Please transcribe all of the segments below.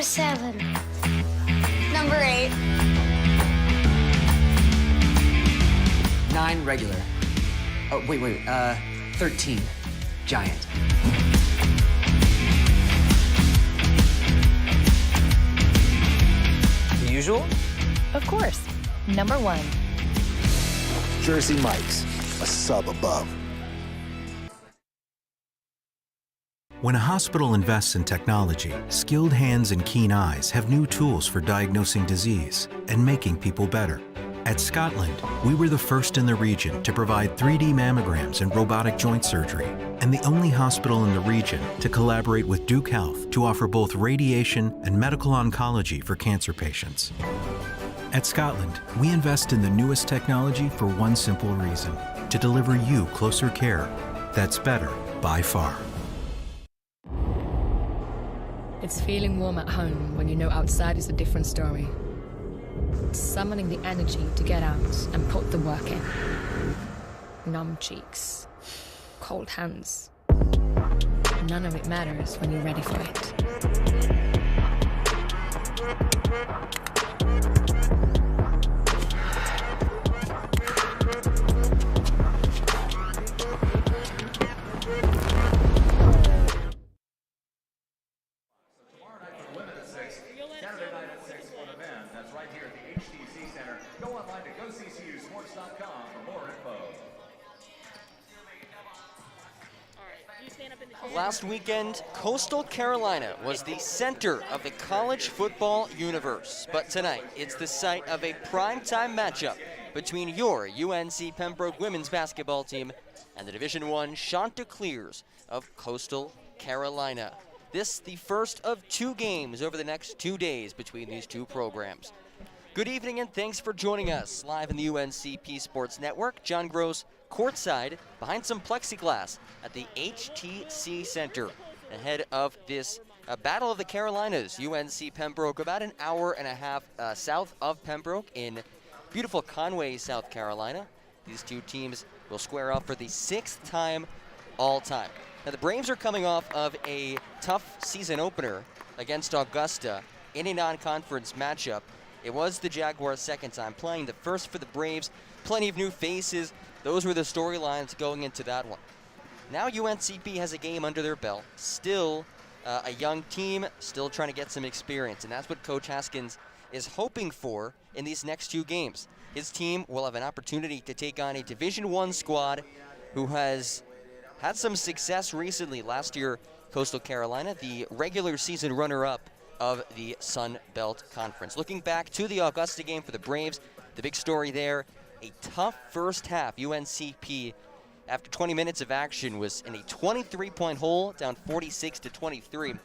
7. Number 8. 9 regular. Oh, wait, 13 giant. The usual? Of course. Number 1. Jersey Mike's, a sub above. When a hospital invests in technology, skilled hands and keen eyes have new tools for diagnosing disease and making people better. At Scotland, we were the first in the region to provide 3D mammograms and robotic joint surgery, and the only hospital in the region to collaborate with Duke Health to offer both radiation and medical oncology for cancer patients. At Scotland, we invest in the newest technology for one simple reason: to deliver you closer care that's better by far. It's feeling warm at home when you know outside is a different story. It's summoning the energy to get out and put the work in. Numb cheeks, cold hands. None of it matters when you're ready for it. Last weekend, Coastal Carolina was the center of the college football universe. But tonight, it's the site of a primetime matchup between your UNC Pembroke women's basketball team and the Division I Chanticleers of Coastal Carolina. This the first of 2 games over the next 2 days between these two programs. Good evening and thanks for joining us live in the UNCP Sports Network. Jon Gross courtside behind some plexiglass at the HTC Center ahead of this Battle of the Carolinas. UNC Pembroke about an hour and a half south of Pembroke in beautiful Conway, South Carolina. These two teams will square off for the 6th time all time. Now the Braves are coming off of a tough season opener against Augusta in a non-conference matchup. It was the Jaguars' 2nd time playing, the first for the Braves. Plenty of new faces. Those were the storylines going into that one. Now UNCP has a game under their belt. Still a young team, still trying to get some experience. And that's what Coach Haskins is hoping for in these next 2 games. His team will have an opportunity to take on a Division I squad who has had some success recently. Last year, Coastal Carolina, the regular season runner-up of the Sun Belt Conference. Looking back to the Augusta game for the Braves, the big story there, a tough first half. UNCP, after 20 minutes of action, was in a 23-point hole, down 46-23.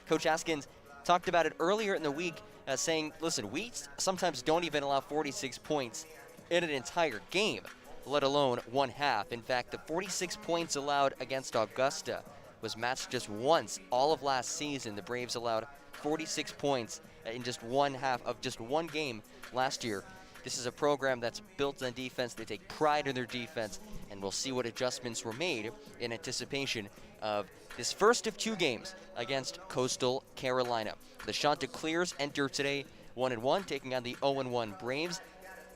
Coach Haskins talked about it earlier in the week, saying, listen, we sometimes don't even allow 46 points in an entire game, let alone one half. In fact, the 46 points allowed against Augusta was matched just once all of last season. The Braves allowed 46 points in just one half of just one game last year. This is a program that's built on defense. They take pride in their defense, and we'll see what adjustments were made in anticipation of this first of 2 games against Coastal Carolina. The Chanticleers enter today 1-1, taking on the 0-1 Braves.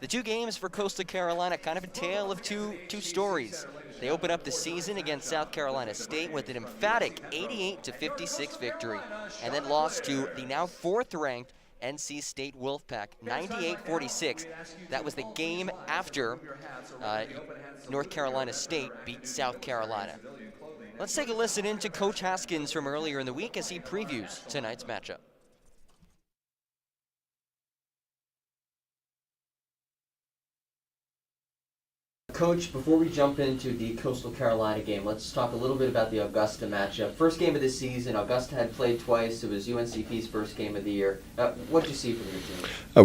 The 2 games for Coastal Carolina, kind of a tale of two stories. They open up the season against South Carolina State with an emphatic 88-56 victory, and then lost to the now 4th-ranked NC State Wolfpack, 98-46. That was the game after North Carolina State beat South Carolina. Let's take a listen into Coach Haskins from earlier in the week as he previews tonight's matchup. Coach, before we jump into the Coastal Carolina game, let's talk a little bit about the Augusta matchup. First game of the season, Augusta had played twice. It was UNCP's first game of the year. What did you see from your team?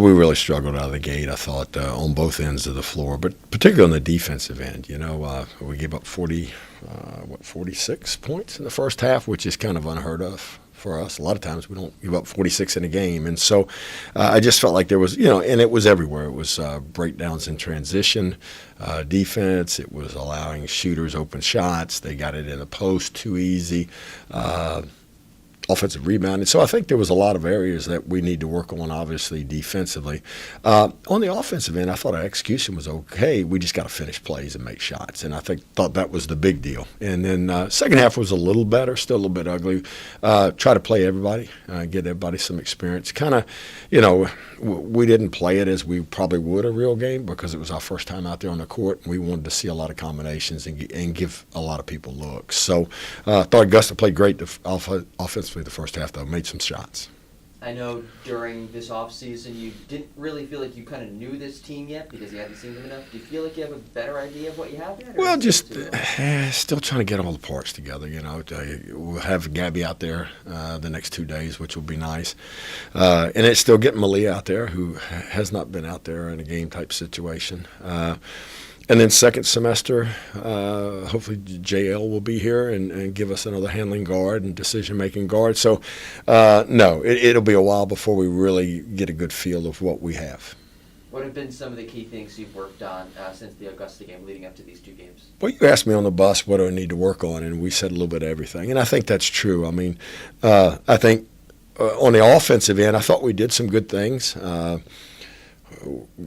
We really struggled out of the gate, I thought, on both ends of the floor, but particularly on the defensive end. You know, we gave up 46 points in the first half, which is kind of unheard of for us. A lot of times we don't give up 46 in a game. And so I just felt like there was, and it was everywhere. It was breakdowns in transition, defense. It was allowing shooters open shots. They got it in the post too easy. offensive rebounding. So I think there was a lot of areas that we need to work on, obviously, defensively. On the offensive end, I thought our execution was okay. We just got to finish plays and make shots, and I thought that was the big deal. And then second half was a little better, still a little bit ugly. Try to play everybody, get everybody some experience. Kind of, we didn't play it as we probably would a real game because it was our first time out there on the court, and we wanted to see a lot of combinations and give a lot of people looks. So I thought Augusta played great offensively the first half, though, made some shots. I know during this offseason you didn't really feel like you kind of knew this team yet because you hadn't seen them enough. Do you feel like you have a better idea of what you have yet? Well, just still trying to get all the parts together. We'll have Gabby out there the next 2 days, which will be nice. And it's still getting Malia out there, who has not been out there in a game-type situation. And then second semester, hopefully JL will be here and give us another handling guard and decision-making guard. So, no, it'll be a while before we really get a good feel of what we have. What have been some of the key things you've worked on since the Augusta game leading up to these 2 games? Well, you asked me on the bus what do I need to work on, and we said a little bit of everything. And I think that's true. I mean, I think on the offensive end, I thought we did some good things.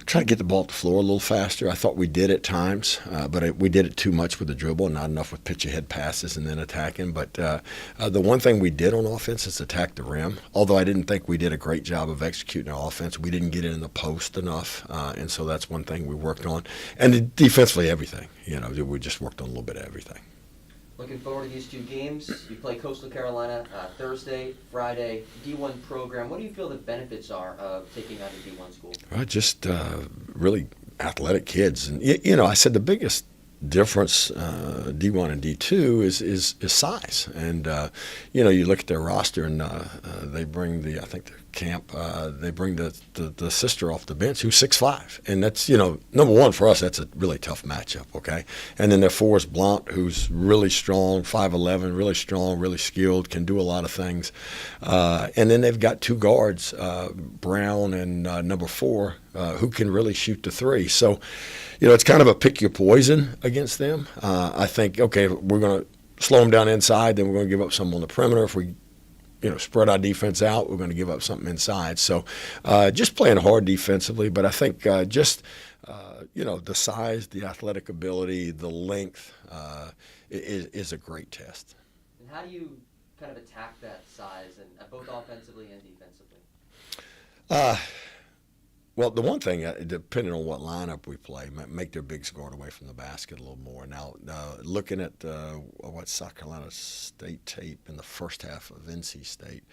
Try to get the ball to the floor a little faster. I thought we did at times, but we did it too much with the dribble and not enough with pitch-ahead passes and then attacking. But the one thing we did on offense is attack the rim. Although I didn't think we did a great job of executing our offense, we didn't get it in the post enough, and so that's one thing we worked on. And defensively, everything. We just worked on a little bit of everything. Looking forward to these 2 games. You play Coastal Carolina Thursday, Friday, D1 program. What do you feel the benefits are of taking on a D1 school? Just really athletic kids. And, I said the biggest difference D1 and D2 is size. And, you look at their roster and they bring the camp, they bring the sister off the bench who's 6'5", and that's number one for us. That's a really tough matchup. Okay, and then their 4 is Blount, who's really strong, 5'11", really strong, really skilled, can do a lot of things. And then they've got 2 guards, Brown and number 4, who can really shoot the 3. So, it's kind of a pick your poison against them. I think we're going to slow them down inside, then we're going to give up some on the perimeter. If we spread our defense out, we're going to give up something inside. So just playing hard defensively, but I think the size, the athletic ability, the length is a great test. And how do you kind of attack that size, and both offensively and defensively? Well, the one thing, depending on what lineup we play, make their bigs guard away from the basket a little more. Now, looking at what South Carolina State tape in the first half of NC State,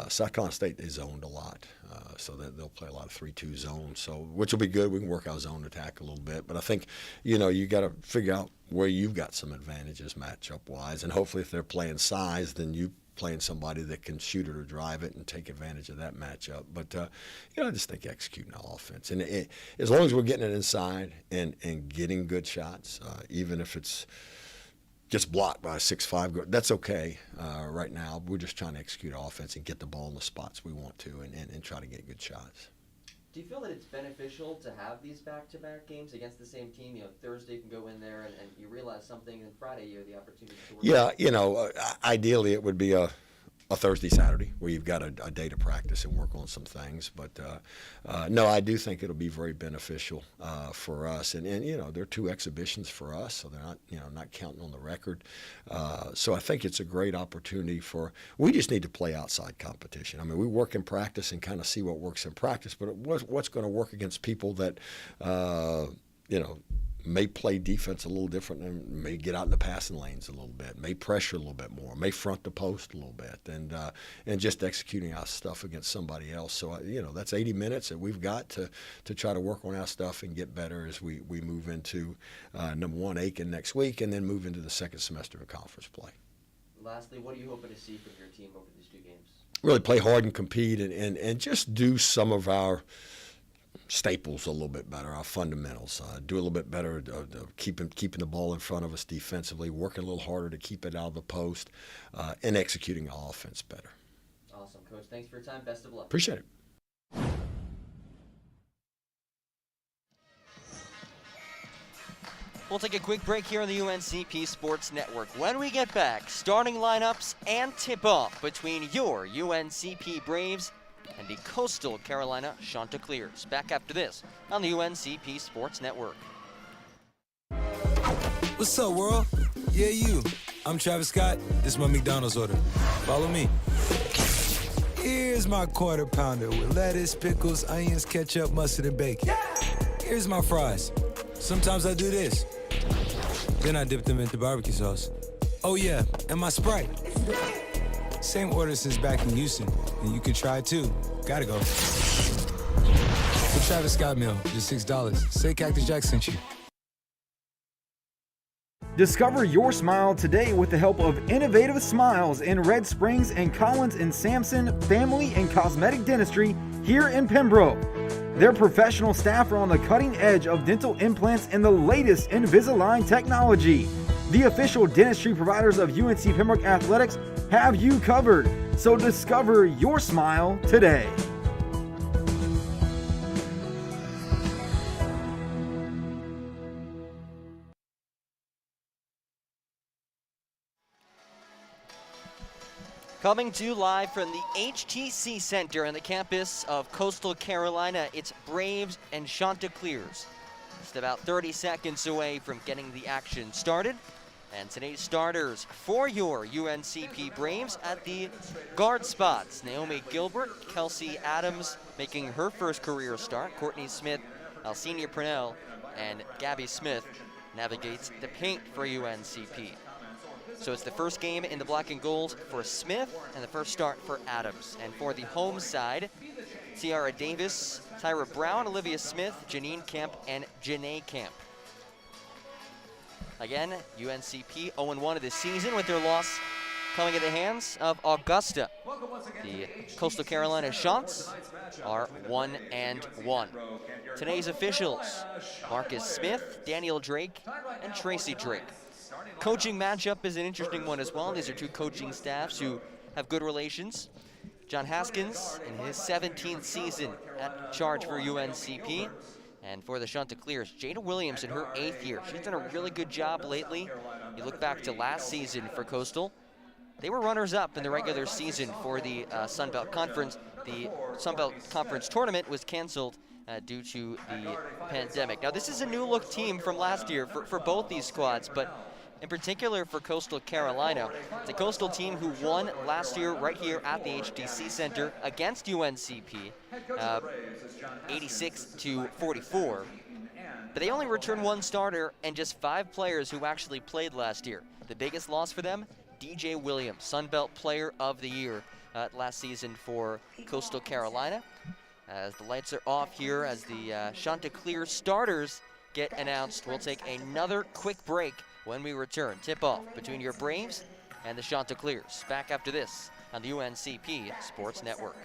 South Carolina State, they zoned a lot, so that they'll play a lot of 3-2 zones, which will be good. We can work our zone attack a little bit. But I think, you got to figure out where you've got some advantages matchup-wise, and hopefully if they're playing size, then you playing somebody that can shoot it or drive it and take advantage of that matchup. But, I just think executing our offense. And as long as we're getting it inside and getting good shots, even if it's just blocked by a 6'5", guard, that's okay right now. We're just trying to execute our offense and get the ball in the spots we want to and try to get good shots. Do you feel that it's beneficial to have these back-to-back games against the same team? Thursday you can go in there and you realize something, and Friday you have the opportunity to work. Yeah, ideally it would be a Thursday, Saturday, where you've got a day to practice and work on some things. But, no, I do think it'll be very beneficial for us. And there are 2 exhibitions for us, so they're not counting on the record. So I think it's a great opportunity we just need to play outside competition. I mean, we work in practice and kind of see what works in practice, but what's going to work against people that, may play defense a little different and may get out in the passing lanes a little bit, may pressure a little bit more, may front the post a little bit, and just executing our stuff against somebody else. So, that's 80 minutes that we've got to try to work on our stuff and get better as we move into, number 1, Aiken next week, and then move into the second semester of conference play. Lastly, what are you hoping to see from your team over these 2 games? Really play hard and compete and just do some of our staples a little bit better, our fundamentals. Do a little bit better keeping the ball in front of us defensively, working a little harder to keep it out of the post, and executing our offense better. Awesome, Coach. Thanks for your time. Best of luck. Appreciate it. We'll take a quick break here on the UNCP Sports Network. When we get back, starting lineups and tip-off between your UNCP Braves and the Coastal Carolina Chanticleers. Back after this on the UNCP Sports Network. What's up, world? Yeah, you. I'm Travis Scott. This is my McDonald's order. Follow me. Here's my quarter pounder with lettuce, pickles, onions, ketchup, mustard, and bacon. Here's my fries. Sometimes I do this. Then I dip them into barbecue sauce. Oh yeah, and my Sprite. Same order since back in Houston, and you can try it too. Gotta go. The Travis Scott meal, just $6. Say Cactus Jack sent you. Discover your smile today with the help of Innovative Smiles in Red Springs and Collins and Sampson Family and Cosmetic Dentistry here in Pembroke. Their professional staff are on the cutting edge of dental implants and the latest Invisalign technology. The official dentistry providers of UNC Pembroke Athletics have you covered. So discover your smile today. Coming to you live from the HTC Center on the campus of Coastal Carolina, it's Braves and Chanticleers. Just about 30 seconds away from getting the action started. And today's starters for your UNCP Braves at the guard spots. Naomi Gilbert, Kelsey Adams making her first career start. Courtney Smith, Alcenia Purnell, and Gabby Smith navigates the paint for UNCP. So it's the first game in the black and gold for Smith and the first start for Adams. And for the home side, Tiara Davis, Tyra Brown, Olivia Smith, Janine Kemp, and Janae Kemp. Again, UNCP 0-1 of this season with their loss coming at the hands of Augusta. The Coastal Carolina Chants are 1-1. Today's officials, Marcus Smith, Daniel Drake, and Tracy Drake. Coaching matchup is an interesting one as well. These are two coaching staffs who have good relations. John Haskins in his 17th season at charge for UNCP. And for the Chanticleers, Jada Williams in her 8th year. She's done a really good job lately. You look back to last season for Coastal. They were runners-up in the regular season for the Sun Belt Conference. The Sun Belt Conference tournament was canceled due to the pandemic. Now, this is a new-look team from last year for both these squads, but in particular for Coastal Carolina. It's a Coastal team who won last year right here at the HTC Center against UNCP, 86-44. But they only returned one starter and just 5 players who actually played last year. The biggest loss for them, DJ Williams, Sun Belt Player of the Year last season for Coastal Carolina. As the lights are off here, as the Chanticleer starters get announced, we'll take another quick break. When we return, tip-off between your Braves and the Chanticleers. Back after this on the UNCP Sports Network.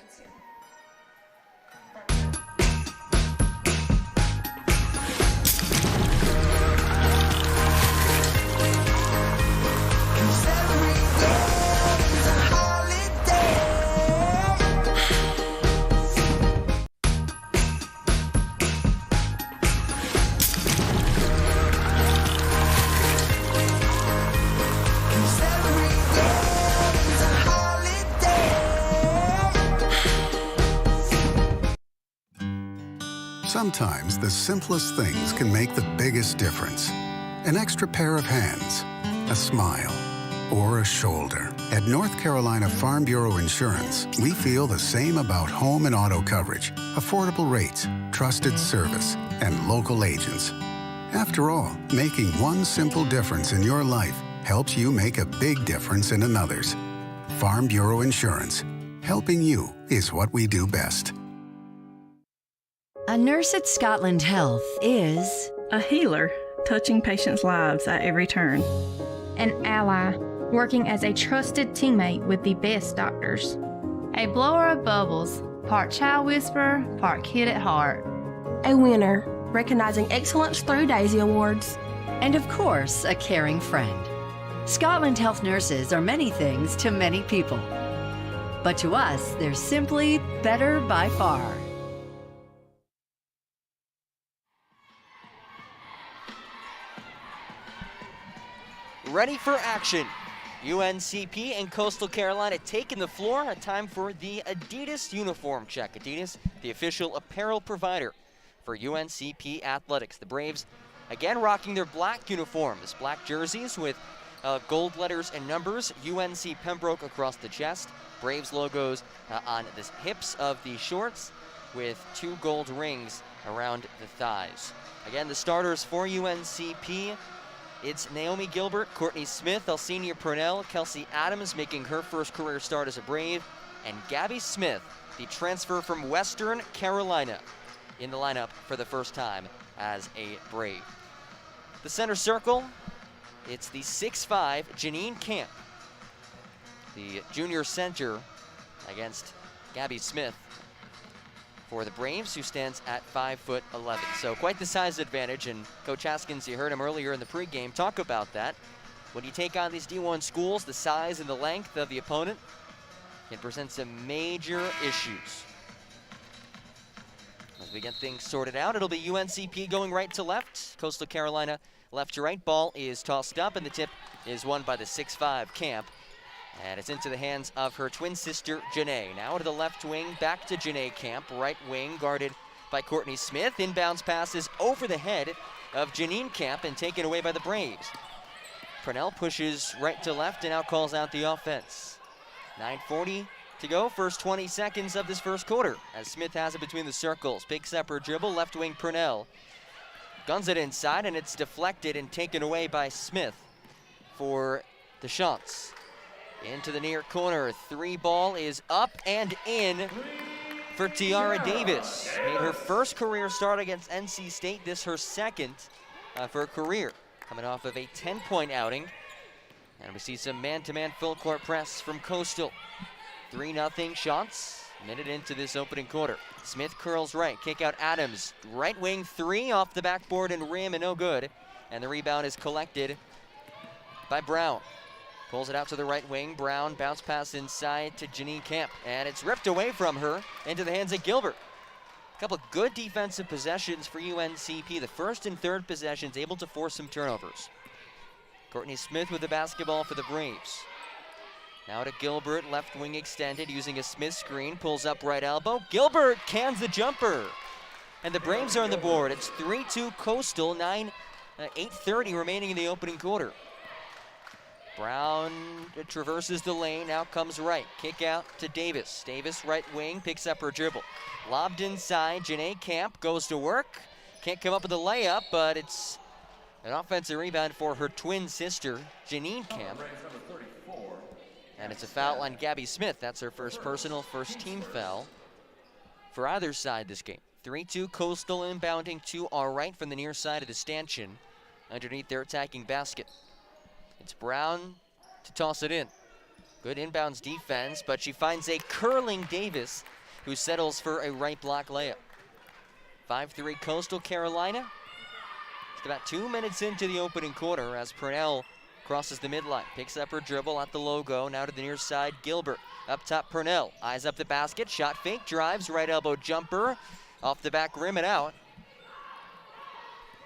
Sometimes the simplest things can make the biggest difference. An extra pair of hands, a smile, or a shoulder. At North Carolina Farm Bureau Insurance, we feel the same about home and auto coverage, affordable rates, trusted service, and local agents. After all, making one simple difference in your life helps you make a big difference in another's. Farm Bureau Insurance. Helping you is what we do best. A nurse at Scotland Health is a healer, touching patients' lives at every turn. An ally, working as a trusted teammate with the best doctors. A blower of bubbles, part child whisperer, part kid at heart. A winner, recognizing excellence through Daisy Awards. And of course, a caring friend. Scotland Health nurses are many things to many people. But to us, they're simply better by far. . ready for action. UNCP and Coastal Carolina taking the floor. A time for the Adidas uniform check. Adidas, the official apparel provider for UNCP athletics. The Braves, again, rocking their black uniforms. Black jerseys with gold letters and numbers. UNC Pembroke across the chest. Braves logos on the hips of the shorts with 2 gold rings around the thighs. Again, the starters for UNCP. It's Naomi Gilbert, Courtney Smith, Elsenia Purnell, Kelsey Adams making her first career start as a Brave, and Gabby Smith, the transfer from Western Carolina, in the lineup for the first time as a Brave. The center circle, it's the 6'5" Janine Camp, the junior center against Gabby Smith for the Braves, who stands at 5'11". So quite the size advantage, and Coach Haskins, you heard him earlier in the pregame talk about that. When you take on these D1 schools, the size and the length of the opponent can present some major issues. As we get things sorted out, it'll be UNCP going right to left, Coastal Carolina left to right. Ball is tossed up, and the tip is won by the 6'5" Camp. And it's into the hands of her twin sister, Janae. Now to the left wing, back to Janae Camp. Right wing guarded by Courtney Smith. Inbounds passes over the head of Janine Camp and taken away by the Braves. Purnell pushes right to left and now calls out the offense. 9:40 to go, first 20 seconds of this first quarter, as Smith has it between the circles. Picks up her dribble, left wing Purnell. Guns it inside, and it's deflected and taken away by Smith for the Chants. Into the near corner, 3 ball is up and in for Tiara Davis. Made her first career start against NC State, this her second for her career. Coming off of a 10-point outing. And we see some man-to-man full court press from Coastal. 3-0 Chants, minute into this opening quarter. Smith curls right, kick out Adams. Right wing 3 off the backboard and rim and no good. And the rebound is collected by Brown. Pulls it out to the right wing. Brown bounce pass inside to Janine Camp. And it's ripped away from her into the hands of Gilbert. A couple of good defensive possessions for UNCP. The first and third possessions able to force some turnovers. Courtney Smith with the basketball for the Braves. Now to Gilbert, left wing extended using a Smith screen. Pulls up right elbow. Gilbert cans the jumper. And the Braves are on the board. It's 3-2 Coastal, 8:30 remaining in the opening quarter. Brown traverses the lane, now comes right. Kick out to Davis. Davis, right wing, picks up her dribble. Lobbed inside, Janae Camp goes to work. Can't come up with a layup, but it's an offensive rebound for her twin sister, Janine Camp. And it's a foul on Gabby Smith. That's her first personal, first team foul for either side this game. 3-2 Coastal inbounding to our right from the near side of the stanchion underneath their attacking basket. It's Brown to toss it in. Good inbounds defense, but she finds a curling Davis who settles for a right block layup. 5-3 Coastal Carolina. It's about 2 minutes into the opening quarter as Purnell crosses the midline. Picks up her dribble at the logo. Now to the near side, Gilbert. Up top, Purnell. Eyes up the basket. Shot fake. Drives. Right elbow jumper. Off the back rim and out.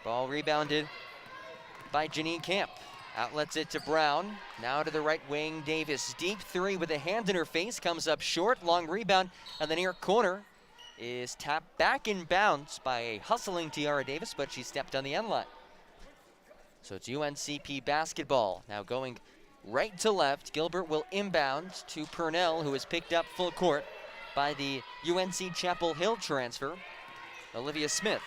Ball rebounded by Janine Camp. Outlets it to Brown. Now to the right wing, Davis. Deep 3 with a hand in her face. Comes up short. Long rebound on the near corner. Is tapped back in bounds by a hustling Tiara Davis, but she stepped on the end line. So it's UNCP basketball. Now going right to left. Gilbert will inbound to Purnell, who is picked up full court by the UNC Chapel Hill transfer, Olivia Smith.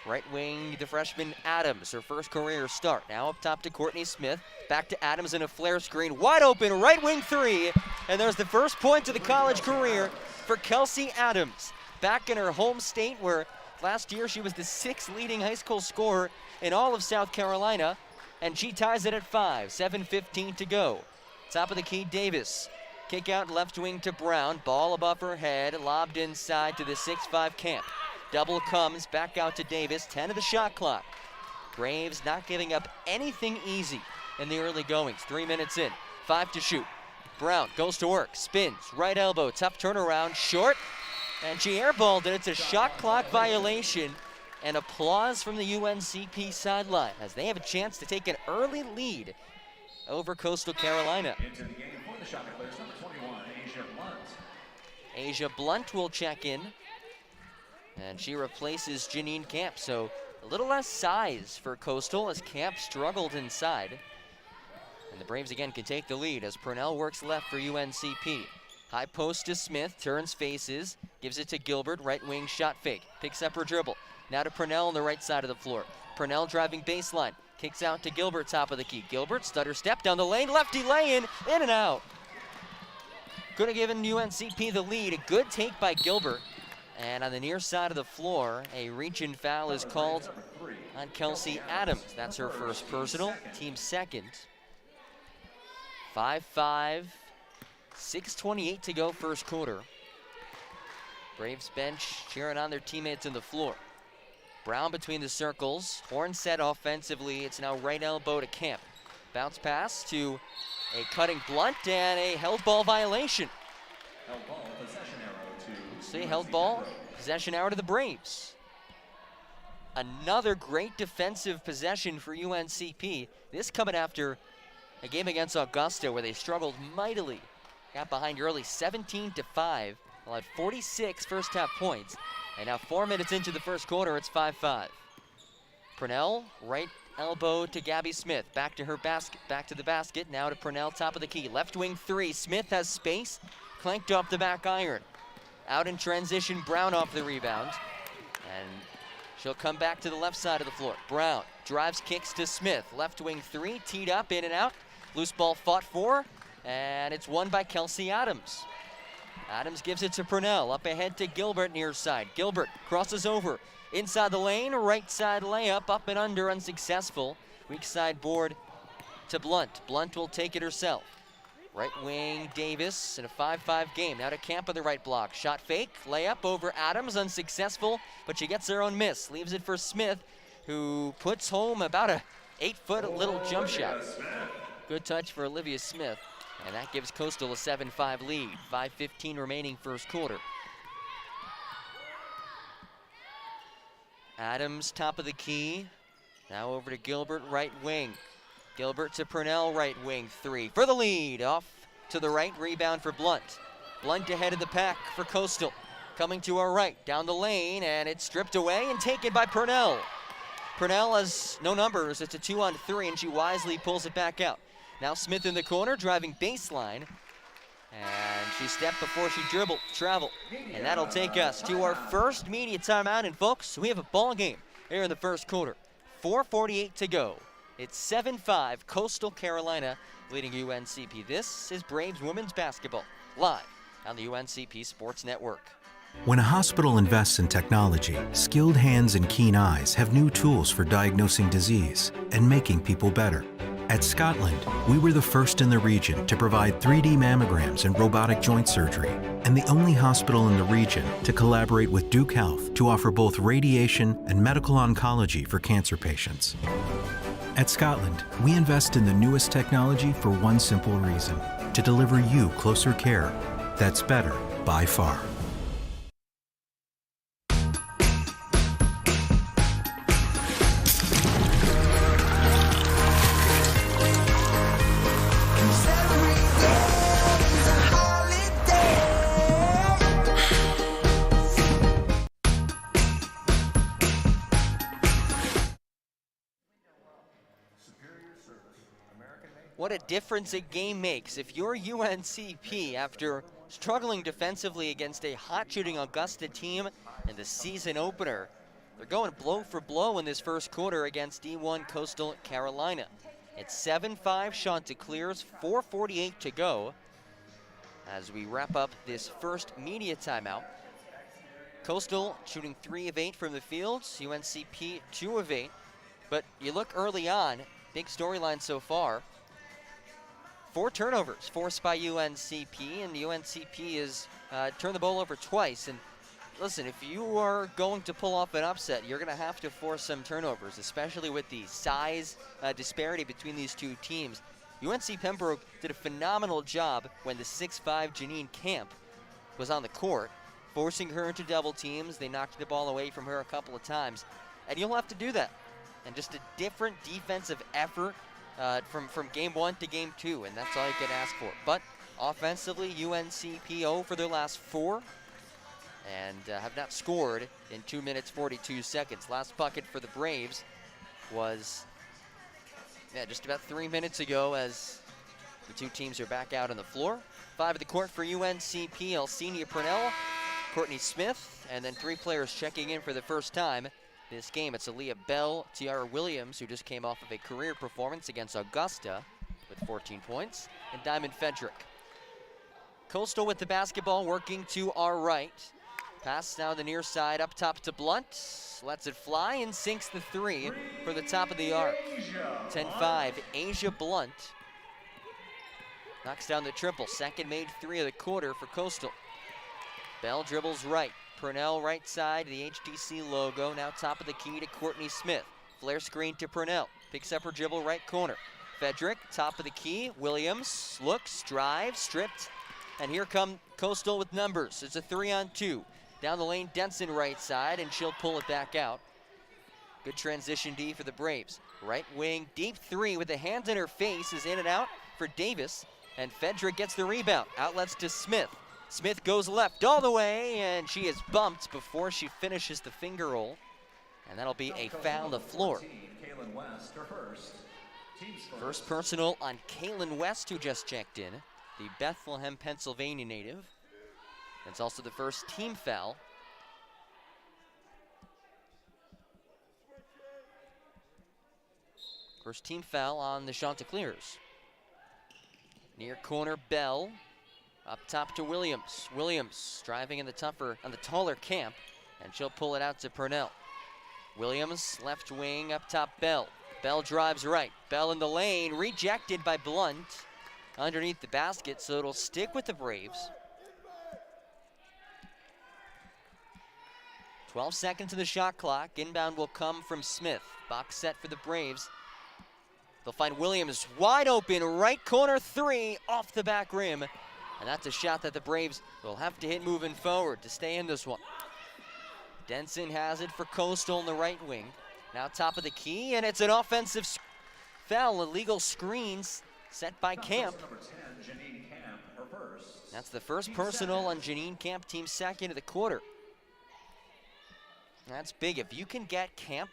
Right wing, the freshman Adams, her first career start. Now up top to Courtney Smith. Back to Adams in a flare screen. Wide open, right wing 3. And there's the first point of the college career for Kelsey Adams. Back in her home state where last year she was the 6th leading high school scorer in all of South Carolina. And she ties it at 5, 7:15 to go. Top of the key, Davis. Kick out left wing to Brown. Ball above her head, lobbed inside to the 6'5 Camp. Double comes back out to Davis, 10 of the shot clock. Braves not giving up anything easy in the early goings. 3 minutes in, 5 to shoot. Brown goes to work, spins, right elbow, tough turnaround, short, and she airballed it. It's a shot clock violation, and applause from the UNCP sideline as they have a chance to take an early lead over Coastal Carolina. Into the game for the Chanticleers, number 21, Asia Blunt. Asia Blunt will check in, and she replaces Janine Camp. So a little less size for Coastal as Camp struggled inside. And the Braves again can take the lead as Purnell works left for UNCP. High post to Smith, turns faces, gives it to Gilbert, right wing shot fake, picks up her dribble. Now to Purnell on the right side of the floor. Purnell driving baseline, kicks out to Gilbert, top of the key. Gilbert, stutter step down the lane, lefty lay-in and out. Could have given UNCP the lead. A good take by Gilbert. And on the near side of the floor, a reach-in foul is called on Kelsey Adams. That's her first personal, team second. 5-5, 6:28 to go first quarter. Braves bench cheering on their teammates on the floor. Brown between the circles, horn set offensively. It's now right elbow to Camp. Bounce pass to a cutting Blunt and a held ball violation. Held ball, possession arrow to See, held ball, possession arrow to the Braves. Another great defensive possession for UNCP. This coming after a game against Augusta where they struggled mightily. Got behind early 17-5, allowed 46 first half points. And now 4 minutes into the first quarter, it's 5-5. Purnell, right elbow to Gabby Smith. Back to her basket, back to the basket. Now to Purnell, top of the key. Left wing three. Smith has space, clanked off the back iron. Out in transition, Brown off the rebound. And she'll come back to the left side of the floor. Brown drives, kicks to Smith. Left wing three, teed up, in and out. Loose ball fought for, and it's won by Kelsey Adams. Adams gives it to Purnell, up ahead to Gilbert near side. Gilbert crosses over, inside the lane, right side layup, up and under, unsuccessful. Weak side board to Blunt. Blunt will take it herself. Right wing Davis in a 5-5 game. Now to Camp on the right block. Shot fake, layup over Adams, unsuccessful, but she gets her own miss. Leaves it for Smith, who puts home about a 8-foot little jump shot. Good touch for Olivia Smith. And that gives Coastal a 7-5 lead. 5:15 remaining first quarter. Adams, top of the key. Now over to Gilbert, right wing. Gilbert to Purnell, right wing three for the lead. Off to the right, rebound for Blunt. Blunt ahead of the pack for Coastal. Coming to our right, down the lane, and it's stripped away and taken by Purnell. Purnell has no numbers. It's a 2-on-3, and she wisely pulls it back out. Now Smith in the corner, driving baseline. And she stepped before she traveled. And that'll take us to our first media timeout. And folks, we have a ball game here in the first quarter. 4:48 to go. It's 7-5, Coastal Carolina leading UNCP. This is Braves women's basketball, live on the UNCP Sports Network. When a hospital invests in technology, skilled hands and keen eyes have new tools for diagnosing disease and making people better. At Scotland, we were the first in the region to provide 3D mammograms and robotic joint surgery, and the only hospital in the region to collaborate with Duke Health to offer both radiation and medical oncology for cancer patients. At Scotland, we invest in the newest technology for one simple reason: to deliver you closer care that's better by far. What a difference a game makes. If you're UNCP, after struggling defensively against a hot shooting Augusta team in the season opener, they're going blow for blow in this first quarter against D1 Coastal Carolina. It's 7-5 Chanticleers, 4:48 to go as we wrap up this first media timeout. Coastal shooting 3 of 8 from the field, UNCP 2 of 8. But you look early on, big storyline so far. 4 turnovers forced by UNCP, and UNCP has turned the ball over twice. And listen, if you are going to pull off an upset, you're going to have to force some turnovers, especially with the size disparity between these two teams. UNC Pembroke did a phenomenal job when the 6'5" Janine Camp was on the court, forcing her into double teams. They knocked the ball away from her a couple of times, and you'll have to do that. And just a different defensive effort from game 1 to game 2, and that's all you can ask for. But offensively, UNCP for their last 4, and have not scored in 2 minutes 42 seconds. Last bucket for the Braves was just about 3 minutes ago, as the two teams are back out on the floor. 5 of the court for UNCP, Elsenia Purnell, Courtney Smith, and then 3 players checking in for the first time this game. It's Aaliyah Bell, Tiara Williams, who just came off of a career performance against Augusta with 14 points, and Diamond Fedrick. Coastal with the basketball, working to our right. Pass now the near side, up top to Blunt. Lets it fly and sinks the 3 for the top of the arc. 10-5, Asia Blunt knocks down the triple. Second made 3 of the quarter for Coastal. Bell dribbles right. Purnell right side, the HTC logo. Now top of the key to Courtney Smith. Flare screen to Purnell. Picks up her dribble right corner. Fedrick, top of the key. Williams looks, drives, stripped. And here come Coastal with numbers. It's a 3-on-2. Down the lane, Denson right side, and she'll pull it back out. Good transition D for the Braves. Right wing, deep 3 with the hands in her face is in and out for Davis. And Fedrick gets the rebound. Outlets to Smith. Smith goes left all the way, and she is bumped before she finishes the finger roll. And that'll be a foul on the floor. First personal on Kaylin West, who just checked in, the Bethlehem, Pennsylvania native. It's also the first team foul. First team foul on the Chanticleers. Near corner, Bell. Up top to Williams. Williams driving in the taller Camp, and she'll pull it out to Purnell. Williams, left wing, up top, Bell. Bell drives right. Bell in the lane, rejected by Blunt underneath the basket, so it'll stick with the Braves. 12 seconds to the shot clock. Inbound will come from Smith. Box set for the Braves. They'll find Williams wide open, right corner 3 off the back rim. And that's a shot that the Braves will have to hit moving forward to stay in this one. Denson has it for Coastal in the right wing. Now top of the key, and it's an offensive foul. Illegal screens set by Camp. That's the first personal on Janine Camp, team second of the quarter. That's big. If you can get Camp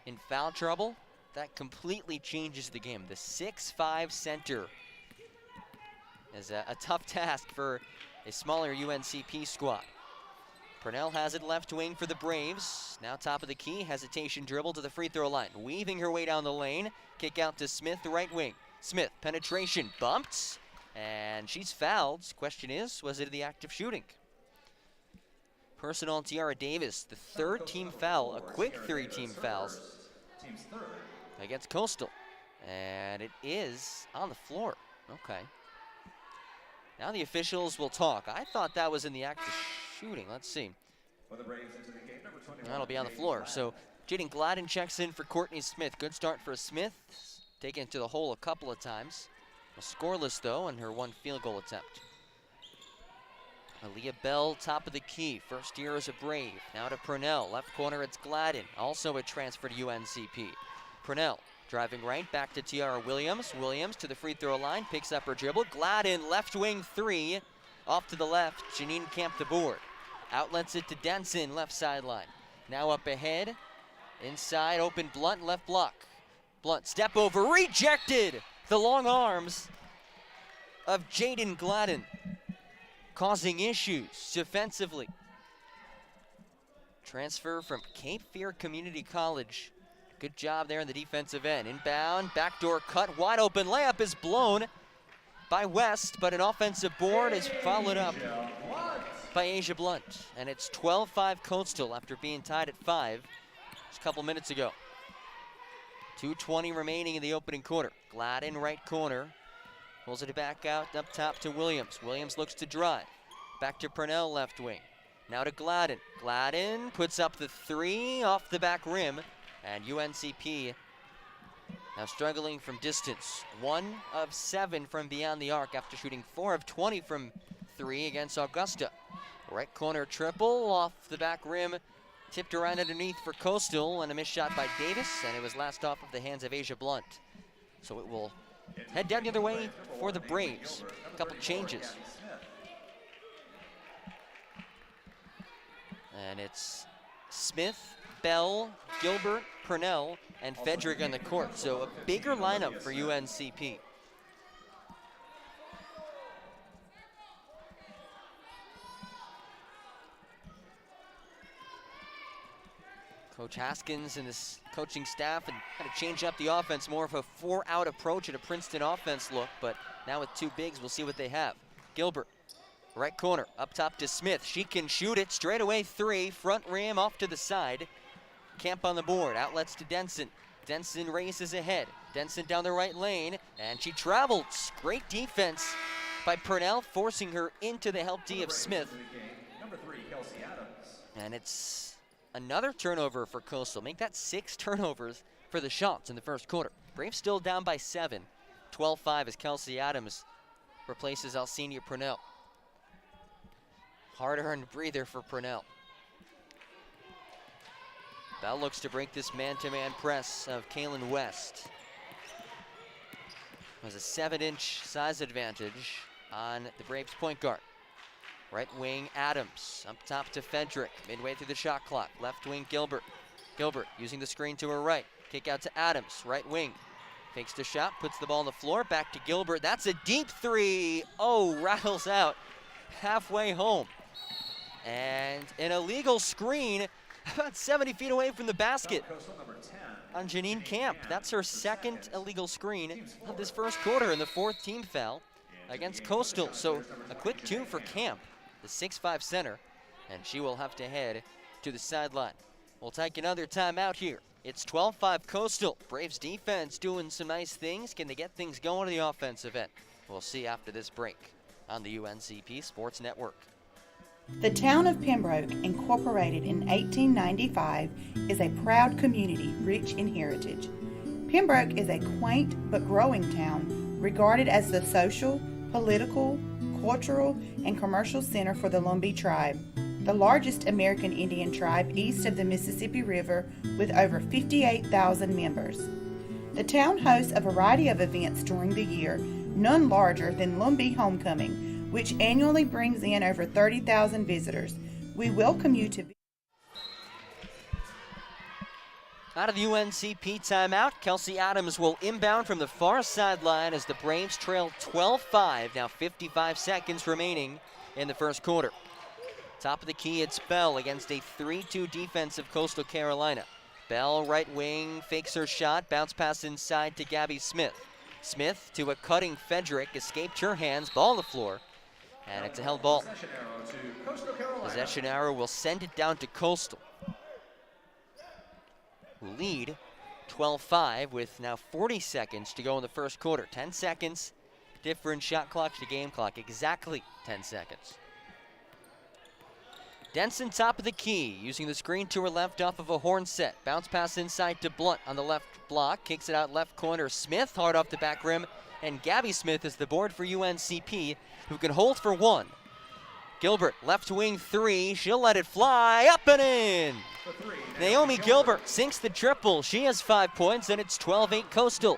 in foul trouble, that completely changes the game. The 6'5" center is a tough task for a smaller UNCP squad. Purnell has it left wing for the Braves. Now top of the key, hesitation dribble to the free throw line. Weaving her way down the lane. Kick out to Smith, the right wing. Smith, penetration, bumped, and she's fouled. Question is, was it the act of shooting? Personal on Tiara Davis, the 3rd team foul, a quick 3 team fouls against Coastal. And it is on the floor. Okay. Now the officials will talk. I thought that was in the act of shooting. Let's see. That'll be on the floor. So Jaden Gladden checks in for Courtney Smith. Good start for Smith. Taken to the hole a couple of times. Scoreless, though, in her 1 field goal attempt. Aaliyah Bell, top of the key. First year as a Brave. Now to Purnell. Left corner, it's Gladden. Also a transfer to UNCP. Purnell driving right, back to Tiara Williams. Williams to the free throw line, picks up her dribble. Gladden, left wing 3. Off to the left, Janine Camp the board. Outlets it to Denson, left sideline. Now up ahead. Inside, open Blunt, left block. Blunt, step over, rejected! The long arms of Jaden Gladden, causing issues defensively. Transfer from Cape Fear Community College. Good job there in the defensive end. Inbound, backdoor cut, wide open layup is blown by West, but an offensive board is followed up by Asia Blunt. And it's 12-5 Coastal after being tied at 5 just a couple minutes ago. 2:20 remaining in the opening quarter. Gladden right corner. Pulls it back out, up top to Williams. Williams looks to drive. Back to Purnell, left wing. Now to Gladden. Gladden puts up the 3 off the back rim. And UNCP now struggling from distance. 1 of 7 from beyond the arc after shooting 4 of 20 from 3 against Augusta. Right corner triple off the back rim. Tipped around underneath for Coastal, and a missed shot by Davis, and it was last off of the hands of Asia Blunt. So it will head down the other way for the Braves. A couple changes. And it's Smith, Bell, Gilbert, Purnell, and Fedrick on the court. So a bigger lineup for UNCP. Coach Haskins and his coaching staff and kind of change up the offense, more of a 4-out approach at a Princeton offense look, but now with two bigs, we'll see what they have. Gilbert, right corner, up top to Smith. She can shoot it, straight away three, front rim off to the side. Camp on the board, outlets to Denson. Denson races ahead. Denson down the right lane, and she travels. Great defense by Purnell, forcing her into the help D of Smith. Number 3, Kelsey Adams. And it's another turnover for Coastal. Make that 6 turnovers for the Shots in the first quarter. Braves still down by 7. 12-5 as Kelsey Adams replaces Alcenia Purnell. Hard-earned breather for Purnell. Bell looks to break this man-to-man press of Kaylin West. There's a 7-inch size advantage on the Braves point guard. Right wing, Adams, up top to Fedrick, midway through the shot clock. Left wing, Gilbert. Gilbert using the screen to her right. Kick out to Adams, right wing. Fakes the shot, puts the ball on the floor, back to Gilbert. That's a deep three. Oh, rattles out halfway home. And an illegal screen about 70 feet away from the basket on Janine Camp. That's her second illegal screen of this first quarter and the 4th team foul against Coastal. So a quick 2 for Camp, the 6'5" center, and she will have to head to the sideline. We'll take another timeout here. It's 12-5 Coastal. Braves defense doing some nice things. Can they get things going on the offensive end? We'll see after this break on the UNCP Sports Network. The town of Pembroke, incorporated in 1895, is a proud community rich in heritage. Pembroke is a quaint but growing town, regarded as the social, political, cultural, and commercial center for the Lumbee tribe, the largest American Indian tribe east of the Mississippi River with over 58,000 members. The town hosts a variety of events during the year, none larger than Lumbee Homecoming, which annually brings in over 30,000 visitors. We welcome you to Out of the UNCP timeout, Kelsey Adams will inbound from the far sideline as the Braves trail 12-5. Now 55 seconds remaining in the first quarter. Top of the key, it's Bell against a 3-2 defense of Coastal Carolina. Bell, right wing, fakes her shot, bounce pass inside to Gabby Smith. Smith to a cutting Fedrick, escaped her hands, ball on the floor, and it's a held ball. Possession arrow will send it down to Coastal, who lead 12-5 with now 40 seconds to go in the first quarter. 10 seconds, different shot clock to game clock, exactly 10 seconds. Denson top of the key, using the screen to her left off of a horn set. Bounce pass inside to Blunt on the left block, kicks it out left corner. Smith hard off the back rim, and Gabby Smith is the board for UNCP, who can hold for one. Gilbert, left wing three, she'll let it fly, up and in! Naomi Gilbert sinks the triple. She has 5 points, and it's 12-8 Coastal.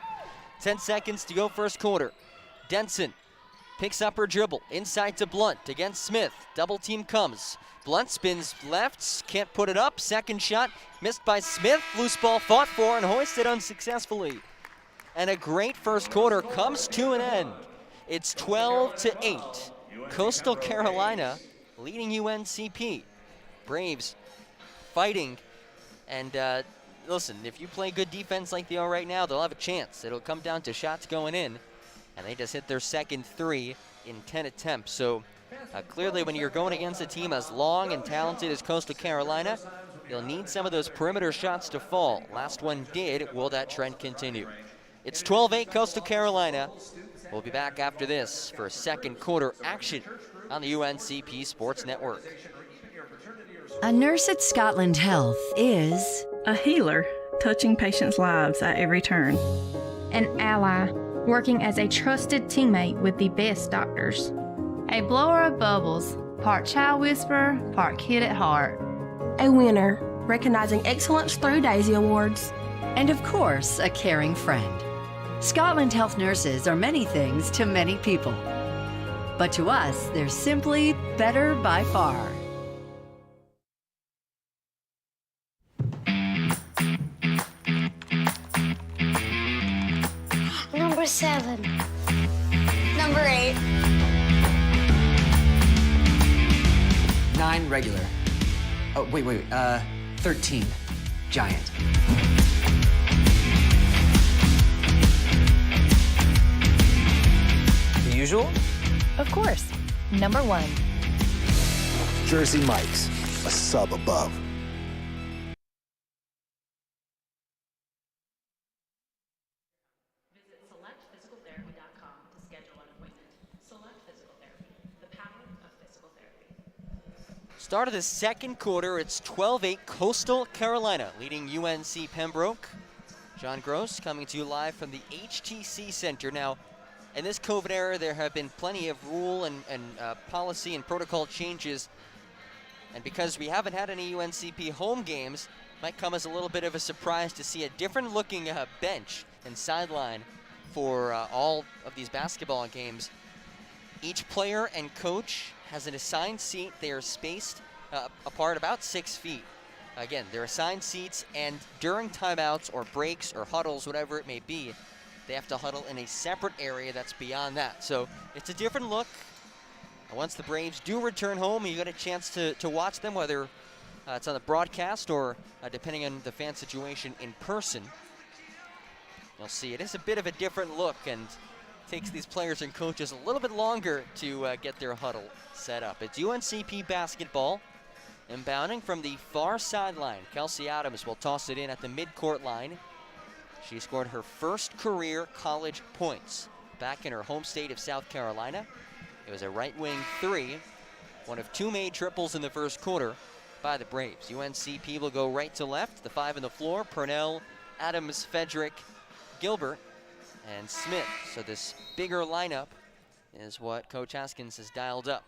10 seconds to go first quarter. Denson picks up her dribble, inside to Blunt against Smith. Double team comes. Blunt spins left, can't put it up. Second shot missed by Smith. Loose ball fought for and hoisted unsuccessfully. And a great first quarter comes to an end. It's 12-8. Coastal Carolina leading UNCP. Braves fighting, and listen, if you play good defense like they are right now, they'll have a chance. It'll come down to shots going in, and they just hit their second 3 in 10 attempts. So clearly when you're going against a team as long and talented as Coastal Carolina, you'll need some of those perimeter shots to fall. Last one did. Will that trend continue? It's 12-8 Coastal Carolina. We'll be back after this for second quarter action on the UNCP Sports Network. A nurse at Scotland Health is a healer, touching patients' lives at every turn. An ally, working as a trusted teammate with the best doctors. A blower of bubbles, part child whisperer, part kid at heart. A winner, recognizing excellence through Daisy Awards. And of course, a caring friend. Scotland Health nurses are many things to many people. But to us, they're simply better by far. Number 7. Number 8. 9 regular. Oh, wait, 13 giant. The usual? Of course. Number 1. Jersey Mike's, a sub above. Visit selectphysicaltherapy.com to schedule an appointment. Select Physical Therapy, the power of physical therapy. Start of the second quarter, it's 12-8 Coastal Carolina leading UNC Pembroke. Jon Gross coming to you live from the HTC Center. Now, in this COVID era, there have been plenty of rule and policy and protocol changes. And because we haven't had any UNCP home games, might come as a little bit of a surprise to see a different looking bench and sideline for all of these basketball games. Each player and coach has an assigned seat. They are spaced apart about 6 feet. Again, they're assigned seats, and during timeouts or breaks or huddles, whatever it may be, they have to huddle in a separate area that's beyond that. So it's a different look. Once the Braves do return home, you get a chance to watch them, whether it's on the broadcast or depending on the fan situation in person. You'll see it is a bit of a different look and takes these players and coaches a little bit longer to get their huddle set up. It's UNCP basketball. Inbounding from the far sideline, Kelsey Adams will toss it in at the midcourt line. She scored her first career college points back in her home state of South Carolina. It was a right wing 3, one of 2 made triples in the first quarter by the Braves. UNCP will go right to left, the 5 on the floor, Purnell, Adams, Fedrick, Gilbert, and Smith. So this bigger lineup is what Coach Haskins has dialed up.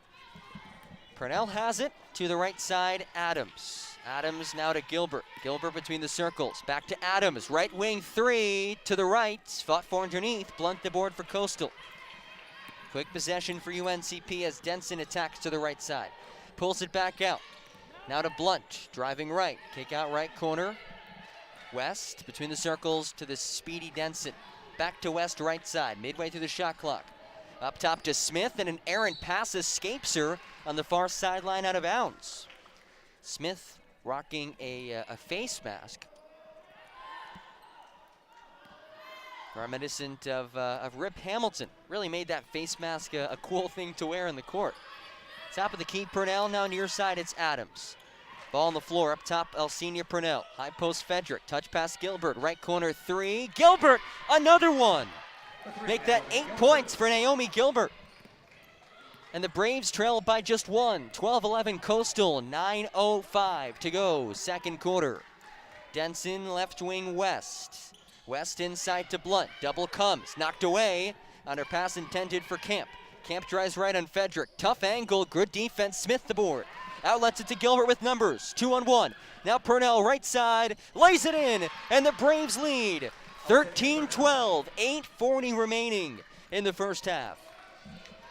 Purnell has it to the right side, Adams. Adams now to Gilbert. Gilbert between the circles. Back to Adams. Right wing 3 to the right. Fought for underneath. Blunt the board for Coastal. Quick possession for UNCP as Denson attacks to the right side. Pulls it back out. Now to Blunt. Driving right. Kick out right corner. West between the circles to the speedy Denson. Back to West right side. Midway through the shot clock. Up top to Smith, and an errant pass escapes her on the far sideline out of bounds. Smith rocking a face mask, reminiscent of Rip Hamilton. Really made that face mask a cool thing to wear in the court. Top of the key, Purnell. Now near side, it's Adams. Ball on the floor, up top, Elsenia Purnell. High post, Fedrick. Touch pass, Gilbert. Right corner, 3. Gilbert, another one. Make that 8 points for Naomi Gilbert. And the Braves trail by just 1. 12-11 Coastal, 9:05 to go, second quarter. Denson, left wing West. West inside to Blunt. Double comes, knocked away. On her pass intended for Camp. Camp drives right on Fedrick. Tough angle, good defense. Smith the board. Outlets it to Gilbert with numbers. 2-on-1. Now Purnell right side, lays it in, and the Braves lead. 13-12, 8:40 remaining in the first half.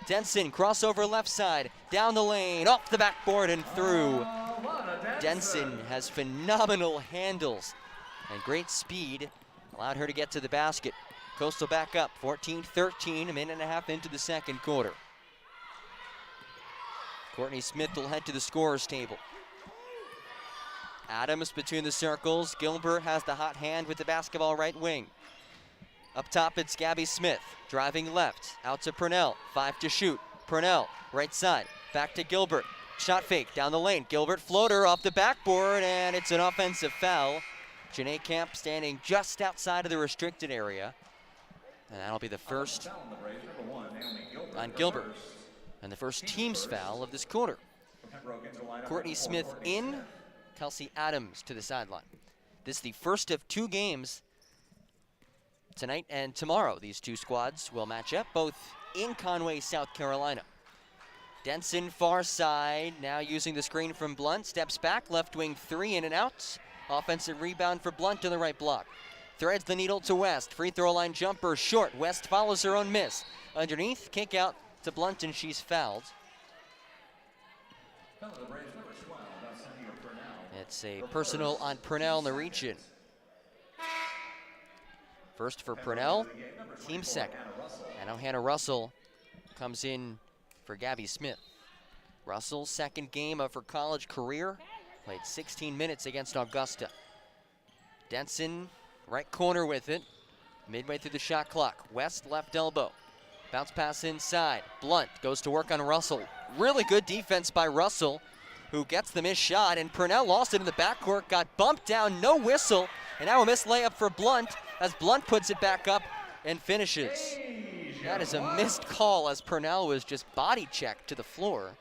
Denson, crossover left side, down the lane, off the backboard and through. Denson has phenomenal handles and great speed. Allowed her to get to the basket. Coastal back up, 14-13, a minute and a half into the second quarter. Courtney Smith will head to the scorer's table. Adams between the circles. Gilbert has the hot hand with the basketball right wing. Up top, it's Gabby Smith, driving left, out to Purnell, 5 to shoot. Purnell, right side, back to Gilbert. Shot fake, down the lane. Gilbert floater off the backboard, and it's an offensive foul. Janae Camp standing just outside of the restricted area. And that'll be the first on Gilbert. And the first team's foul of this quarter. Courtney Smith in, Kelsey Adams to the sideline. This is the first of 2 games tonight and tomorrow. These 2 squads will match up, both in Conway, South Carolina. Denson far side, now using the screen from Blunt, steps back, left wing 3 in and out. Offensive rebound for Blunt to the right block. threads the needle to West. Free throw line jumper short. West follows her own miss. Underneath, kick out to Blunt, and she's fouled. It's a personal on Purnell in the region. First for Purnell, team second. And now Hannah Russell comes in for Gabby Smith. Russell's second game of her college career, played 16 minutes against Augusta. Denson, right corner with it, midway through the shot clock. West left elbow, bounce pass inside. Blunt goes to work on Russell. Really good defense by Russell, who gets the missed shot, and Purnell lost it in the backcourt, got bumped down, no whistle, and now a missed layup for Blunt as Blunt puts it back up and finishes. That is a missed call as Purnell was just body checked to the floor.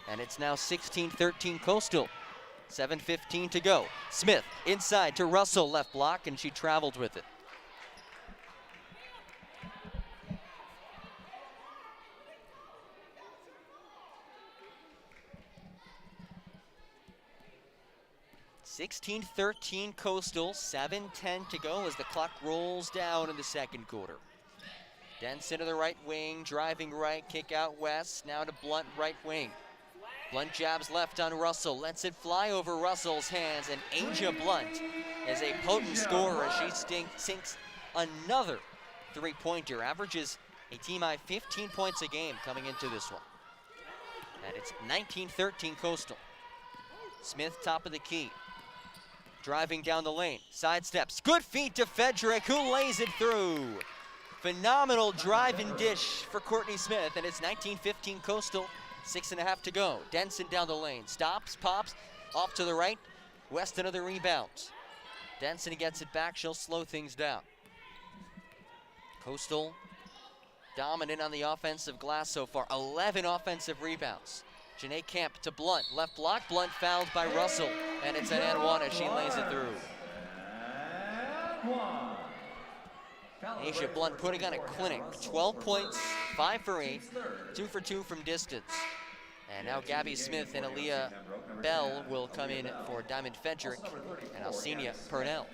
And it's now 16-13 Coastal. 7:15 to go. Smith inside to Russell, left block, and she traveled with it. (16-13) Coastal, 7:10 to go as the clock rolls down in the second quarter. Denson to the right wing, driving right, kick out West, now to Blunt, right wing. Blunt jabs left on Russell, lets it fly over Russell's hands, and Asia Blunt is a potent scorer as she sinks another three-pointer, averages a team high 15 points a game coming into this one. And it's 19-13 Coastal. Smith top of the key, driving down the lane, sidesteps, good feet to Fedrick, who lays it through. Phenomenal drive and dish for Courtney Smith, and it's 19-15 Coastal. 6.5 to go. Denson down the lane. Stops, pops, off to the right. West another rebound. Denson gets it back. She'll slow things down. Coastal dominant on the offensive glass so far. 11 offensive rebounds. Janae Camp to Blunt. Left block. Blunt fouled by Russell. And it's an and one as she lays it through. Asia Blunt putting on a clinic. 12 points, 5 for 8, 2 for 2 from distance. And now Gabby Smith and Aaliyah Bell will come in for Diamond Fedrick and Alcina Purnell.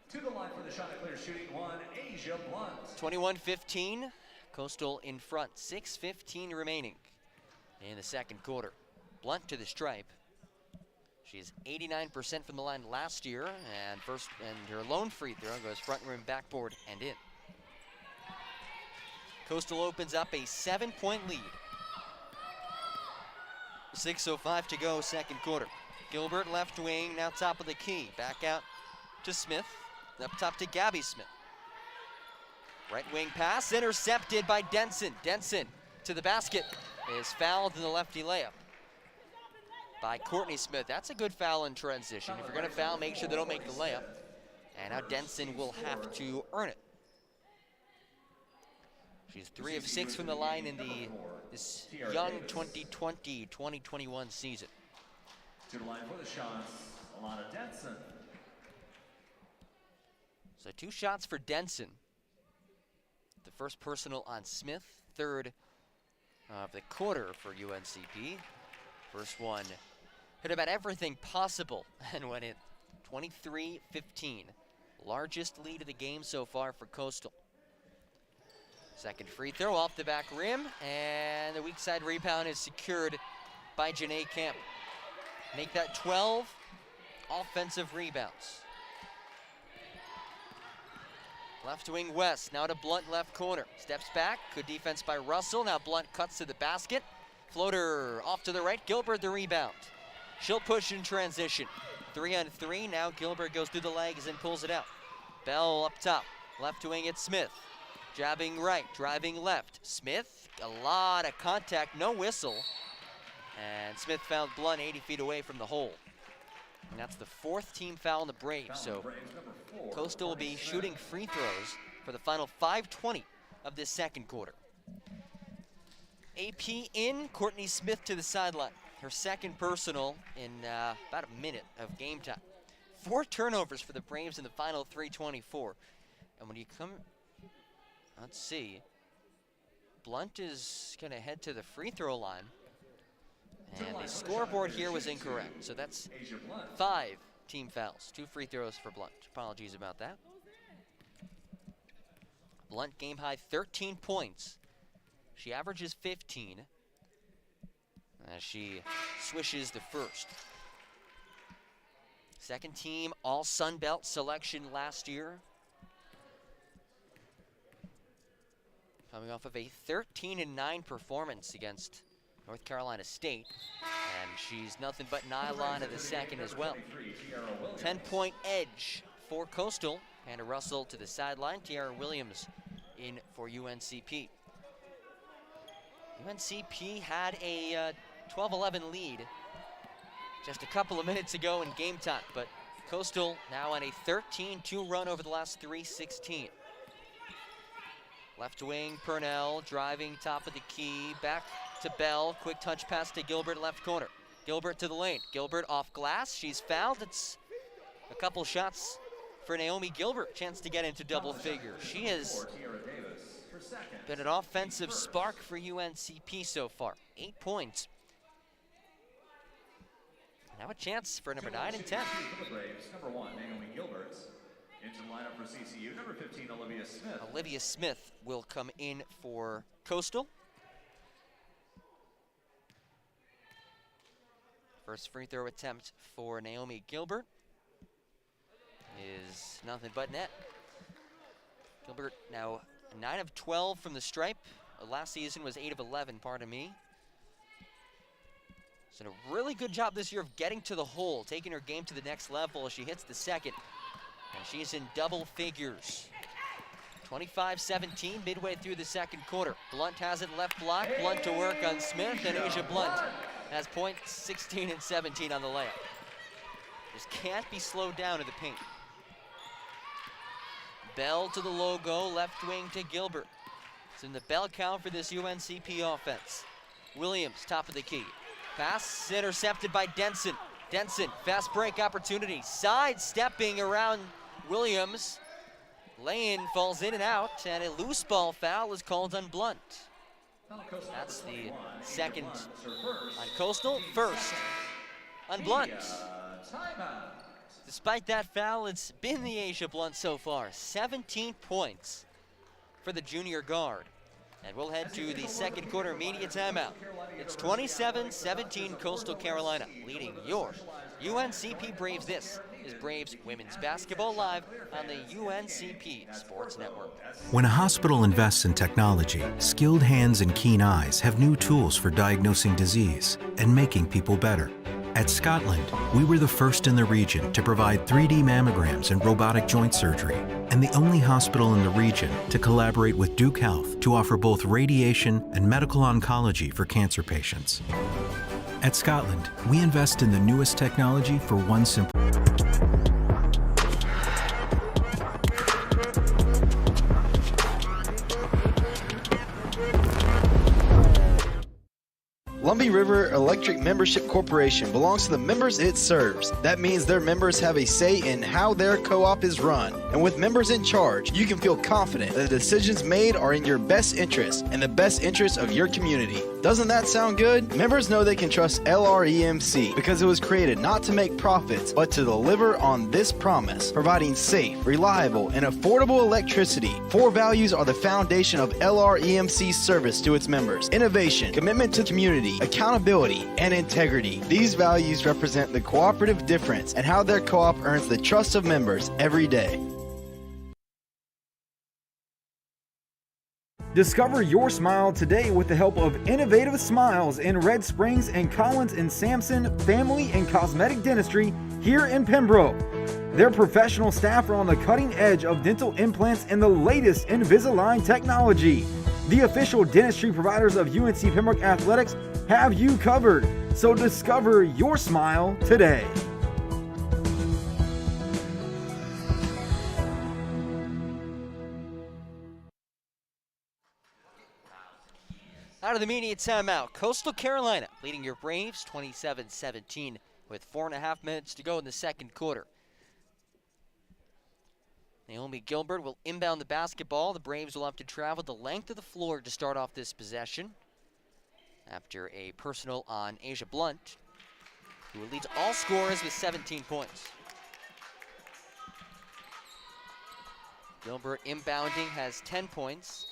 To the line for the Chanticleers shooting one, Asia Blunt. 21-15, Coastal in front, 6:15 remaining in the second quarter. Blunt to the stripe. She's 89% from the line last year, and her lone free throw goes front rim, backboard, and in. Coastal opens up a 7-point lead. 6:05 to go, second quarter. Gilbert left wing, now top of the key. Back out to Smith, up top to Gabby Smith. Right wing pass, intercepted by Denson. Denson to the basket, is fouled in the lefty layup by Courtney Smith. That's a good foul in transition. If you're gonna foul, make sure they don't make the layup. And now Denson will have to earn it. She's 3 of 6 from the line in this young 2020-2021 season. To the line for the shots, Alana Denson. So 2 shots for Denson. The first personal on Smith, third of the quarter for UNCP. First one hit about everything possible and went in 23-15. Largest lead of the game so far for Coastal. Second free throw off the back rim, and the weak side rebound is secured by Janae Camp. Make that 12 offensive rebounds. Left wing West, now to Blunt left corner. Steps back, good defense by Russell. Now Blunt cuts to the basket. Floater off to the right, Gilbert the rebound. She'll push in transition. 3-on-3, now Gilbert goes through the legs and pulls it out. Bell up top, left wing it's Smith. Jabbing right, driving left. Smith, a lot of contact, no whistle. And Smith found Blunt 80 feet away from the hole. And that's the 4th team foul in the Braves. So Coastal will be shooting free throws for the final 5:20 of this second quarter. AP in, Courtney Smith to the sideline. Her second personal in about a minute of game time. 4 turnovers for the Braves in the final 3:24. And when you come, let's see, Blunt is gonna head to the free throw line. And the scoreboard here was incorrect. So that's 5 team fouls, 2 free throws for Blunt. Apologies about that. Blunt game high 13 points. She averages 15 as she swishes the first. Second team all Sun Belt selection last year. Coming off of a 13-9 performance against North Carolina State. And she's nothing but nylon in the second as well. 10-point edge for Coastal. Hannah Russell to the sideline. Tiara Williams in for UNCP. UNCP had a 12-11 lead just a couple of minutes ago in game time, but Coastal now on a 13-2 run over the last 3:16. Left wing, Purnell driving top of the key, back to Bell, quick touch pass to Gilbert, left corner. Gilbert to the lane, Gilbert off glass, she's fouled. It's a couple shots for Naomi Gilbert, chance to get into double figures. She has been an offensive spark for UNCP so far, 8 points. Now a chance for number 9 and 10. Number 1, Naomi Gilbert. Into the lineup for CCU, number 15, Olivia Smith. Olivia Smith will come in for Coastal. First free throw attempt for Naomi Gilbert is nothing but net. Gilbert now 9 of 12 from the stripe. Last season was 8 of 11, pardon me. So a really good job this year of getting to the hole, taking her game to the next level as she hits the second. And she's in double figures. 25-17 midway through the second quarter. Blunt has it left block. Blunt to work on Smith, and Asia Blunt has points 16 and 17 on the layup. Just can't be slowed down in the paint. Bell to the logo, left wing to Gilbert. It's in the bell count for this UNCP offense. Williams, top of the key. Pass intercepted by Denson. Denson, fast break opportunity. Sidestepping around Williams. Lane falls in and out, and a loose ball foul is called on Blunt. That's the second on Coastal, first on Blunt. Despite that foul, it's been the Asia Blunt so far. 17 points for the junior guard. And we'll head to the second quarter media timeout. It's 27-17 Coastal Carolina leading your UNCP Braves. This is Braves Women's Basketball Live on the UNCP Sports Network. When a hospital invests in technology, skilled hands and keen eyes have new tools for diagnosing disease and making people better. At Scotland, we were the first in the region to provide 3D mammograms and robotic joint surgery, and the only hospital in the region to collaborate with Duke Health to offer both radiation and medical oncology for cancer patients. At Scotland, we invest in the newest technology for one simple Lumbee River Electric Membership Corporation belongs to the members it serves. That means their members have a say in how their co-op is run. And with members in charge, you can feel confident that the decisions made are in your best interest and the best interest of your community. Doesn't that sound good? Members know they can trust LREMC because it was created not to make profits, but to deliver on this promise, providing safe, reliable, and affordable electricity. 4 values are the foundation of LREMC's service to its members: innovation, commitment to community, accountability, and integrity. These values represent the cooperative difference and how their co-op earns the trust of members every day. Discover your smile today with the help of Innovative Smiles in Red Springs and Collins and Sampson Family and Cosmetic Dentistry here in Pembroke. Their professional staff are on the cutting edge of dental implants and the latest Invisalign technology. The official dentistry providers of UNC Pembroke Athletics have you covered. So discover your smile today. Out of the media timeout, Coastal Carolina leading your Braves 27-17 with 4.5 minutes to go in the second quarter. Naomi Gilbert will inbound the basketball. The Braves will have to travel the length of the floor to start off this possession after a personal on Asia Blunt, who leads all scorers with 17 points. Gilbert inbounding has 10 points.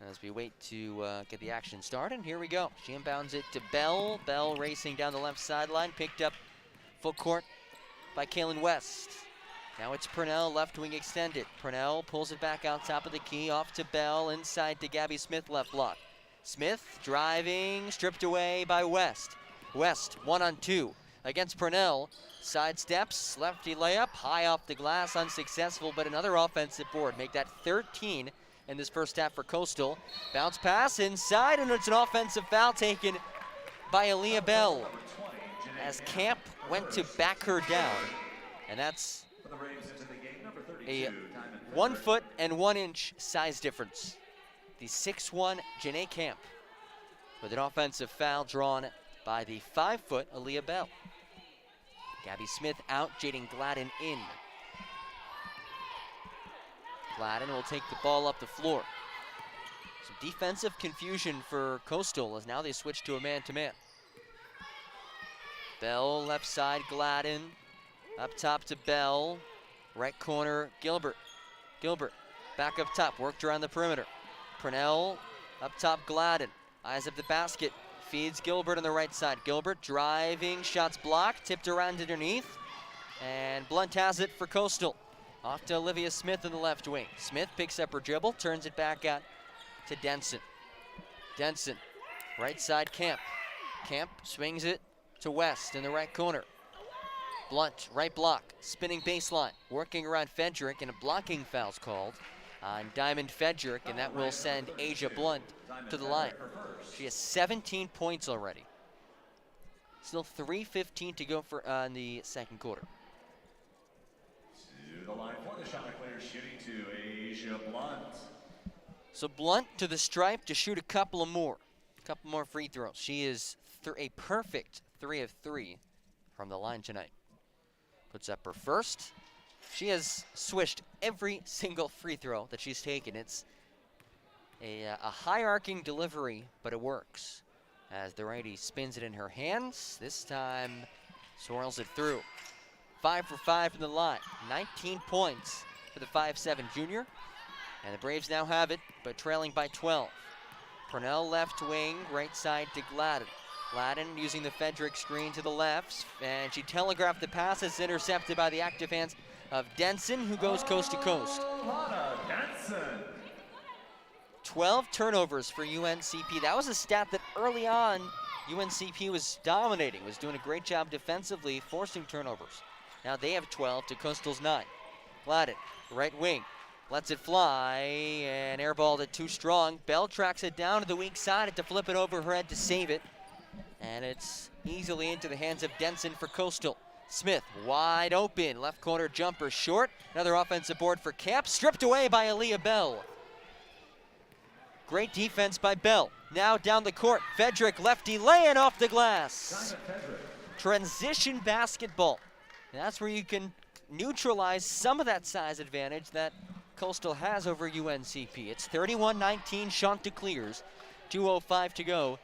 As we wait to get the action started, and here we go. She inbounds it to Bell. Bell racing down the left sideline, picked up full court by Kaylin West. Now it's Purnell, left wing extended. Purnell pulls it back out top of the key, off to Bell, inside to Gabby Smith, left block. Smith driving, stripped away by West. West 1-on-2 against Purnell. Sidesteps, lefty layup, high off the glass, unsuccessful, but another offensive board. Make that 13 in this first half for Coastal. Bounce pass inside, and it's an offensive foul taken by Aaliyah Bell as Camp went to back her down. And that's a 1 foot and 1 inch size difference. The 6'1" Janae Camp with an offensive foul drawn by the 5-foot Aaliyah Bell. Gabby Smith out, Jaden Gladden in. Gladden will take the ball up the floor. Some defensive confusion for Coastal as now they switch to a man-to-man. Bell left side, Gladden. Up top to Bell. Right corner, Gilbert. Gilbert back up top, worked around the perimeter. Purnell up top, Gladden. Eyes up the basket, feeds Gilbert on the right side. Gilbert driving, shots blocked, tipped around underneath. And Blunt has it for Coastal. Off to Olivia Smith in the left wing. Smith picks up her dribble, turns it back out to Denson. Denson, right side, Camp. Camp swings it to West in the right corner. Blunt, right block, spinning baseline, working around Fedrick, and a blocking foul's called on Diamond Fedrick, and that will send Asia Blunt to the line. She has 17 points already. Still 3:15 to go for in the second quarter. To the line for the Chanticleers, shooting to Asia Blunt. So Blunt to the stripe to shoot a couple more free throws. She is a perfect 3 of 3 from the line tonight. Puts up her first. She has swished every single free throw that she's taken. It's a high arcing delivery, but it works. As the righty spins it in her hands, this time swirls it through. 5 for 5 from the line. 19 points for the 5'7" junior. And the Braves now have it, but trailing by 12. Purnell left wing, right side to Gladden. Gladden using the Fedrick screen to the left, and she telegraphed the pass. It's intercepted by the active hands of Denson, who goes coast to coast. 12 turnovers for UNCP. That was a stat that early on UNCP was dominating, was doing a great job defensively, forcing turnovers. Now they have 12 to Coastal's 9. Gladden, right wing, lets it fly, and airballed it too strong. Bell tracks it down to the weak side to flip it over her head to save it. And it's easily into the hands of Denson for Coastal. Smith wide open, left corner jumper short. Another offensive board for Camp, stripped away by Aaliyah Bell. Great defense by Bell. Now down the court, Fedrick lefty laying off the glass. Transition basketball. And that's where you can neutralize some of that size advantage that Coastal has over UNCP. It's 31-19 Chanticleers, 2:05 to go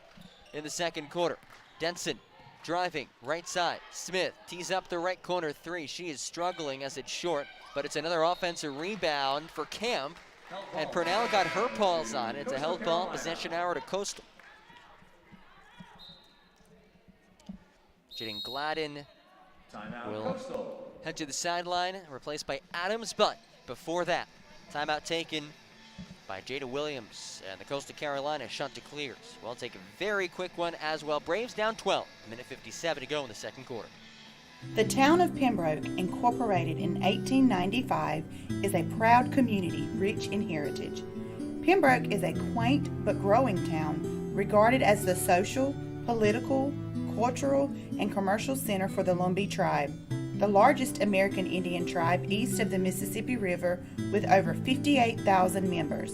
in the second quarter. Denson driving, right side. Smith tees up the right corner 3. She is struggling as it's short, but it's another offensive rebound for Camp. And Purnell got her paws on it. It's a held ball, possession hour to Coastal. Jaden Gladden will head to the sideline, replaced by Adams, but before that, timeout taken by Jada Williams and the Coastal Carolina Chanticleers. We'll take a very quick one as well. Braves down 12, minute 57 to go in the second quarter. The town of Pembroke, incorporated in 1895, is a proud community rich in heritage. Pembroke is a quaint but growing town, regarded as the social, political, cultural, and commercial center for the Lumbee tribe, the largest American Indian tribe east of the Mississippi River with over 58,000 members.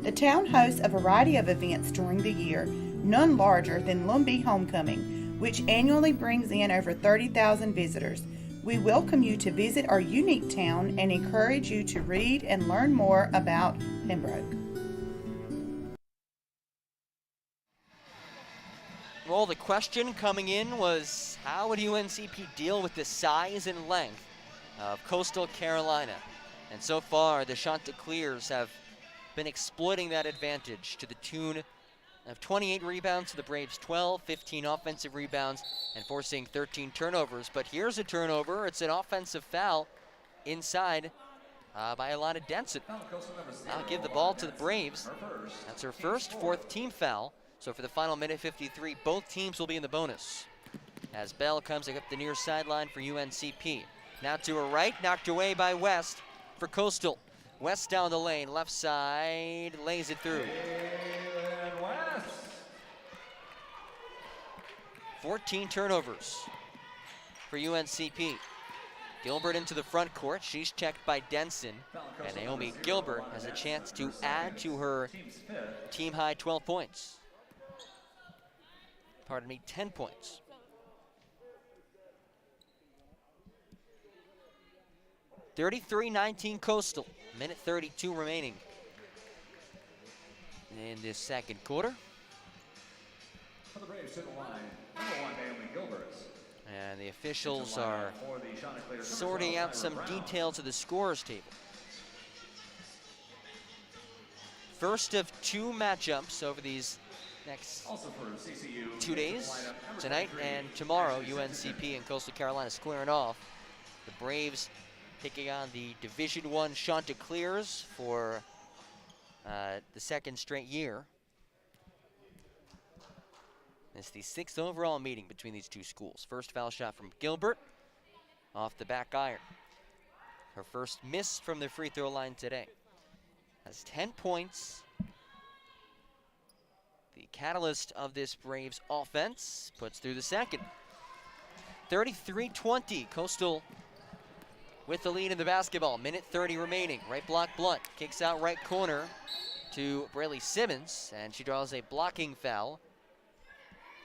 The town hosts a variety of events during the year, none larger than Lumbee Homecoming, which annually brings in over 30,000 visitors. We welcome you to visit our unique town and encourage you to read and learn more about Pembroke. Well, the question coming in was, how would UNCP deal with the size and length of Coastal Carolina? And so far, the Chanticleers have been exploiting that advantage to the tune of 28 rebounds to the Braves' 12, 15 offensive rebounds, and forcing 13 turnovers. But here's a turnover. It's an offensive foul inside by Alana Denson. I'll give the ball to the Braves. That's her first, fourth team foul. So for the final minute 53, both teams will be in the bonus. As Bell comes up the near sideline for UNCP. Now to her right, knocked away by West for Coastal. West down the lane, left side, lays it through. 14 turnovers for UNCP. Gilbert into the front court. She's checked by Denson. And Naomi Gilbert has a chance to add to her team high 12 points. 10 points. (33-19) Coastal. Minute 32 remaining in this second quarter. For the Braves to the line, number 1, Naomi Gilbert. And the officials are sorting out some details of the scorers table. First of 2 matchups over these next 2 days, tonight and tomorrow. UNCP and Coastal Carolina squaring off. The Braves taking on the Division I Chanticleers for the second straight year. It's the 6th overall meeting between these two schools. First foul shot from Gilbert off the back iron. Her first miss from the free throw line today. Has 10 points. The catalyst of this Braves offense puts through the second. 33-20, Coastal with the lead in the basketball. Minute 30 remaining. Right block Blunt. Kicks out right corner to Braylee Simmons, and she draws a blocking foul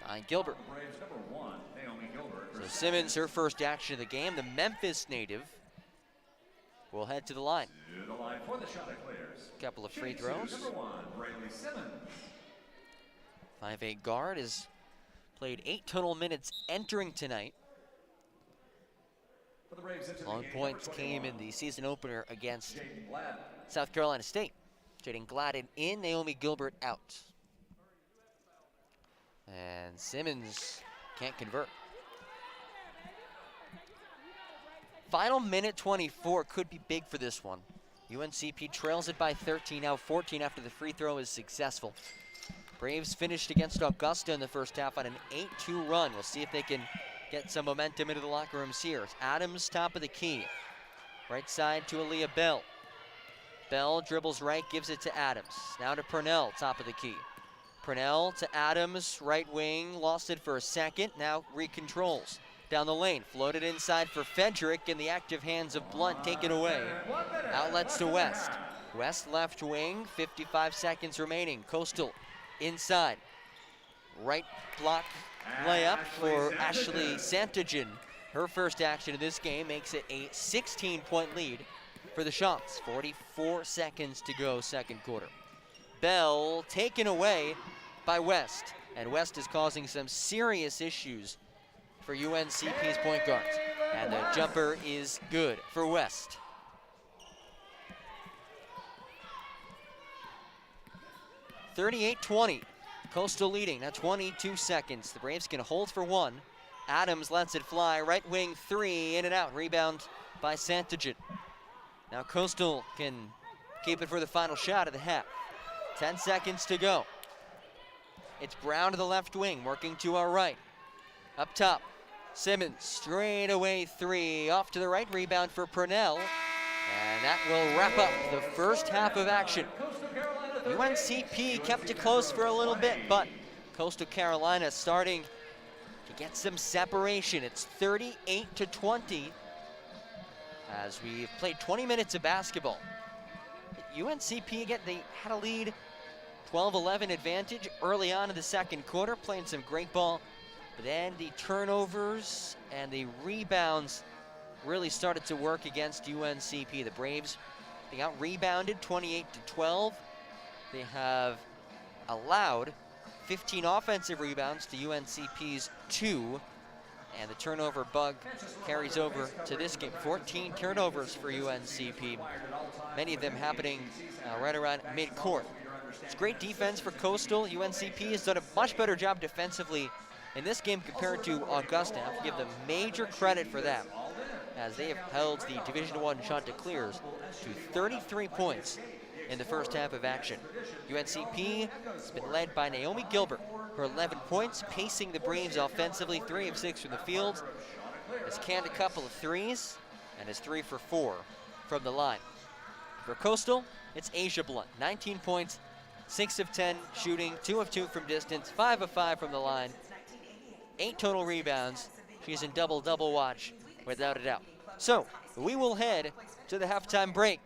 on Gilbert. So Simmons, her first action of the game. The Memphis native will head to the line. For the Chanticleers. Couple of free throws. Number 1, Braylee Simmons. 5'8" guard has played 8 total minutes entering tonight. Long points came in the season opener against South Carolina State. Jaden Gladden in, Naomi Gilbert out. And Simmons can't convert. Final minute 24 could be big for this one. UNCP trails it by 13, now 14 after the free throw is successful. Braves finished against Augusta in the first half on an 8-2 run. We'll see if they can get some momentum into the locker rooms here. It's Adams, top of the key. Right side to Aaliyah Bell. Bell dribbles right, gives it to Adams. Now to Purnell, top of the key. Purnell to Adams, right wing, lost it for a second, now recontrols. Down the lane, floated inside for Fedrick, in the active hands of Blunt, taken away. Outlets to West. West left wing, 55 seconds remaining. Coastal inside. Right block layup for Ashley Santagen. Her first action of this game makes it a 16-point lead for the Chants. 44 seconds to go, second quarter. Bell taken away by West, and West is causing some serious issues for UNCP's point guards. And the jumper is good for West. (38-20). Coastal leading, now 22 seconds. The Braves can hold for one. Adams lets it fly, right wing three, in and out. Rebound by Santagen. Now Coastal can keep it for the final shot of the half. 10 seconds to go. It's Brown to the left wing, working to our right. Up top, Simmons, straight away three, off to the right, rebound for Purnell. And that will wrap up the first half of action. UNCP kept it close for a little bit, but Coastal Carolina starting to get some separation. It's 38-20 as we've played 20 minutes of basketball. UNCP, again, they had a lead, 12-11 advantage early on in the second quarter, playing some great ball. But then the turnovers and the rebounds really started to work against UNCP. The Braves, they got rebounded 28-12. They have allowed 15 offensive rebounds to UNCP's 2. And the turnover bug carries over to this game. 14 turnovers for UNCP, many of them happening right around mid-court. It's great defense for Coastal. UNCP has done a much better job defensively in this game compared to Augusta. I have to give them major credit for that, as they have held the Division I Chanticleers to 33 points in the first half of action. UNCP has been led by Naomi Gilbert for 11 points, pacing the Braves offensively, 3 of 6 from the field. Has canned a couple of threes and is 3 for 4 from the line. For Coastal, it's Asia Blunt, 19 points, 6 of 10 shooting, 2 of 2 from distance, 5 of 5 from the line, 8 total rebounds. She's in double-double watch, without a doubt. So, we will head to the halftime break.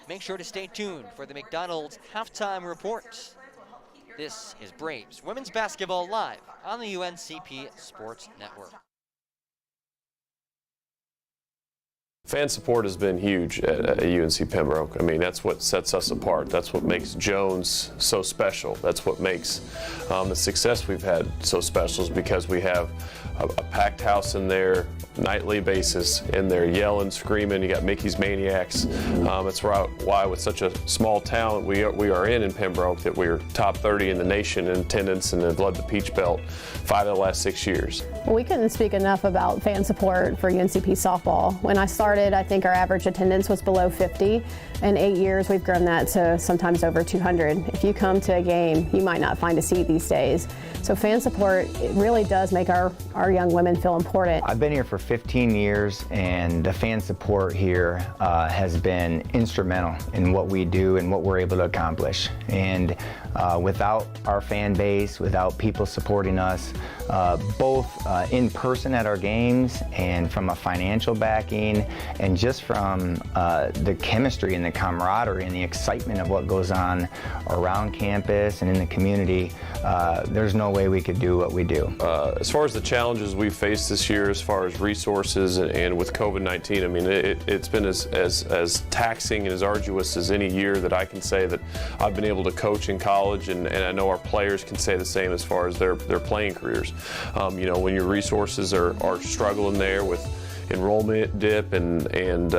Make sure to stay tuned for the McDonald's halftime report. This is Braves Women's Basketball live on the UNCP Sports Network. Fan support has been huge at UNC Pembroke. I mean, that's what sets us apart. That's what makes Jones so special. That's what makes the success we've had so special, is because we have a packed house in there, nightly basis, in there yelling, screaming. You got Mickey's Maniacs. That's why with such a small town we are in Pembroke, that we're top 30 in the nation in attendance and have led the Peach Belt 5 of the last 6 years. Well, we couldn't speak enough about fan support for UNCP softball. When I started, I think our average attendance was below 50. In 8 years, we've grown that to sometimes over 200. If you come to a game, you might not find a seat these days. So fan support, it really does make our young women feel important. I've been here for 15 years, and the fan support here has been instrumental in what we do and what we're able to accomplish. And without our fan base, without people supporting us, both in person at our games and from a financial backing, and just from the chemistry and the camaraderie and the excitement of what goes on around campus and in the community, there's no way we could do what we do. As far as the challenges we faced this year, as far as resources and with COVID-19, I mean, it's been as taxing and as arduous as any year that I can say that I've been able to coach in college, and I know our players can say the same as far as their playing careers. You know, when your resources are struggling there with enrollment dip and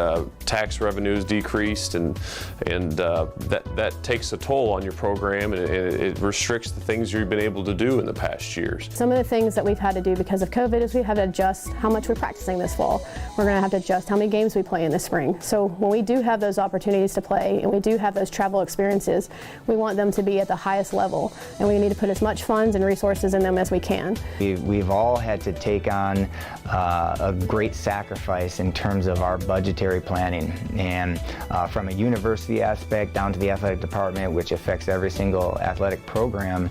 tax revenues decreased, and that takes a toll on your program, and it restricts the things you've been able to do in the past years. Some of the things that we've had to do because of COVID is we've had to adjust how much we're practicing this fall. We're going to have to adjust how many games we play in the spring. So when we do have those opportunities to play and we do have those travel experiences, we want them to be at the highest level, and we need to put as much funds and resources in them as we can. We've all had to take on a great sacrifice in terms of our budgetary planning, and from a university aspect down to the athletic department, which affects every single athletic program,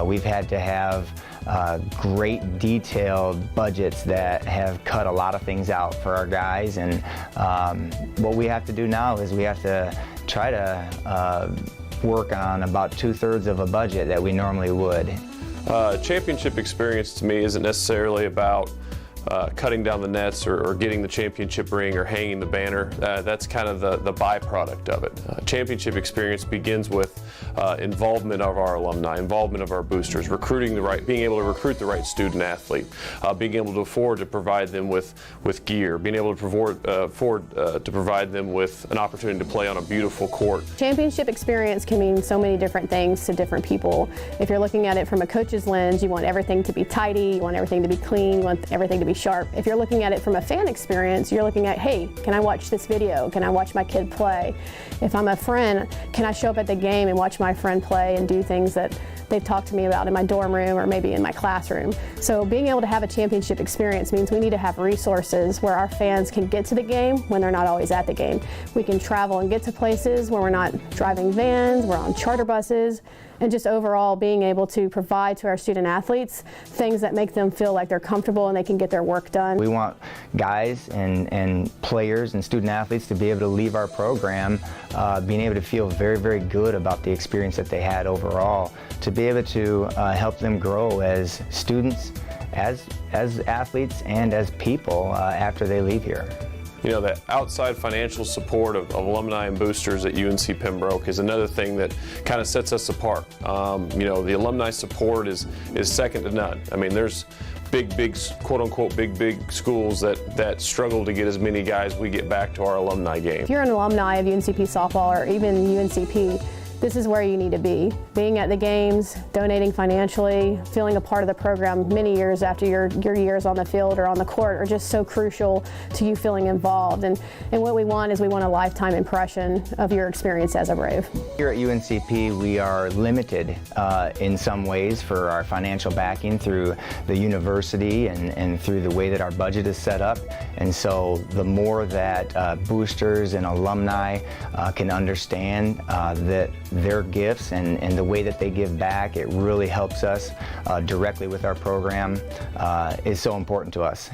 we've had to have great detailed budgets that have cut a lot of things out for our guys. And what we have to do now is we have to try to work on about 2/3 of a budget that we normally would. Championship experience to me isn't necessarily about cutting down the nets or getting the championship ring or hanging the banner. That's kind of the byproduct of it. Championship experience begins with involvement of our alumni, involvement of our boosters, being able to recruit the right student athlete, being able to afford to provide them with gear, being able to afford to provide them with an opportunity to play on a beautiful court. Championship experience can mean so many different things to different people. If you're looking at it from a coach's lens, you want everything to be tidy, you want everything to be clean, you want everything to be sharp. If you're looking at it from a fan experience, you're looking at, hey, can I watch this video? Can I watch my kid play? If I'm a friend, can I show up at the game and watch my friend play and do things that they've talked to me about in my dorm room or maybe in my classroom? So being able to have a championship experience means we need to have resources where our fans can get to the game when they're not always at the game. We can travel and get to places where we're not driving vans, we're on charter buses, and just overall being able to provide to our student athletes things that make them feel like they're comfortable and they can get their work done. We want guys and players and student athletes to be able to leave our program being able to feel very, very good about the experience that they had overall, to be able to help them grow as students, as athletes, and as people after they leave here. You know, that outside financial support of alumni and boosters at UNC Pembroke is another thing that kind of sets us apart. You know, the alumni support is second to none. I mean, there's big, quote-unquote, big schools that struggle to get as many guys we get back to our alumni game. If you're an alumni of UNCP softball or even UNCP, this is where you need to be. Being at the games, donating financially, feeling a part of the program many years after your years on the field or on the court are just so crucial to you feeling involved. And what we want is we want a lifetime impression of your experience as a Brave. Here at UNCP, we are limited in some ways for our financial backing through the university and through the way that our budget is set up. And so the more that boosters and alumni can understand that their gifts and the way that they give back, it really helps us directly with our program, is so important to us.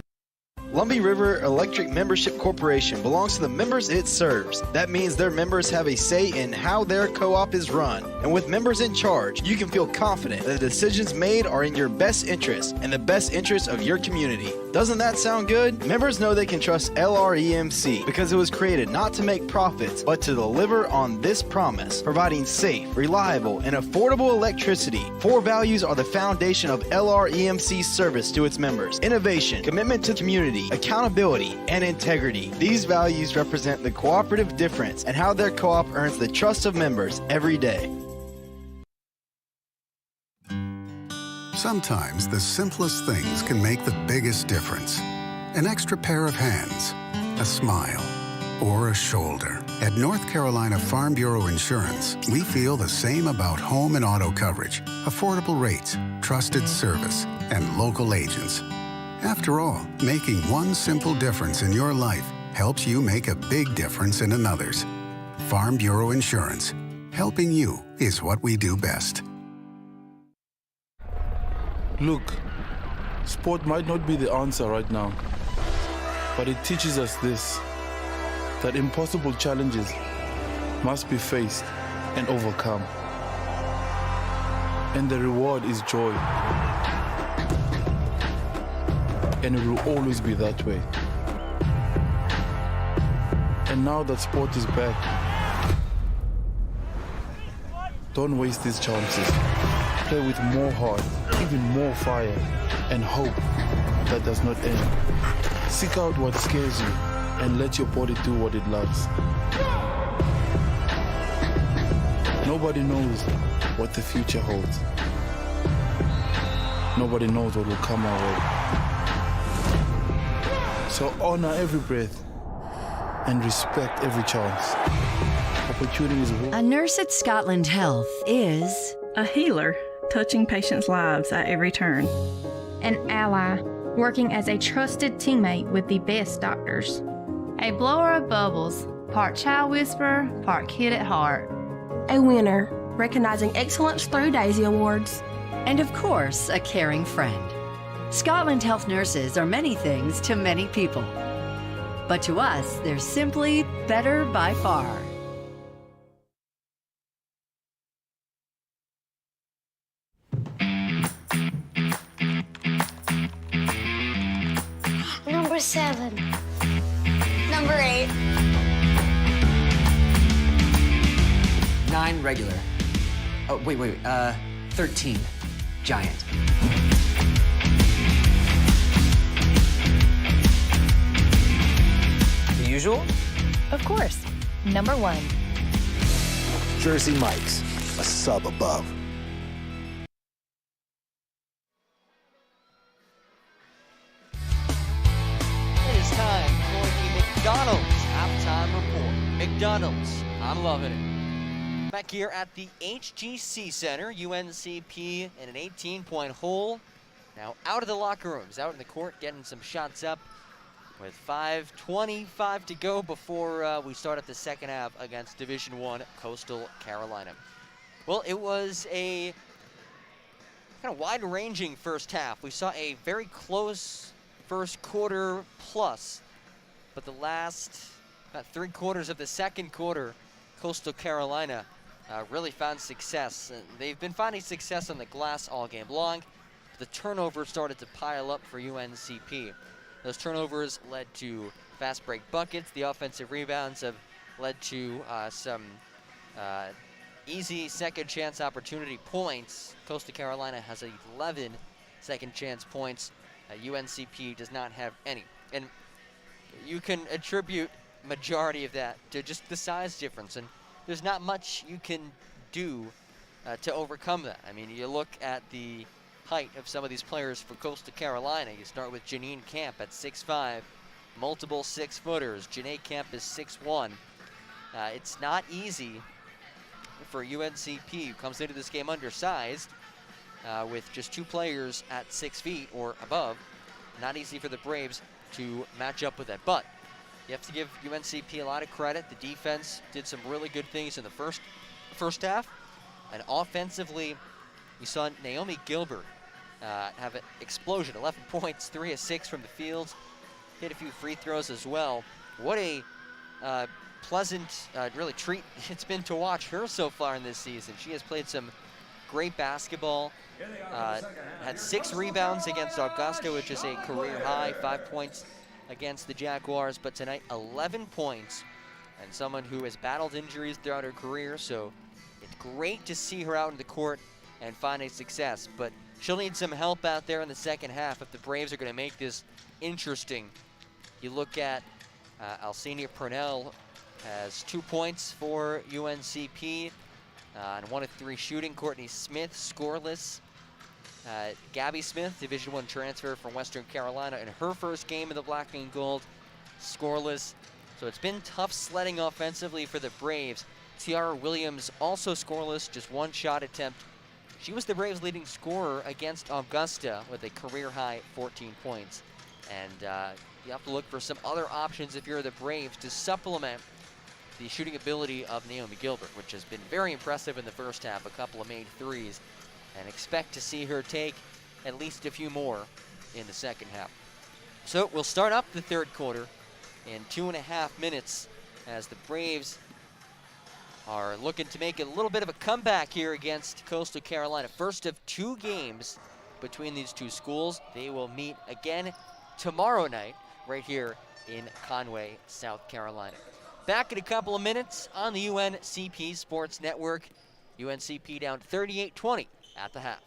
Lumbee River Electric Membership Corporation belongs to the members it serves. That means their members have a say in how their co-op is run. And with members in charge, you can feel confident that the decisions made are in your best interest and the best interest of your community. Doesn't that sound good? Members know they can trust LREMC because it was created not to make profits, but to deliver on this promise, providing safe, reliable, and affordable electricity. 4 values are the foundation of LREMC's service to its members: innovation, commitment to community, accountability, and integrity. These values represent the cooperative difference and how their co-op earns the trust of members every day. Sometimes the simplest things can make the biggest difference. An extra pair of hands, a smile, or a shoulder. At North Carolina Farm Bureau Insurance, we feel the same about home and auto coverage, affordable rates, trusted service, and local agents. After all, making one simple difference in your life helps you make a big difference in another's. Farm Bureau Insurance. Helping you is what we do best. Look, sport might not be the answer right now, but it teaches us this, that impossible challenges must be faced and overcome. And the reward is joy. And it will always be that way. And now that sport is back, don't waste these chances. Play with more heart, even more fire, and hope that does not end. Seek out what scares you and let your body do what it loves. Nobody knows what the future holds. Nobody knows what will come our way. So honor every breath and respect every chance. Opportunities. A nurse at Scotland Health is a healer, touching patients' lives at every turn. An ally, working as a trusted teammate with the best doctors. A blower of bubbles, part child whisperer, part kid at heart. A winner, recognizing excellence through Daisy Awards. And of course, a caring friend. Scotland Health nurses are many things to many people. But to us, they're simply better by far. Number 7. Number 8. 9 regular. Oh, wait, 13 giant. The usual? Of course. Number 1. Jersey Mike's, a sub above. It is time for the McDonald's halftime report. McDonald's, I'm loving it. Back here at the HGC Center, UNCP in an 18-point hole. Now out of the locker rooms, out in the court, getting some shots up with 5:25 to go before we start up the second half against Division I Coastal Carolina. Well, it was a kind of wide-ranging first half. We saw a very close first quarter plus, but the last about 3 quarters of the second quarter, Coastal Carolina really found success. And they've been finding success on the glass all game long. The turnover started to pile up for UNCP. Those turnovers led to fast break buckets. The offensive rebounds have led to some easy second chance opportunity points. Coastal Carolina has 11 second chance points. UNCP does not have any. And you can attribute majority of that to just the size difference. And there's not much you can do to overcome that. I mean, you look at the height of some of these players for Coastal Carolina. You start with Janine Camp at 6'5", multiple 6-footers. Janae Camp is 6'1". It's not easy for UNCP, who comes into this game undersized, with just 2 players at 6 feet or above. Not easy for the Braves to match up with that. But you have to give UNCP a lot of credit. The defense did some really good things in the first half. And offensively, we saw Naomi Gilbert have an explosion. 11 points, 3 of 6 from the field. Hit a few free throws as well. What a pleasant, really treat it's been to watch her so far in this season. She has played some great basketball. Had 6 rebounds against Augusta, which is a career high. 5 points against the Jaguars, but tonight 11 points. And someone who has battled injuries throughout her career, so it's great to see her out in the court and find a success. But she'll need some help out there in the second half if the Braves are going to make this interesting. You look at Alcenia Purnell has 2 points for UNCP and 1 of 3 shooting. Courtney Smith scoreless. Gabby Smith, Division I transfer from Western Carolina, in her first game in the black and gold, scoreless. So it's been tough sledding offensively for the Braves. Tiara Williams also scoreless, just 1 shot attempt. She was the Braves' leading scorer against Augusta with a career-high 14 points. And you have to look for some other options if you're the Braves to supplement the shooting ability of Naomi Gilbert, which has been very impressive in the first half, a couple of made threes, and expect to see her take at least a few more in the second half. So we'll start up the third quarter in 2.5 minutes as the Braves are looking to make a little bit of a comeback here against Coastal Carolina. First of 2 games between these 2 schools. They will meet again tomorrow night right here in Conway, South Carolina. Back in a couple of minutes on the UNCP Sports Network. UNCP down 38-20 at the half.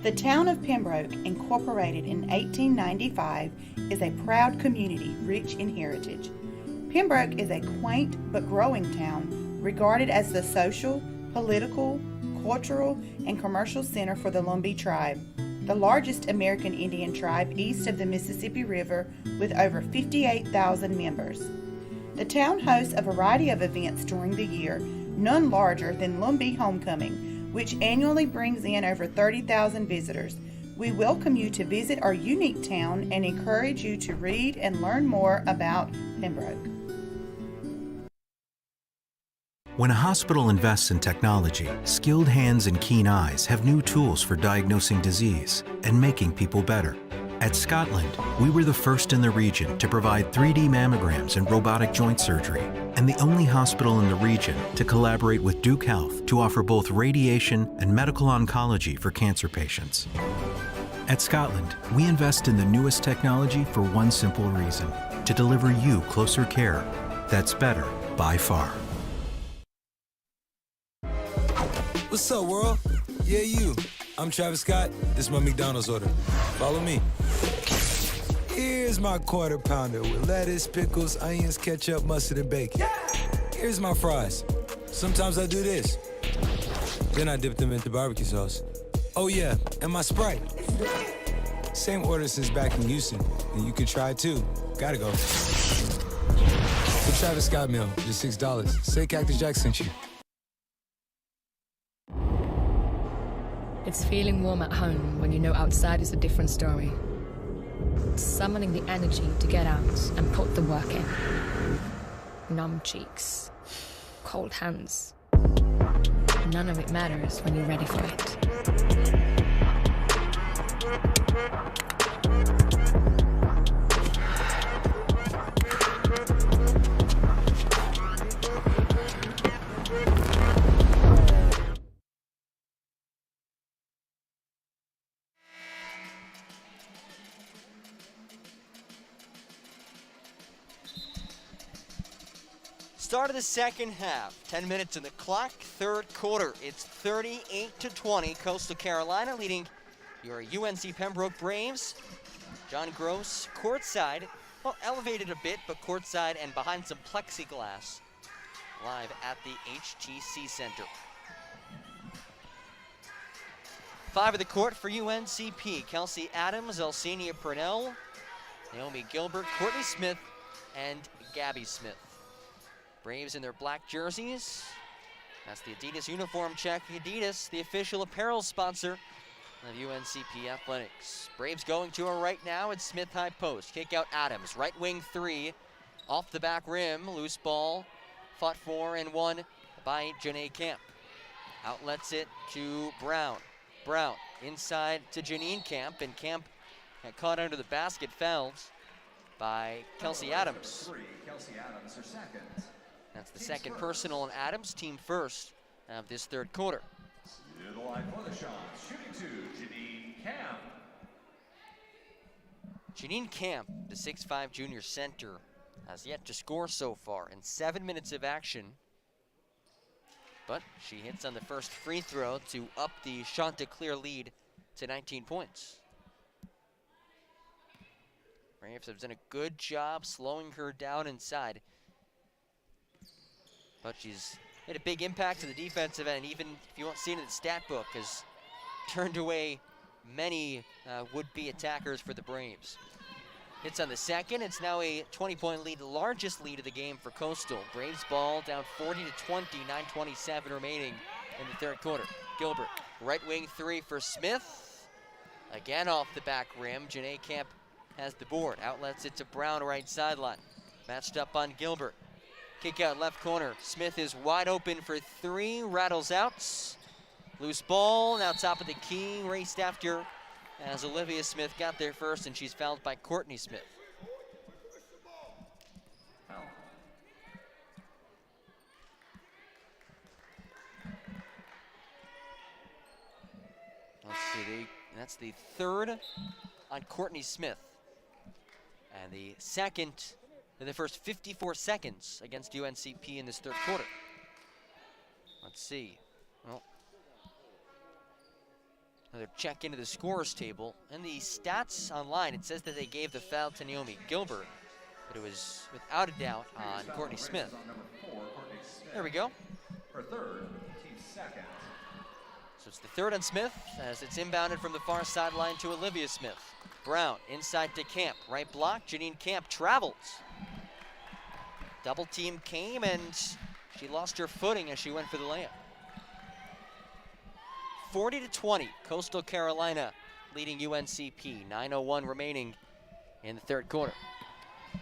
The town of Pembroke, incorporated in 1895, is a proud community rich in heritage. Pembroke is a quaint but growing town, regarded as the social, political, cultural, and commercial center for the Lumbee tribe, the largest American Indian tribe east of the Mississippi River with over 58,000 members. The town hosts a variety of events during the year, none larger than Lumbee Homecoming, which annually brings in over 30,000 visitors. We welcome you to visit our unique town and encourage you to read and learn more about Pembroke. When a hospital invests in technology, skilled hands and keen eyes have new tools for diagnosing disease and making people better. At Scotland, we were the first in the region to provide 3D mammograms and robotic joint surgery, and the only hospital in the region to collaborate with Duke Health to offer both radiation and medical oncology for cancer patients. At Scotland, we invest in the newest technology for one simple reason: to deliver you closer care that's better by far. What's up, world? Yeah, you. I'm Travis Scott. This is my McDonald's order. Follow me. Here's my quarter pounder with lettuce, pickles, onions, ketchup, mustard, and bacon. Here's my fries. Sometimes I do this. Then I dip them into barbecue sauce. Oh yeah, and my Sprite. Same order since back in Houston, and you can try it too. Gotta go. The Travis Scott meal, just $6. Say Cactus Jack sent you. It's feeling warm at home when you know outside is a different story. It's summoning the energy to get out and put the work in. Numb cheeks, cold hands. None of it matters when you're ready for it. start of the second half. 10 minutes in the clock, third quarter. It's 38-20. Coastal Carolina leading your UNC Pembroke Braves. Jon Gross courtside, well, elevated a bit, but courtside and behind some plexiglass live at the HTC Center. 5 of the court for UNCP. Kelsey Adams, Elsenia Purnell, Naomi Gilbert, Courtney Smith, and Gabby Smith. Braves in their black jerseys. That's the Adidas uniform check. Adidas, the official apparel sponsor of UNCP Athletics. Braves going to her right now. It's Smith high post. Kick out Adams. Right wing 3. Off the back rim. Loose ball. Fought for and won by Janae Camp. Outlets it to Brown. Brown inside to Janine Camp. And Camp got caught under the basket. Fouled by Kelsey Adams. Kelsey Adams, her second. That's the second personal on Adams. Team first of this third quarter. To the line for the shot. Shooting 2, Janine Camp. Janine Camp, the 6'5" junior center, has yet to score so far in 7 minutes of action. But she hits on the first free throw to up the Chanticleer lead to 19 points. Braves have done a good job slowing her down inside. But she's made a big impact to the defensive end, even if you won't see it in the stat book, has turned away many would-be attackers for the Braves. Hits on the second. It's now a 20-point lead, the largest lead of the game for Coastal. Braves ball down 40-20, 9:27 remaining in the third quarter. Gilbert, right wing 3 for Smith. Again off the back rim. Janae Camp has the board. Outlets it to Brown, right sideline. Matched up on Gilbert. Kick out left corner. Smith is wide open for 3. Rattles out. Loose ball. Now top of the key. Raced after as Olivia Smith got there first, and she's fouled by Courtney Smith. Let's see. That's the third on Courtney Smith. And the second in the first 54 seconds against UNCP in this third quarter. Let's see. Well, another check into the scorers table. And the stats online, it says that they gave the foul to Naomi Gilbert, but it was without a doubt on Courtney Smith. There we go. Her third, team second. So it's the third on Smith as it's inbounded from the far sideline to Olivia Smith. Brown inside to Camp. Right block. Janine Camp travels. Double team came and she lost her footing as she went for the layup. 40-20, Coastal Carolina leading UNCP. 9:01 remaining in the third quarter.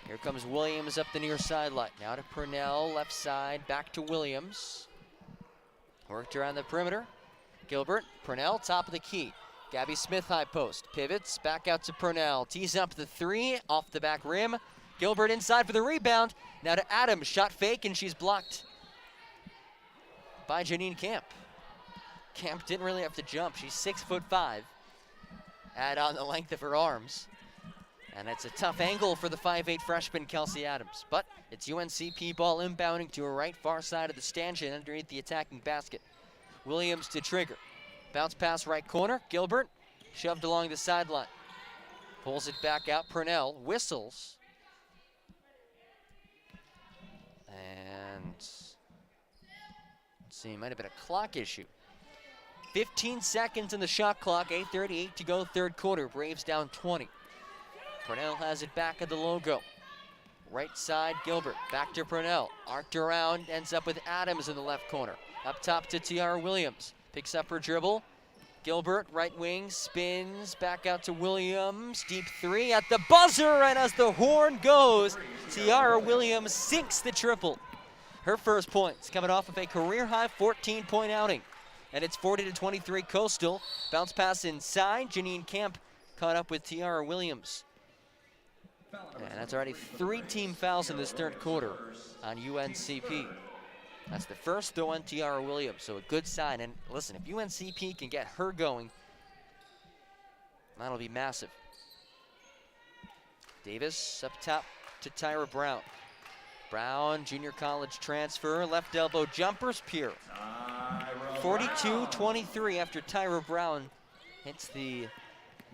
Here comes Williams up the near sideline. Now to Purnell, left side, back to Williams. Worked around the perimeter. Gilbert, Purnell, top of the key. Gabby Smith high post, pivots, back out to Purnell. Tees up the 3, off the back rim. Gilbert inside for the rebound. Now to Adams, shot fake, and she's blocked by Janine Camp. Camp didn't really have to jump. She's 6'5". Add on the length of her arms. And it's a tough angle for the 5'8" freshman Kelsey Adams. But it's UNCP ball inbounding to her right far side of the stanchion underneath the attacking basket. Williams to trigger. Bounce pass right corner. Gilbert shoved along the sideline. Pulls it back out. Purnell whistles. And let's see, might have been a clock issue. 15 seconds in the shot clock, 8:38 to go, third quarter. Braves down 20. Purnell has it back at the logo. Right side, Gilbert, back to Purnell. Arced around, ends up with Adams in the left corner. Up top to Tiara Williams. Picks up her dribble. Gilbert, right wing, spins, back out to Williams. Deep 3 at the buzzer, and as the horn goes, Tiara Williams sinks the triple. Her first points coming off of a career-high 14-point outing. And it's 40-23 Coastal. Bounce pass inside. Janine Camp caught up with Tiara Williams. And that's already 3 team fouls in this third quarter on UNCP. That's the first throw on Tiara Williams, so a good sign. And listen, if UNCP can get her going, that'll be massive. Davis up top to Tyra Brown. Brown, junior college transfer, left elbow jumpers, pure. 42-23 after Tiara Brown hits the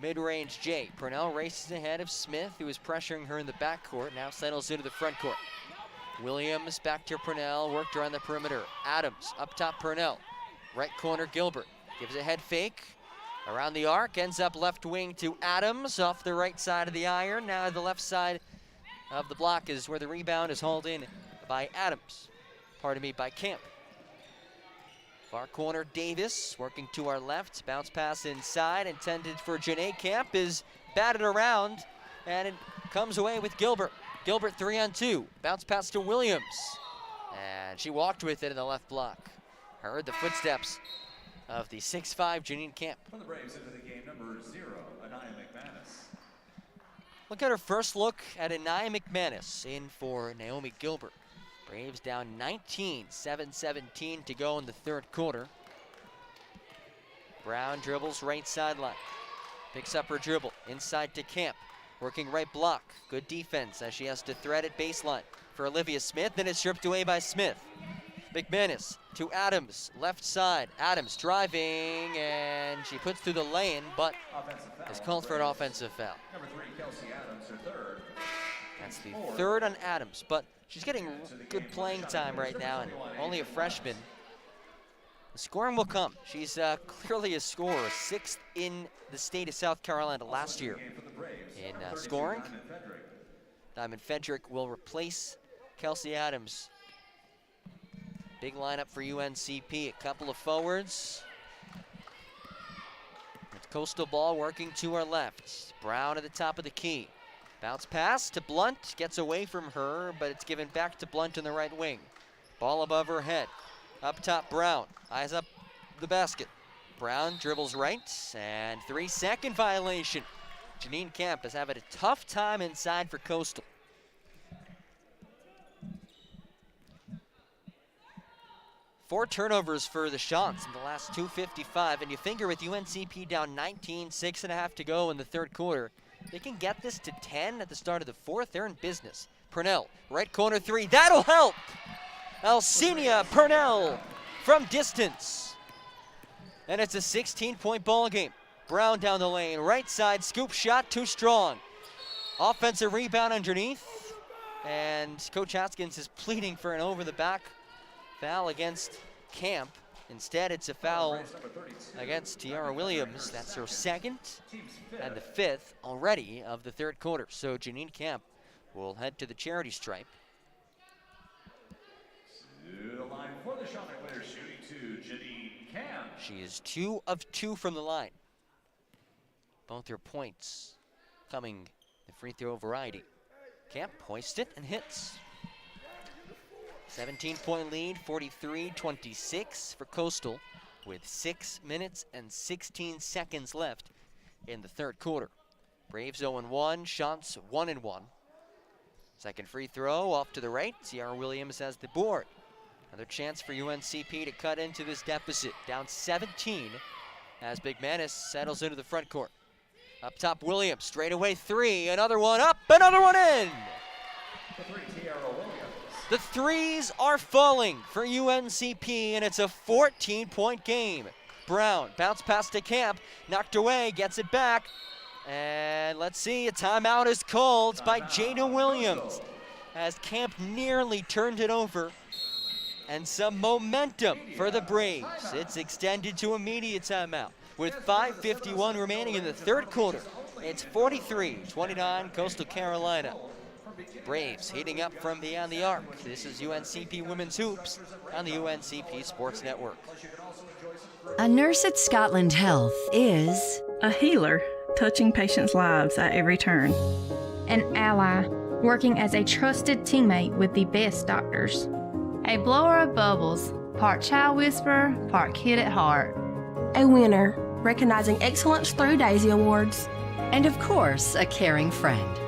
mid-range J. Purnell races ahead of Smith, who is pressuring her in the backcourt, now settles into the front court. Williams back to Purnell, worked around the perimeter. Adams up top, Purnell. Right corner, Gilbert. Gives a head fake. Around the arc, ends up left wing to Adams off the right side of the iron. Now the left side of the block is where the rebound is hauled in by Adams. By Camp. Far corner, Davis working to our left. Bounce pass inside, intended for Janae Camp, is batted around, and it comes away with Gilbert. Gilbert 3-on-2. Bounce pass to Williams. And she walked with it in the left block. Heard the footsteps of the 6'5" Janine Camp. For the Braves into the game, number 0, Anaya McManus. Look at her first look at Anaya McManus in for Naomi Gilbert. Braves down 19, 7:17 to go in the third quarter. Brown dribbles right sideline. Picks up her dribble, inside to Camp. Working right block, good defense as she has to thread it baseline for Olivia Smith, then it's stripped away by Smith. McManus to Adams, left side. Adams driving, and she puts through the lane, but is called for an offensive foul. Number 3, Kelsey Adams, her third. That's the third on Adams, but she's getting good playing time right now, and only a freshman. The scoring will come. She's clearly a scorer, 6th in the state of South Carolina last year in scoring. Diamond Fedrick will replace Kelsey Adams. Big lineup for UNCP, a couple of forwards. With Coastal ball working to our left. Brown at the top of the key. Bounce pass to Blunt, gets away from her, but it's given back to Blunt in the right wing. Ball above her head. Up top, Brown, eyes up the basket. Brown dribbles right, and 3-second violation. Janine Camp is having a tough time inside for Coastal. Four turnovers for the Chants in the last 2:55, and you figure with UNCP down 19, 6.5 to go in the third quarter, they can get this to 10 at the start of the fourth. They're in business. Purnell, right corner 3, that'll help! Alcina Purnell from distance. And it's a 16-point ball game. Brown down the lane, right side, scoop shot, too strong. Offensive rebound underneath, and Coach Haskins is pleading for an over-the-back foul against Camp. Instead, it's a foul against Tiara Williams. That's her second and the 5th already of the third quarter. So Janine Camp will head to the charity stripe. To the line for the Chanticleers, shooting 2, Janine Camp. She is 2 of 2 from the line. Both her points coming the free throw variety. Camp hoists it and hits. 17-point lead, 43-26 for Coastal, with 6 minutes and 16 seconds left in the third quarter. Braves 0-1, Chants 1-1. Second free throw off to the right. Tiara Williams has the board. Another chance for UNCP to cut into this deficit. Down 17 as McManus settles into the front court. Up top, Williams, straightaway 3, another one up, another one in! The 3, Tiara Williams. The threes are falling for UNCP, and it's a 14-point game. Brown, bounce pass to Camp, knocked away, gets it back, and let's see, a timeout is called by Jada Williams as Camp nearly turned it over. And some momentum for the Braves. It's extended to immediate timeout with 5:51 remaining in the third quarter. It's 43-29 Coastal Carolina. Braves heating up from beyond the arc. This is UNCP Women's Hoops on the UNCP Sports Network. A nurse at Scotland Health is a healer, touching patients' lives at every turn. An ally, working as a trusted teammate with the best doctors. A blower of bubbles, part child whisperer, part kid at heart. A winner, recognizing excellence through Daisy Awards. And of course, a caring friend.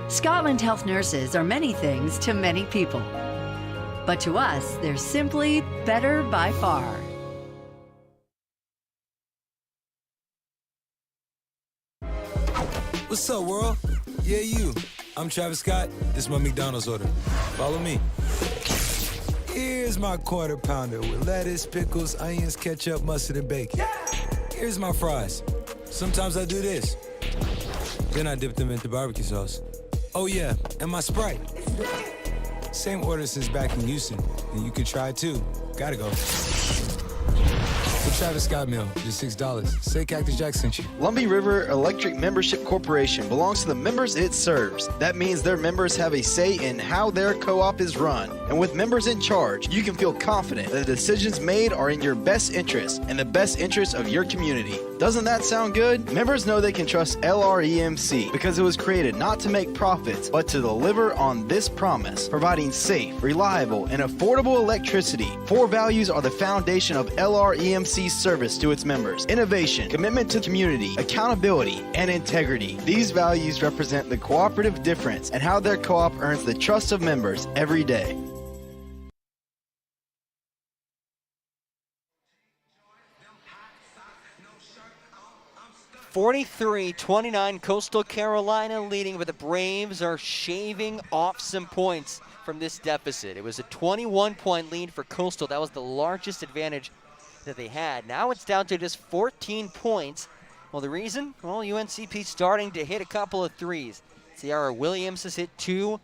Scotland Health nurses are many things to many people. But to us, they're simply better by far. What's up, world? Yeah, you. I'm Travis Scott. This is my McDonald's order. Follow me. Here's my quarter pounder with lettuce, pickles, onions, ketchup, mustard, and bacon. Here's my fries. Sometimes I do this. Then I dip them into barbecue sauce. Oh yeah, and my Sprite. Same order since back in Houston, and you can try it too. Gotta go. The Travis Scott meal, just $6. Say Cactus Jack sent you. Lumbee River Electric Membership Corporation belongs to the members it serves. That means their members have a say in how their co-op is run. And with members in charge, you can feel confident that the decisions made are in your best interest and the best interest of your community. Doesn't that sound good? Members know they can trust LREMC because it was created not to make profits, but to deliver on this promise, providing safe, reliable, and affordable electricity. 4 values are the foundation of LREMC's service to its members: innovation, commitment to community, accountability, and integrity. These values represent the cooperative difference and how their co-op earns the trust of members every day. (43-29) Coastal Carolina leading, but the Braves are shaving off some points from this deficit. It was a 21-point lead for Coastal. That was the largest advantage that they had. Now it's down to just 14 points. Well, the reason? Well, UNCP starting to hit a couple of threes. Tiara Williams has hit 2.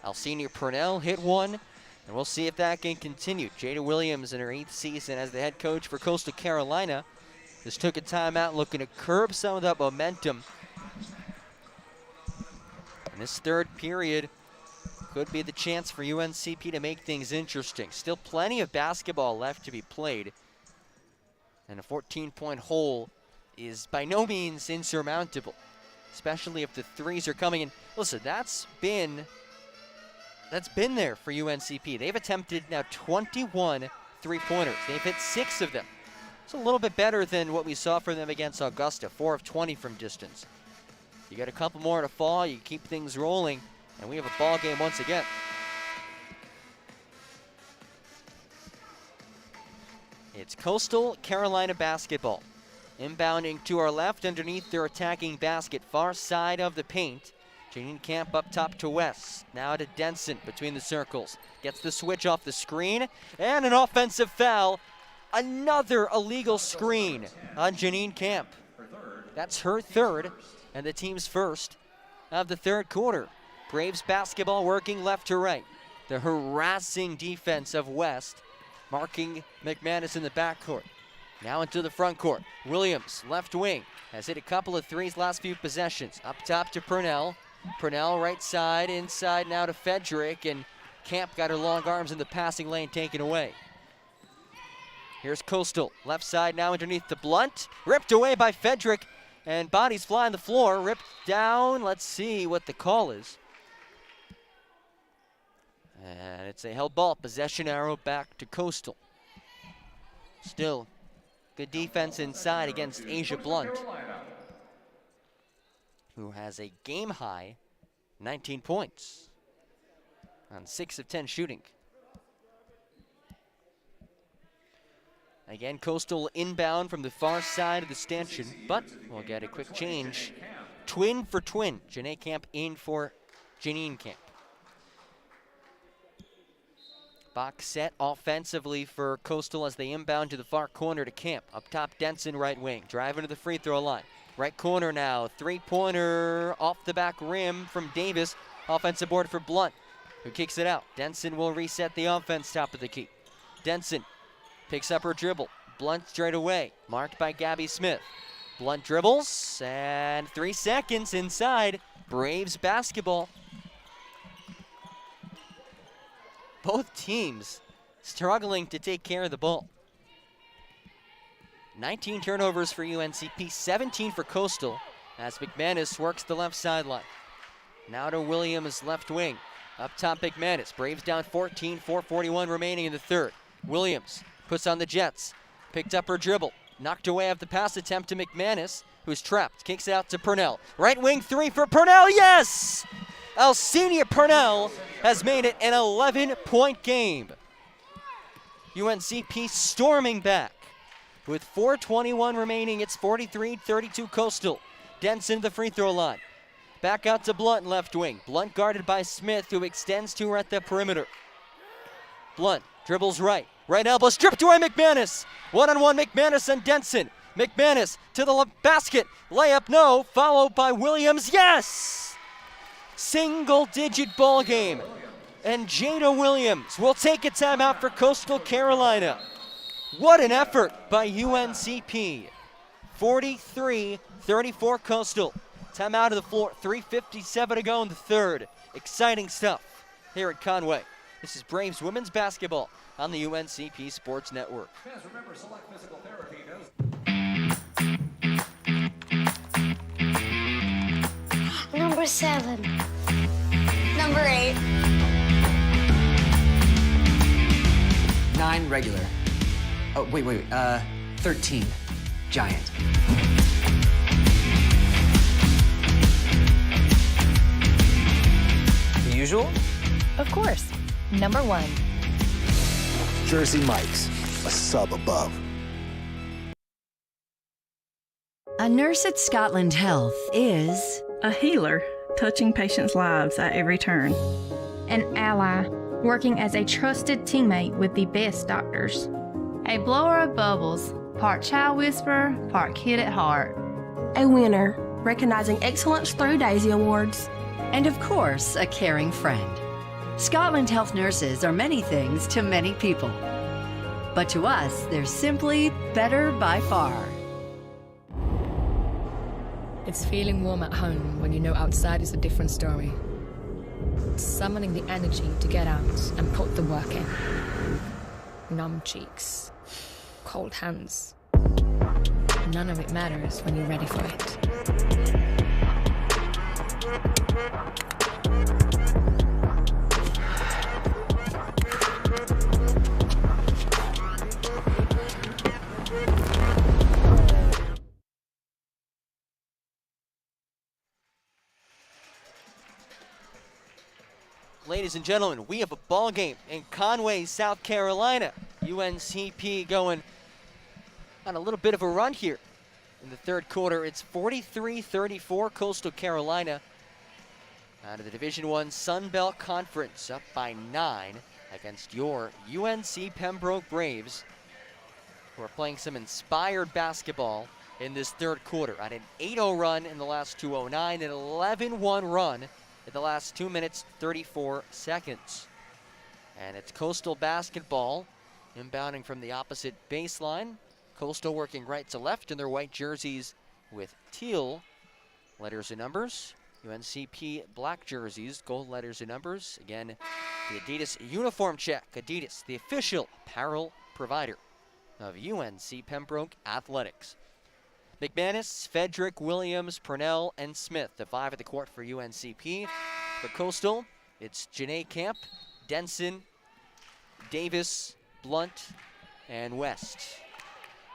Alcenia Purnell hit 1. And we'll see if that can continue. Jada Williams in her 8th season as the head coach for Coastal Carolina just took a timeout looking to curb some of that momentum. And this third period could be the chance for UNCP to make things interesting. Still plenty of basketball left to be played. And a 14-point hole is by no means insurmountable, especially if the threes are coming in. Listen, that's been there for UNCP. They've attempted now 21 three-pointers. They've hit 6 of them. It's a little bit better than what we saw from them against Augusta, 4 of 20 from distance. You got a couple more to fall, you keep things rolling, and we have a ball game once again. It's Coastal Carolina basketball. Inbounding to our left underneath their attacking basket, far side of the paint. Janine Camp up top to West. Now to Denson between the circles. Gets the switch off the screen, and an offensive foul. Another illegal screen on Janine Camp. That's her third, and the team's first of the third quarter. Braves basketball working left to right. The harassing defense of West, marking McManus in the backcourt. Now into the front court. Williams, left wing, has hit a couple of threes last few possessions. Up top to Purnell. Purnell right side, inside now to Fedrick, and Camp got her long arms in the passing lane taken away. Here's Coastal, left side now underneath the Blunt. Ripped away by Fedrick, and bodies fly on the floor. Ripped down, let's see what the call is. And it's a held ball, possession arrow back to Coastal. Still, good defense inside against Asia Blunt, who has a game-high 19 points on 6 of 10 shooting. Again, Coastal inbound from the far side of the stanchion, but we'll get a quick change. Twin for twin. Janae Camp in for Janine Camp. Box set offensively for Coastal as they inbound to the far corner to Camp. Up top, Denson, right wing. Driving to the free throw line. Right corner now. Three-pointer off the back rim from Davis. Offensive board for Blunt, who kicks it out. Denson will reset the offense top of the key. Denson picks up her dribble. Blunt straight away. Marked by Gabby Smith. Blunt dribbles, and 3 seconds inside. Braves basketball. Both teams struggling to take care of the ball. 19 turnovers for UNCP, 17 for Coastal, as McManus works the left sideline. Now to Williams, left wing. Up top, McManus. Braves down 14, 4:41 remaining in the third. Williams puts on the Jets. Picked up her dribble. Knocked away off the pass attempt to McManus, who's trapped. Kicks it out to Purnell. Right wing 3 for Purnell, yes! Alcenia Purnell has made it an 11-point game. UNCP storming back. With 4:21 remaining, it's 43-32 Coastal. Denson the free throw line. Back out to Blunt, left wing. Blunt guarded by Smith, who extends to her at the perimeter. Blunt dribbles right. Right elbow stripped away McManus. One-on-one McManus and Denson. McManus to the basket. Layup no, followed by Williams. Yes! Single-digit ball game. And Jada Williams will take a timeout for Coastal Carolina. What an effort by UNCP. 43-34 Coastal. Timeout of the floor, 3:57 to go in the third. Exciting stuff here at Conway. This is Braves women's basketball on the UNCP Sports Network. Fans, remember, select physical therapy knows. Number 7. Number 8. 9 regular. Oh, wait, 13 giant. The usual? Of course. Number 1. Jersey Mike's, a sub above. A nurse at Scotland Health is a healer, touching patients' lives at every turn. An ally, working as a trusted teammate with the best doctors. A blower of bubbles, part child whisperer, part kid at heart. A winner, recognizing excellence through Daisy Awards. And of course, a caring friend. Scotland Health nurses are many things to many people. But to us, they're simply better by far. It's feeling warm at home when you know outside is a different story. It's summoning the energy to get out and put the work in. Numb cheeks, cold hands. None of it matters when you're ready for it. Ladies and gentlemen, we have a ball game in Conway, South Carolina. UNCP going on a little bit of a run here in the third quarter. It's 43-34 Coastal Carolina out of the Division I Sun Belt Conference, up by 9 against your UNC Pembroke Braves, who are playing some inspired basketball in this third quarter. On an 8-0 run in the last 2:09, an 11-1 run in the last 2 minutes, 34 seconds. And it's Coastal basketball inbounding from the opposite baseline. Coastal working right to left in their white jerseys with teal letters and numbers. UNCP black jerseys, gold letters and numbers. Again, the Adidas uniform check. Adidas, the official apparel provider of UNC Pembroke Athletics. McManus, Fedrick, Williams, Purnell, and Smith, the 5 at the court for UNCP. For Coastal, it's Janae Camp, Denson, Davis, Blunt, and West.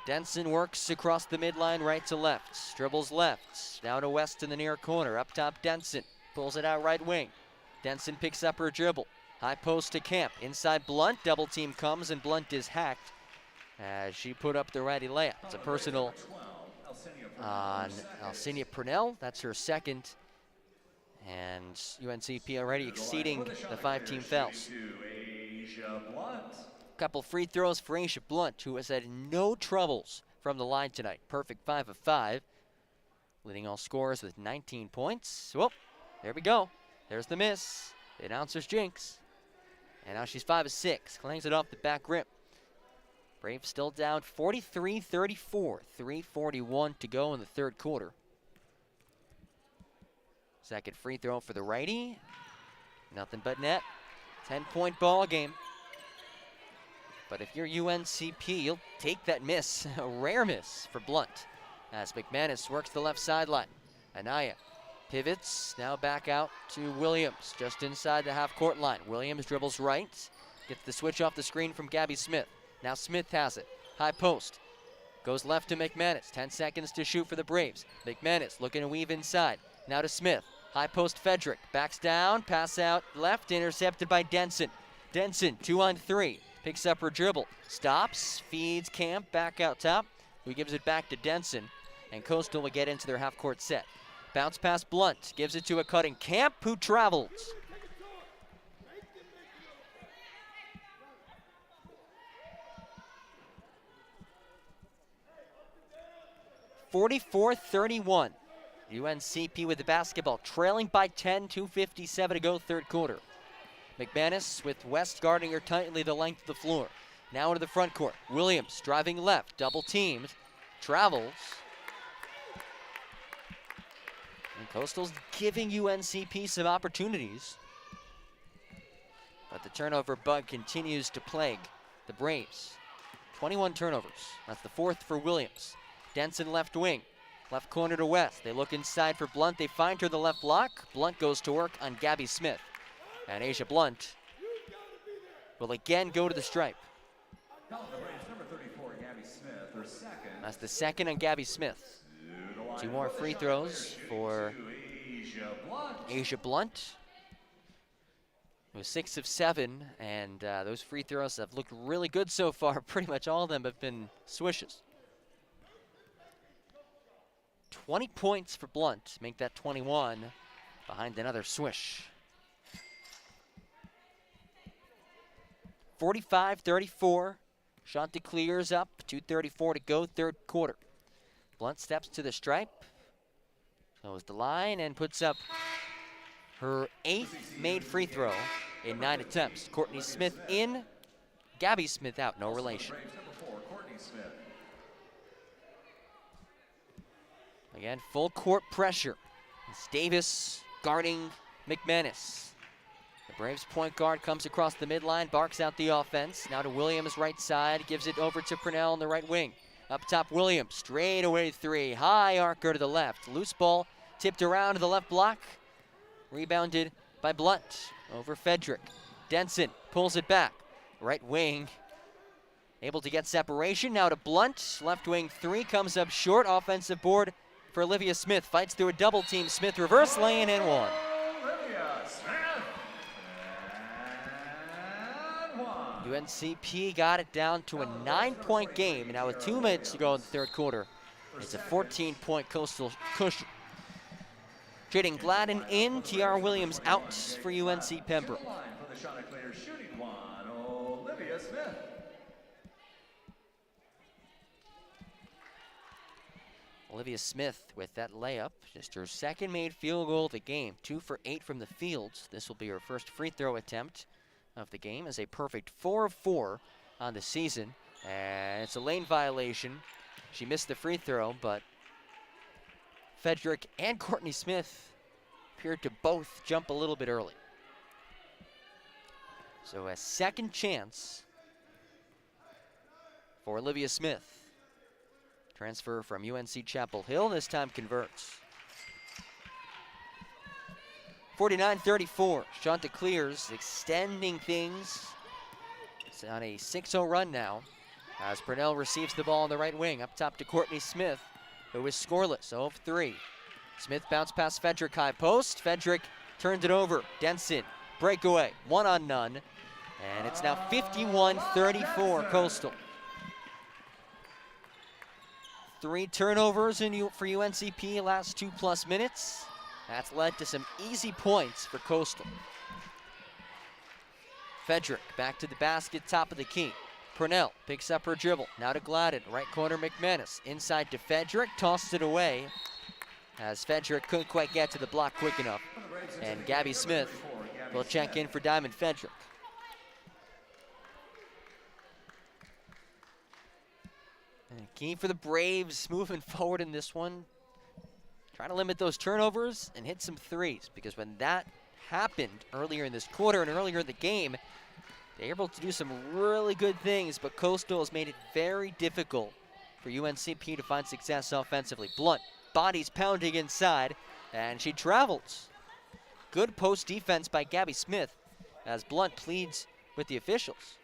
Denson works across the midline right to left, dribbles left, now to West in the near corner, up top Denson, pulls it out right wing. Denson picks up her dribble, high post to Camp, inside Blunt, double team comes and Blunt is hacked as she put up the righty layup. It's a personal on Alcinia Purnell, that's her second, and UNCP already exceeding the 5-team fouls. Couple free throws for Aisha Blunt, who has had no troubles from the line tonight. Perfect 5 of 5, leading all scorers with 19 points. Whoop, there we go. There's the miss. The announcer's jinx. And now she's 5 of 6, clangs it off the back rim. Braves still down 43-34, 3:41 to go in the third quarter. Second free throw for the righty. Nothing but net. 10-point ball game. But if you're UNCP, you'll take that miss, a rare miss for Blunt, as McManus works the left sideline. Anaya pivots, now back out to Williams, just inside the half-court line. Williams dribbles right, gets the switch off the screen from Gabby Smith. Now Smith has it, high post, goes left to McManus, 10 seconds to shoot for the Braves. McManus looking to weave inside, now to Smith, high post Fedrick, backs down, pass out left, intercepted by Denson. Denson, 2-on-3, picks up her dribble, stops, feeds Camp back out top, who gives it back to Denson, and Coastal will get into their half-court set. Bounce pass Blunt, gives it to a cutting Camp, who travels. (44-31). UNCP with the basketball, trailing by 10, 2:57 to go, third quarter. McManus with West guarding her tightly the length of the floor. Now into the front court. Williams driving left, double teamed, travels. And Coastal's giving UNCP some opportunities. But the turnover bug continues to plague the Braves. 21 turnovers. That's the fourth for Williams. Denson left wing. Left corner to West. They look inside for Blunt. They find her the left block. Blunt goes to work on Gabby Smith. And Asia Blunt will again go to the stripe. Number 34, Gabby Smith, her second. That's the second on Gabby Smith. Two more free throws for Asia Blunt. It was 6 of 7, and those free throws have looked really good so far. Pretty much all of them have been swishes. 20 points for Blunt, make that 21 behind another swish. 45-34, Chanticleers up, 2:34 to go, third quarter. Blunt steps to the stripe, goes the line, and puts up her 8th made free throw in 9 attempts. Courtney Smith in, Gabby Smith out, no relation. Again, full court pressure. It's Davis guarding McManus. The Braves point guard comes across the midline, barks out the offense. Now to Williams, right side, gives it over to Purnell on the right wing. Up top, Williams, straight away three. High archer to the left. Loose ball tipped around to the left block. Rebounded by Blunt over Fedrick. Denson pulls it back. Right wing, able to get separation. Now to Blunt. Left wing three comes up short. Offensive board for Olivia Smith. Fights through a double team. Smith reverse lane and one. UNCP got it down to a 9-point game. And now with 2 minutes to go in the third quarter, it's a 14-point Coastal cushion. Jaden Gladden in, Tiara Williams out for UNC Pembroke. For the Chanticleers shooting one, Olivia Smith. Olivia Smith with that layup, just her second made field goal of the game. 2 for 8 from the field. This will be her first free throw attempt of the game, as a perfect 4 of 4 on the season. And it's a lane violation. She missed the free throw, but Fedrick and Courtney Smith appeared to both jump a little bit early. So a second chance for Olivia Smith. Transfer from UNC Chapel Hill, this time converts. 49-34, Chanticleers extending things. It's on a 6-0 run now, as Purnell receives the ball on the right wing. Up top to Courtney Smith, who is scoreless, 0 of 3. Smith bounced past Fedrick, high post. Fedrick turned it over. Denson, breakaway, 1 on none. And it's now 51-34 Coastal. 3 turnovers for UNCP last 2+ minutes. That's led to some easy points for Coastal. Fedrick back to the basket, top of the key. Purnell picks up her dribble. Now to Gladden, right corner McManus. Inside to Fedrick, tossed it away, as Fedrick couldn't quite get to the block quick enough. And Gabby Smith will check in for Diamond Fedrick. And key for the Braves moving forward in this one. Trying to limit those turnovers and hit some threes, because when that happened earlier in this quarter and earlier in the game, they were able to do some really good things, but Coastal has made it very difficult for UNCP to find success offensively. Blunt, bodies pounding inside, and she travels. Good post defense by Gabby Smith, as Blunt pleads with the officials.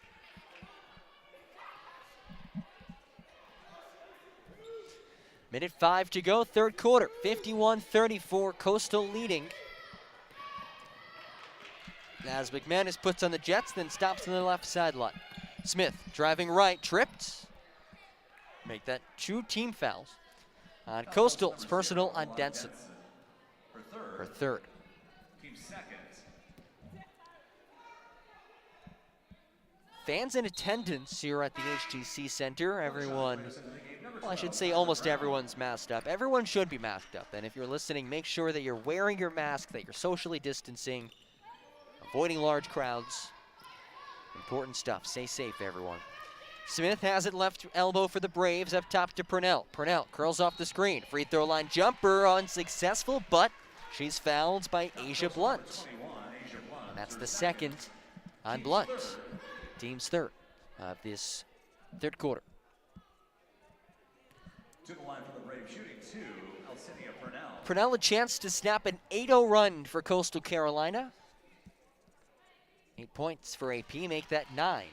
Minute 5 to go, third quarter, 51-34, Coastal leading. As McManus puts on the Jets, then stops on the left sideline. Smith driving right, tripped. Make that 2 team fouls on Coastal's personal on Denson. her third. Team second. Fans in attendance here at the HTC Center. Everyone, well, I should say almost everyone's masked up. Everyone should be masked up. And if you're listening, make sure that you're wearing your mask, that you're socially distancing, avoiding large crowds. Important stuff. Stay safe, everyone. Smith has it left elbow for the Braves, up top to Purnell. Purnell curls off the screen. Free throw line jumper unsuccessful, but she's fouled by Asia Blunt. And that's the second on Blunt. Team's third of this third quarter. To the line for the Braves, shooting two, Elsinia Purnell. Purnell a chance to snap an 8-0 run for Coastal Carolina. 8 points for AP, make that 9.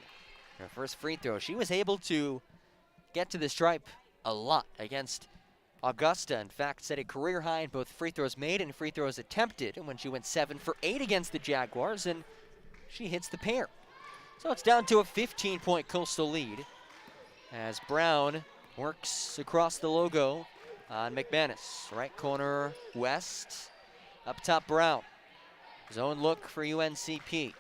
Her first free throw. She was able to get to the stripe a lot against Augusta. In fact, set a career high in both free throws made and free throws attempted. And when she went 7 for 8 against the Jaguars, and she hits the pair. So it's down to a 15-point Coastal lead as Brown works across the logo on McManus. Right corner West, up top Brown. Zone look for UNCP.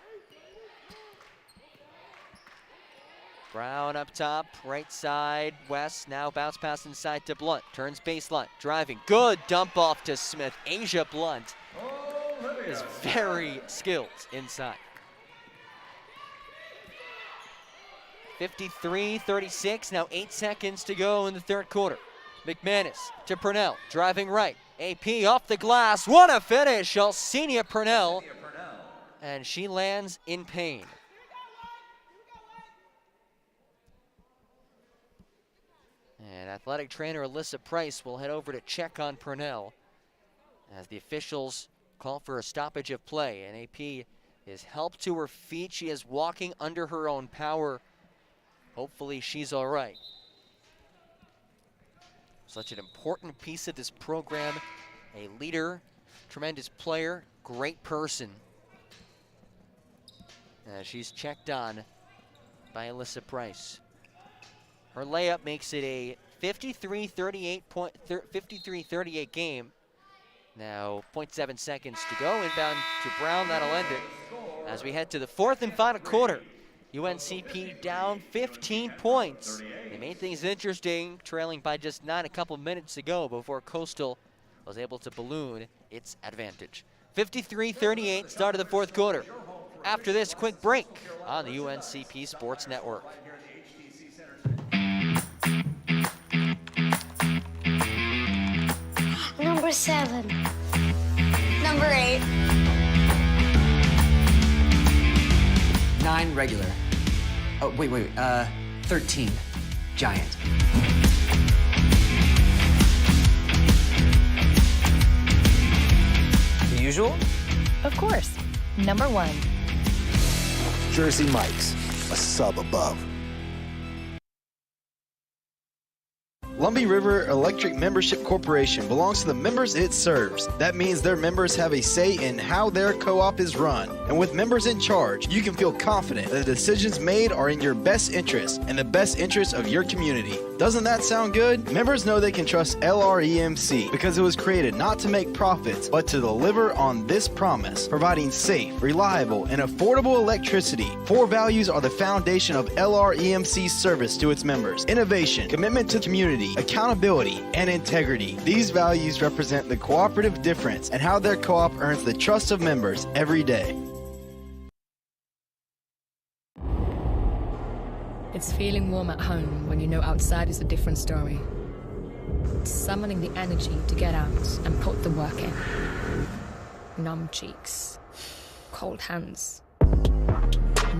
Brown up top, right side, West, now bounce pass inside to Blunt. Turns baseline, driving, good dump off to Smith. Asia Blunt is very skilled inside. 53-36, now 8 seconds to go in the third quarter. McManus to Purnell, driving right. AP off the glass, what a finish, Elsinia Purnell. And she lands in pain. And athletic trainer Alyssa Price will head over to check on Purnell as the officials call for a stoppage of play. And AP is helped to her feet. She is walking under her own power. Hopefully she's all right. Such an important piece of this program. A leader, tremendous player, great person. She's checked on by Alyssa Price. Her layup makes it a 53-38 game. Now 0.7 seconds to go. Inbound to Brown, that'll end it. As we head to the fourth and final quarter. UNCP down 15 points. They made things interesting, trailing by just 9 a couple minutes ago before Coastal was able to balloon its advantage. 53-38, start of the fourth quarter. After this quick break on the UNCP Sports Network. Number 7. Number 8. 9 regular. Oh, wait, 13 giant. The usual? Of course. Number 1. Jersey Mike's, a sub above. Lumbee River Electric Membership Corporation belongs to the members it serves. That means their members have a say in how their co-op is run. And with members in charge, you can feel confident that the decisions made are in your best interest and the best interest of your community. Doesn't that sound good? Members know they can trust LREMC because it was created not to make profits, but to deliver on this promise, providing safe, reliable, and affordable electricity. 4 values are the foundation of LREMC's service to its members: innovation, commitment to community, accountability, and integrity. These values represent the cooperative difference and how their co-op earns the trust of members every day. It's feeling warm at home when you know outside is a different story. It's summoning the energy to get out and put the work in. Numb cheeks, cold hands.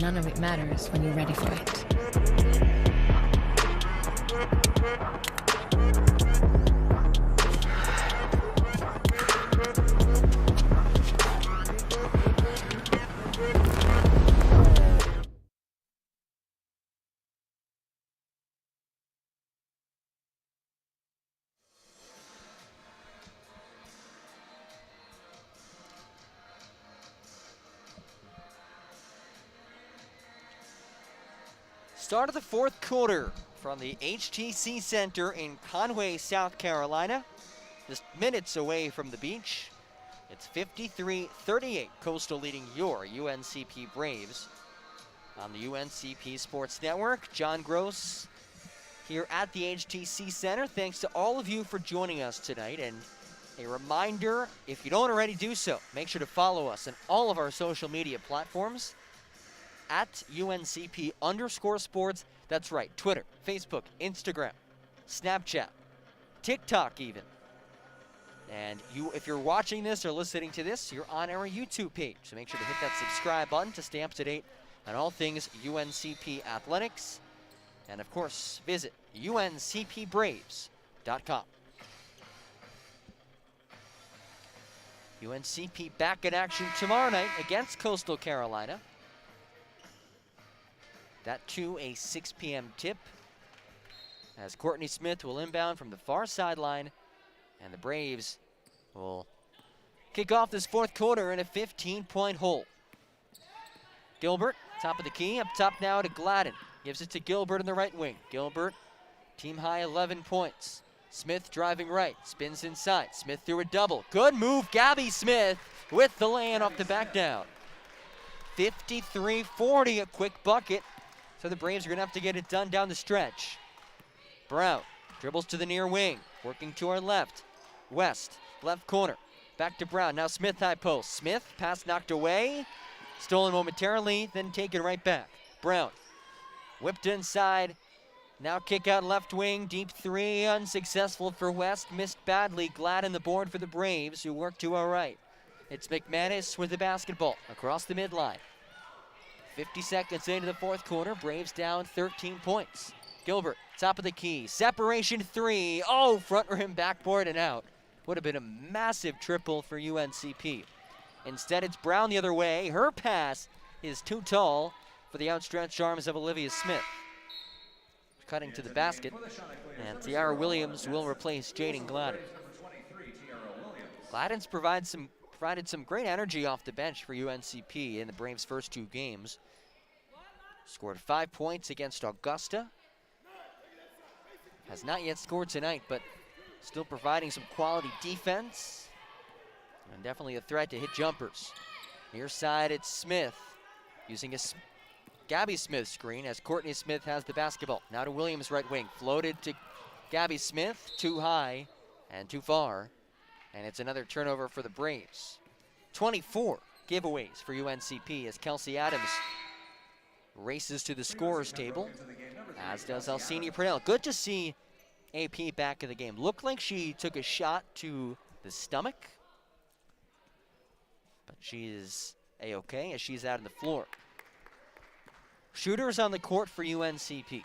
None of it matters when you're ready for it. Start of the fourth quarter from the HTC Center in Conway, South Carolina. Just minutes away from the beach. It's 53-38, Coastal leading your UNCP Braves on the UNCP Sports Network. Jon Gross here at the HTC Center. Thanks to all of you for joining us tonight. And a reminder, if you don't already do so, make sure to follow us on all of our social media platforms at UNCP_sports. That's right, Twitter, Facebook, Instagram, Snapchat, TikTok even. And if you're watching this or listening to this, you're on our YouTube page. So make sure to hit that subscribe button to stay up to date on all things UNCP athletics. And of course, visit uncpbraves.com. UNCP back in action tomorrow night against Coastal Carolina. That too a 6 p.m. tip, as Courtney Smith will inbound from the far sideline, and the Braves will kick off this fourth quarter in a 15-point hole. Gilbert, top of the key, up top now to Gladden. Gives it to Gilbert in the right wing. Gilbert, team high 11 points. Smith driving right, spins inside. Smith through a double. Good move, Gabby Smith with the lay-in off the back down. 53-40, a quick bucket. So the Braves are gonna have to get it done down the stretch. Brown dribbles to the near wing, working to our left. West, left corner, back to Brown. Now Smith high post. Smith, pass knocked away. Stolen momentarily, then taken right back. Brown, whipped inside. Now kick out left wing, deep three, unsuccessful for West. Missed badly, Glad in the board for the Braves, who work to our right. It's McManus with the basketball across the midline. 50 seconds into the fourth quarter, Braves down 13 points. Gilbert, top of the key, separation three. Oh, front rim backboard and out. Would have been a massive triple for UNCP. Instead, it's Brown the other way. Her pass is too tall for the outstretched arms of Olivia Smith. Cutting to the basket, and Tiara Williams will replace Jaden Gladden. Gladden's provided some great energy off the bench for UNCP in the Braves' first two games. Scored 5 points against Augusta. Has not yet scored tonight, but still providing some quality defense. And definitely a threat to hit jumpers. Near side, it's Smith using a Gabby Smith screen as Courtney Smith has the basketball. Now to Williams right wing. Floated to Gabby Smith, too high and too far. And it's another turnover for the Braves. 24 giveaways for UNCP as Kelsey Adams races to the scorer's table, as does Alcini Purnell. Good to see AP back in the game. Looked like she took a shot to the stomach, but she is A-okay as she's out on the floor. Shooters on the court for UNCP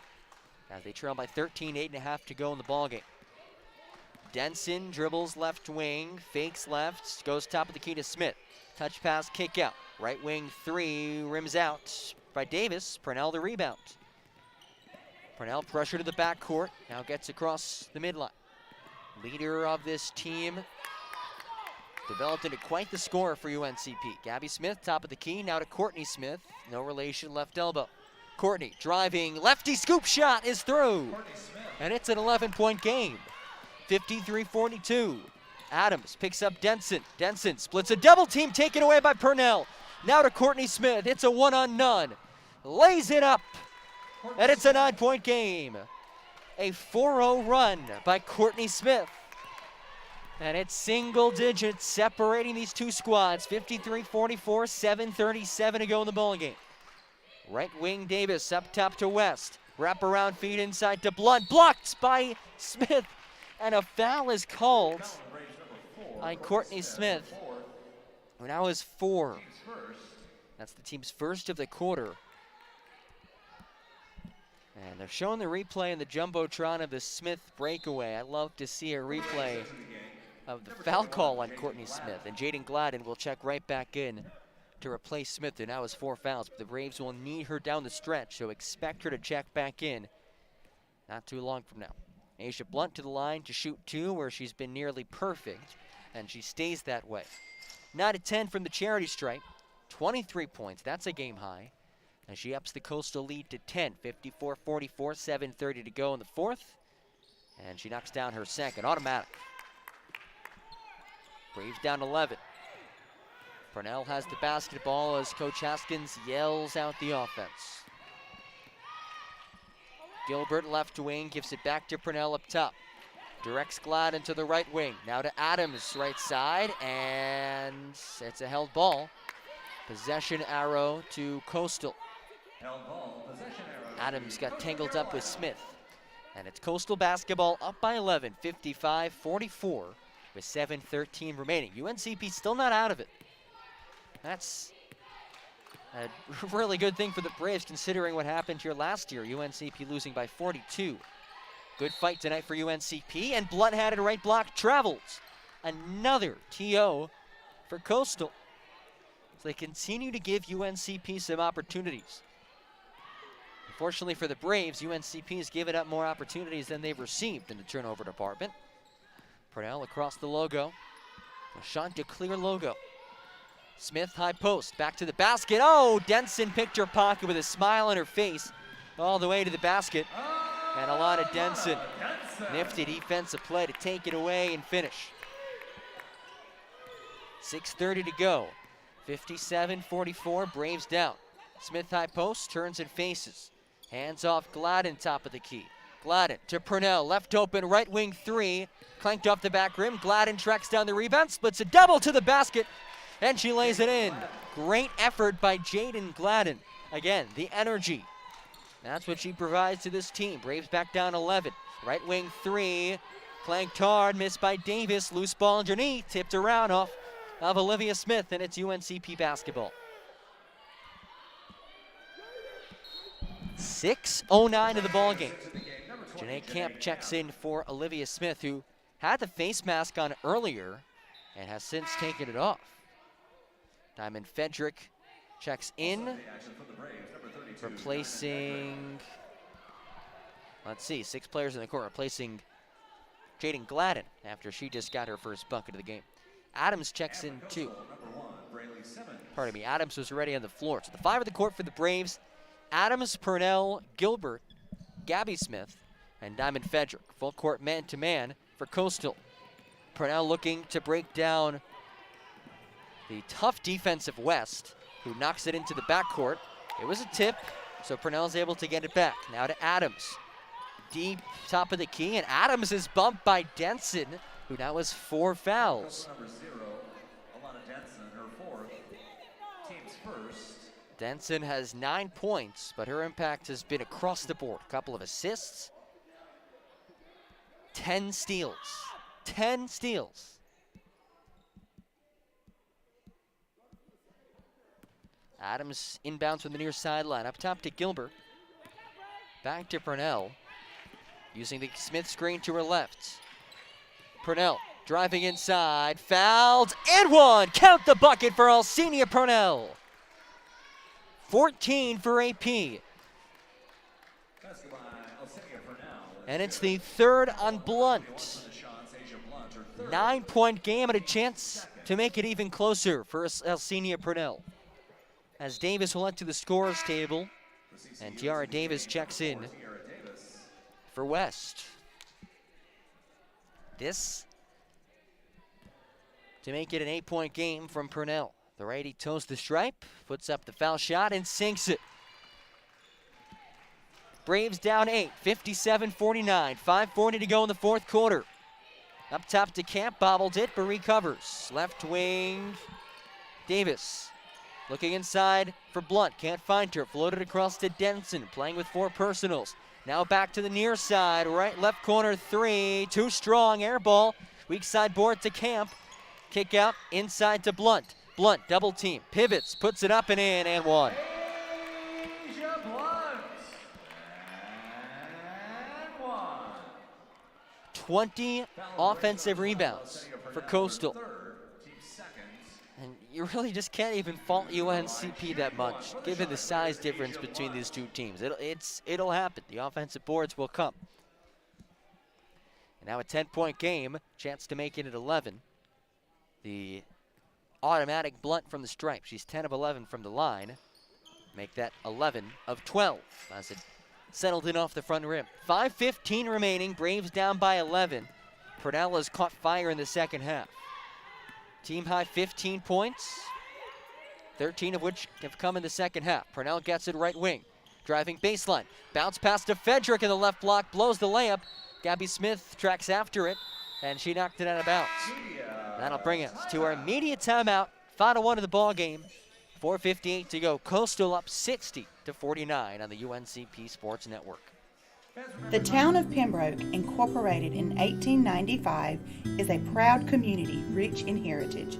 as they trail by 13, 8.5 to go in the ballgame. Denson dribbles left wing, fakes left, goes top of the key to Smith. Touch pass, kick out. Right wing three, rims out by Davis. Purnell the rebound. Purnell pressure to the backcourt, now gets across the midline. Leader of this team, developed into quite the scorer for UNCP. Gabby Smith, top of the key, now to Courtney Smith. No relation, left elbow. Courtney driving, lefty scoop shot is through. And it's an 11-point game. 53-42. Adams picks up Denson. Denson splits a double team taken away by Purnell. Now to Courtney Smith. It's a one-on-none. Lays it up. And it's a 9-point game. A 4-0 run by Courtney Smith. And it's single digits separating these two squads. 53-44, 7:37 to go in the ballgame. Right wing Davis up top to West. Wrap around feed inside to Blunt. Blocked by Smith. And a foul is called on Courtney Smith, who now is 4. That's the team's first of the quarter. And they're showing the replay in the Jumbotron of the Smith breakaway. I love to see a replay of the foul call on Courtney Smith. And Jaden Gladden will check right back in to replace Smith, who now has 4 fouls. But the Braves will need her down the stretch, so expect her to check back in not too long from now. Asia Blunt to the line to shoot 2, where she's been nearly perfect, and she stays that way. 9-10 from the charity stripe, 23 points, that's a game high. And she ups the Coastal lead to 10, 54-44, 7:30 to go in the fourth. And she knocks down her second, automatic. Braves down 11. Purnell has the basketball as Coach Haskins yells out the offense. Gilbert left wing, gives it back to Purnell up top. Directs Gladden to the right wing. Now to Adams, right side, and it's a held ball. Possession arrow to Coastal. Held ball, possession arrow. Adams got tangled up with Smith. And it's Coastal basketball up by 11, 55-44, with 7:13 remaining. UNCP still not out of it. That's a really good thing for the Braves considering what happened here last year. UNCP losing by 42. Good fight tonight for UNCP, and Blunt had it right block, travels. Another TO for Coastal. So they continue to give UNCP some opportunities. Unfortunately for the Braves, UNCP has given up more opportunities than they've received in the turnover department. Purnell across the logo, the Chanticleer logo. Smith high post, back to the basket. Oh, Denson picked her pocket with a smile on her face all the way to the basket. And Alana Denson, nifty defensive play to take it away and finish. 6:30 to go, 57-44, Braves down. Smith high post, turns and faces. Hands off Gladden, top of the key. Gladden to Purnell, left open, right wing three. Clanked off the back rim, Gladden tracks down the rebound, splits a double to the basket, and she lays it in. Great effort by Jaden Gladden. Again, the energy. That's what she provides to this team. Braves back down 11. Right wing three, clanked hard, missed by Davis. Loose ball underneath, tipped around off of Olivia Smith, and it's UNCP basketball. 6:09 of the ball game. Janae Camp checks in for Olivia Smith, who had the face mask on earlier and has since taken it off. Diamond Fedrick checks in, replacing, let's see, 6 players in the court, replacing Jaden Gladden after she just got her first bucket of the game. Adams checks in too. Pardon me, Adams was already on the floor. So the 5 of the court for the Braves: Adams, Purnell, Gilbert, Gabby Smith, and Diamond Fedrick. Full court man-to-man for Coastal. Purnell looking to break down the tough defensive West, who knocks it into the backcourt. It was a tip, so Purnell's able to get it back. Now to Adams. Deep top of the key, and Adams is bumped by Denson, who now has 4 fouls. Number 0, Alana Denson, her 4th, team's first. Denson has 9 points, but her impact has been across the board. A couple of assists, 10 steals. 10 steals. Adams inbounds from the near sideline. Up top to Gilbert. Back to Purnell. Using the Smith screen to her left. Purnell driving inside. Fouled and one. Count the bucket for Alcenia Purnell. 14 for AP. And it's the 3rd on Blunt. 9-point game and a chance to make it even closer for Alcenia Purnell. As Davis will head to the scorers table, and Tiara Davis checks in for West. This to make it an 8-point game from Purnell. The righty toes the stripe, puts up the foul shot, and sinks it. Braves down 8, 57-49, 5:40 to go in the 4th quarter. Up top to Camp, bobbled it, but recovers. Left wing, Davis. Looking inside for Blunt, can't find her. Floated across to Denson, playing with 4 personals. Now back to the near side, right left corner 3, too strong, air ball. Weak side board to Camp. Kick out inside to Blunt. Blunt double team, pivots, puts it up and in, and one. 20 offensive rebounds for Coastal. And you really just can't even fault UNCP that much, given the size difference between these two teams. It'll happen. The offensive boards will come. And now a 10-point game, chance to make it at 11. The automatic Blunt from the stripe. She's 10 of 11 from the line. Make that 11 of 12 as it settled in off the front rim. 5:15 remaining, Braves down by 11. Purnell has caught fire in the second half. Team high 15 points, 13 of which have come in the second half. Purnell gets it right wing. Driving baseline. Bounce pass to Fedrick in the left block. Blows the layup. Gabby Smith tracks after it, and she knocked it out of bounds. That'll bring us to our immediate timeout. Final one of the ball game. 4:58 to go. Coastal up 60-49 on the UNCP Sports Network. The town of Pembroke, incorporated in 1895, is a proud community rich in heritage.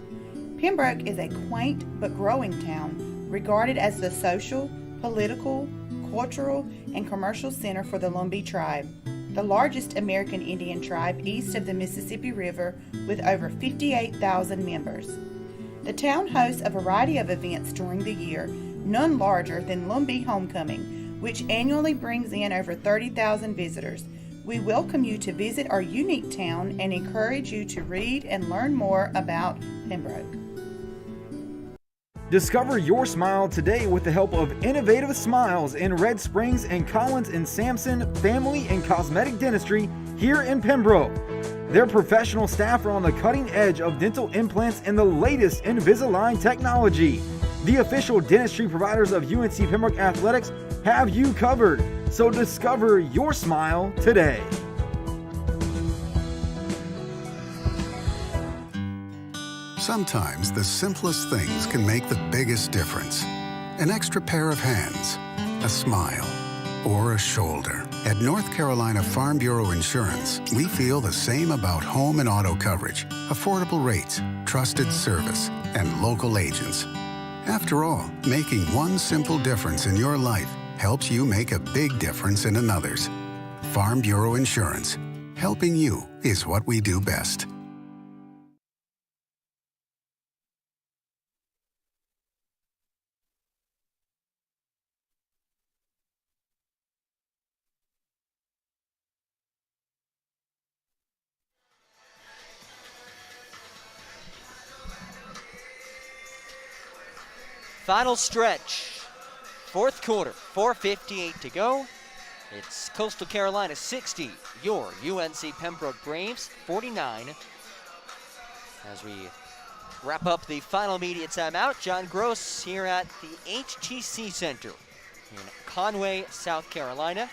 Pembroke is a quaint but growing town, regarded as the social, political, cultural, and commercial center for the Lumbee tribe, the largest American Indian tribe east of the Mississippi River with over 58,000 members. The town hosts a variety of events during the year, none larger than Lumbee Homecoming, which annually brings in over 30,000 visitors. We welcome you to visit our unique town and encourage you to read and learn more about Pembroke. Discover your smile today with the help of Innovative Smiles in Red Springs and Collins and Sampson Family and Cosmetic Dentistry here in Pembroke. Their professional staff are on the cutting edge of dental implants and the latest Invisalign technology. The official dentistry providers of UNC Pembroke Athletics have you covered. So discover your smile today. Sometimes the simplest things can make the biggest difference. An extra pair of hands, a smile, or a shoulder. At North Carolina Farm Bureau Insurance, we feel the same about home and auto coverage, affordable rates, trusted service, and local agents. After all, making one simple difference in your life helps you make a big difference in another's. Farm Bureau Insurance. Helping you is what we do best. Final stretch, fourth quarter, 4:58 to go. It's Coastal Carolina 60, your UNC Pembroke Braves 49. As we wrap up the final media timeout, Jon Gross here at the HTC Center in Conway, South Carolina.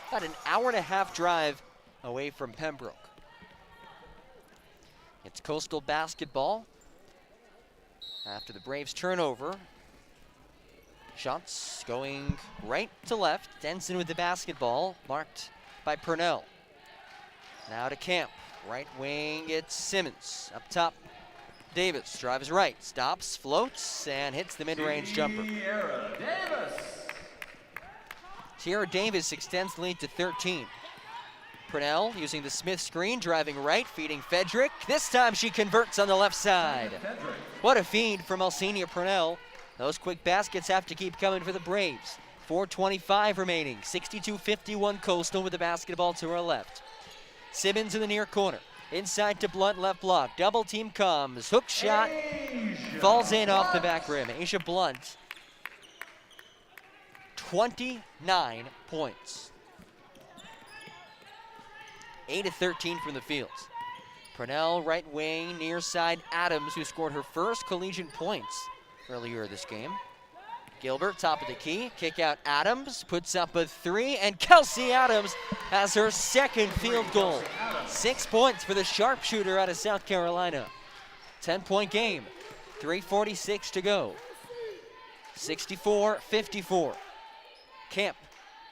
About an hour-and-a-half drive away from Pembroke. It's Coastal basketball. After the Braves turnover, shots going right to left. Denson with the basketball, marked by Purnell. Now to Camp, right wing, it's Simmons. Up top, Davis drives right, stops, floats, and hits the mid-range jumper. Tiara Davis. Tiara Davis extends the lead to 13. Purnell using the Smith screen, driving right, feeding Fedrick. This time she converts on the left side. What a feed from Alcenia Purnell. Those quick baskets have to keep coming for the Braves. 4:25 remaining, 62-51 Coastal with the basketball to her left. Simmons in the near corner, inside to Blunt, left block. Double team comes, hook shot, falls in off the back rim. Asia Blunt, 29 points. 8 of 13 from the fields. Purnell, right wing, near side, Adams, who scored her first collegiate points earlier this game. Gilbert, top of the key, kick out Adams, puts up a three, and Kelsey Adams has her second field goal. 6 points for the sharpshooter out of South Carolina. 10-point game, 3:46 to go. 64-54. Camp,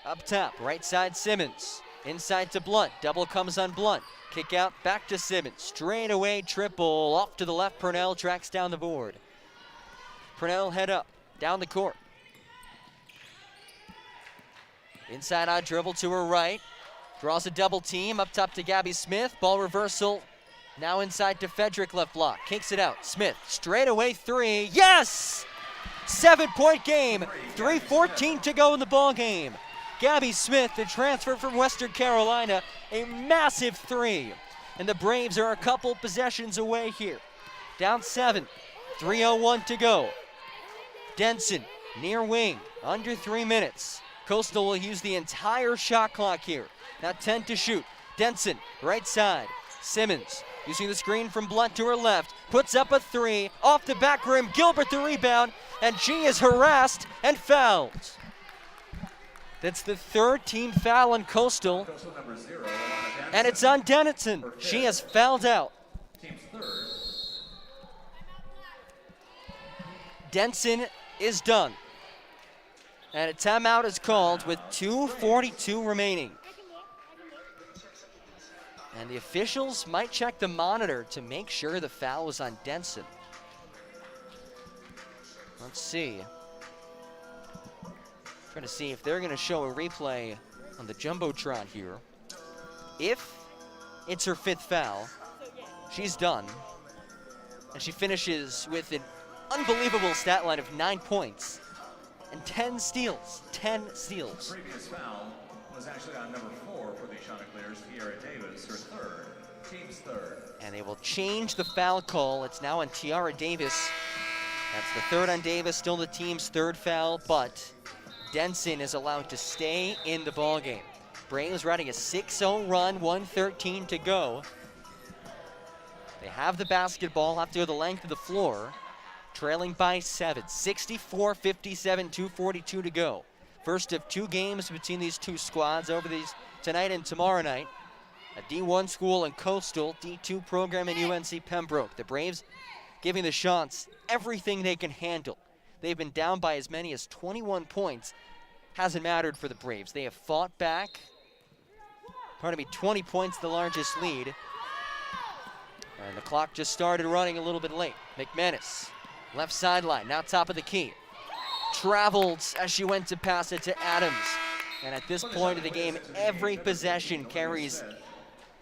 up top, right side Simmons. Inside to Blunt, double comes on Blunt. Kick out, back to Simmons. Straight away triple, off to the left, Purnell tracks down the board. Purnell head up, down the court. Inside on dribble to her right. Draws a double team, up top to Gabby Smith. Ball reversal, now inside to Fedrick, left block. Kicks it out, Smith, straight away three, yes! 7-point game, 3:14 to go in the ball game. Gabby Smith, the transfer from Western Carolina, a massive three. And the Braves are a couple possessions away here. Down 7, 3:01 to go. Denson, near wing, under 3 minutes. Coastal will use the entire shot clock here. Now 10 to shoot. Denson, right side. Simmons, using the screen from Blunt to her left, puts up a three, off the back rim, Gilbert the rebound, and she is harassed and fouled. That's the third team foul on Coastal, and it's on Denison. She has fouled out. Denson is done. And a timeout is called with 2:42 remaining. And the officials might check the monitor to make sure the foul was on Denson. Let's see. Trying to see if they're going to show a replay on the Jumbotron here. If it's her fifth foul, she's done. And she finishes with an unbelievable stat line of 9 points and 10 steals. 10 steals. The previous foul was actually on number 4 for the Chanticleers, Tiara Davis, her third, team's third. And they will change the foul call. It's now on Tiara Davis. That's the third on Davis, still the team's third foul, but Denson is allowed to stay in the ballgame. Braves riding a 6-0 run, 1:13 to go. They have the basketball, have to go the length of the floor, trailing by 7, 64-57, 2:42 to go. First of 2 games between these two squads over these tonight and tomorrow night. A D1 school and Coastal, D2 program in UNC Pembroke. The Braves giving the Chants everything they can handle. They've been down by as many as 21 points. Hasn't mattered for the Braves. They have fought back. 20 points, the largest lead. And the clock just started running a little bit late. McManus, left sideline, now top of the key. Traveled as she went to pass it to Adams. And at this point of the game, every possession carries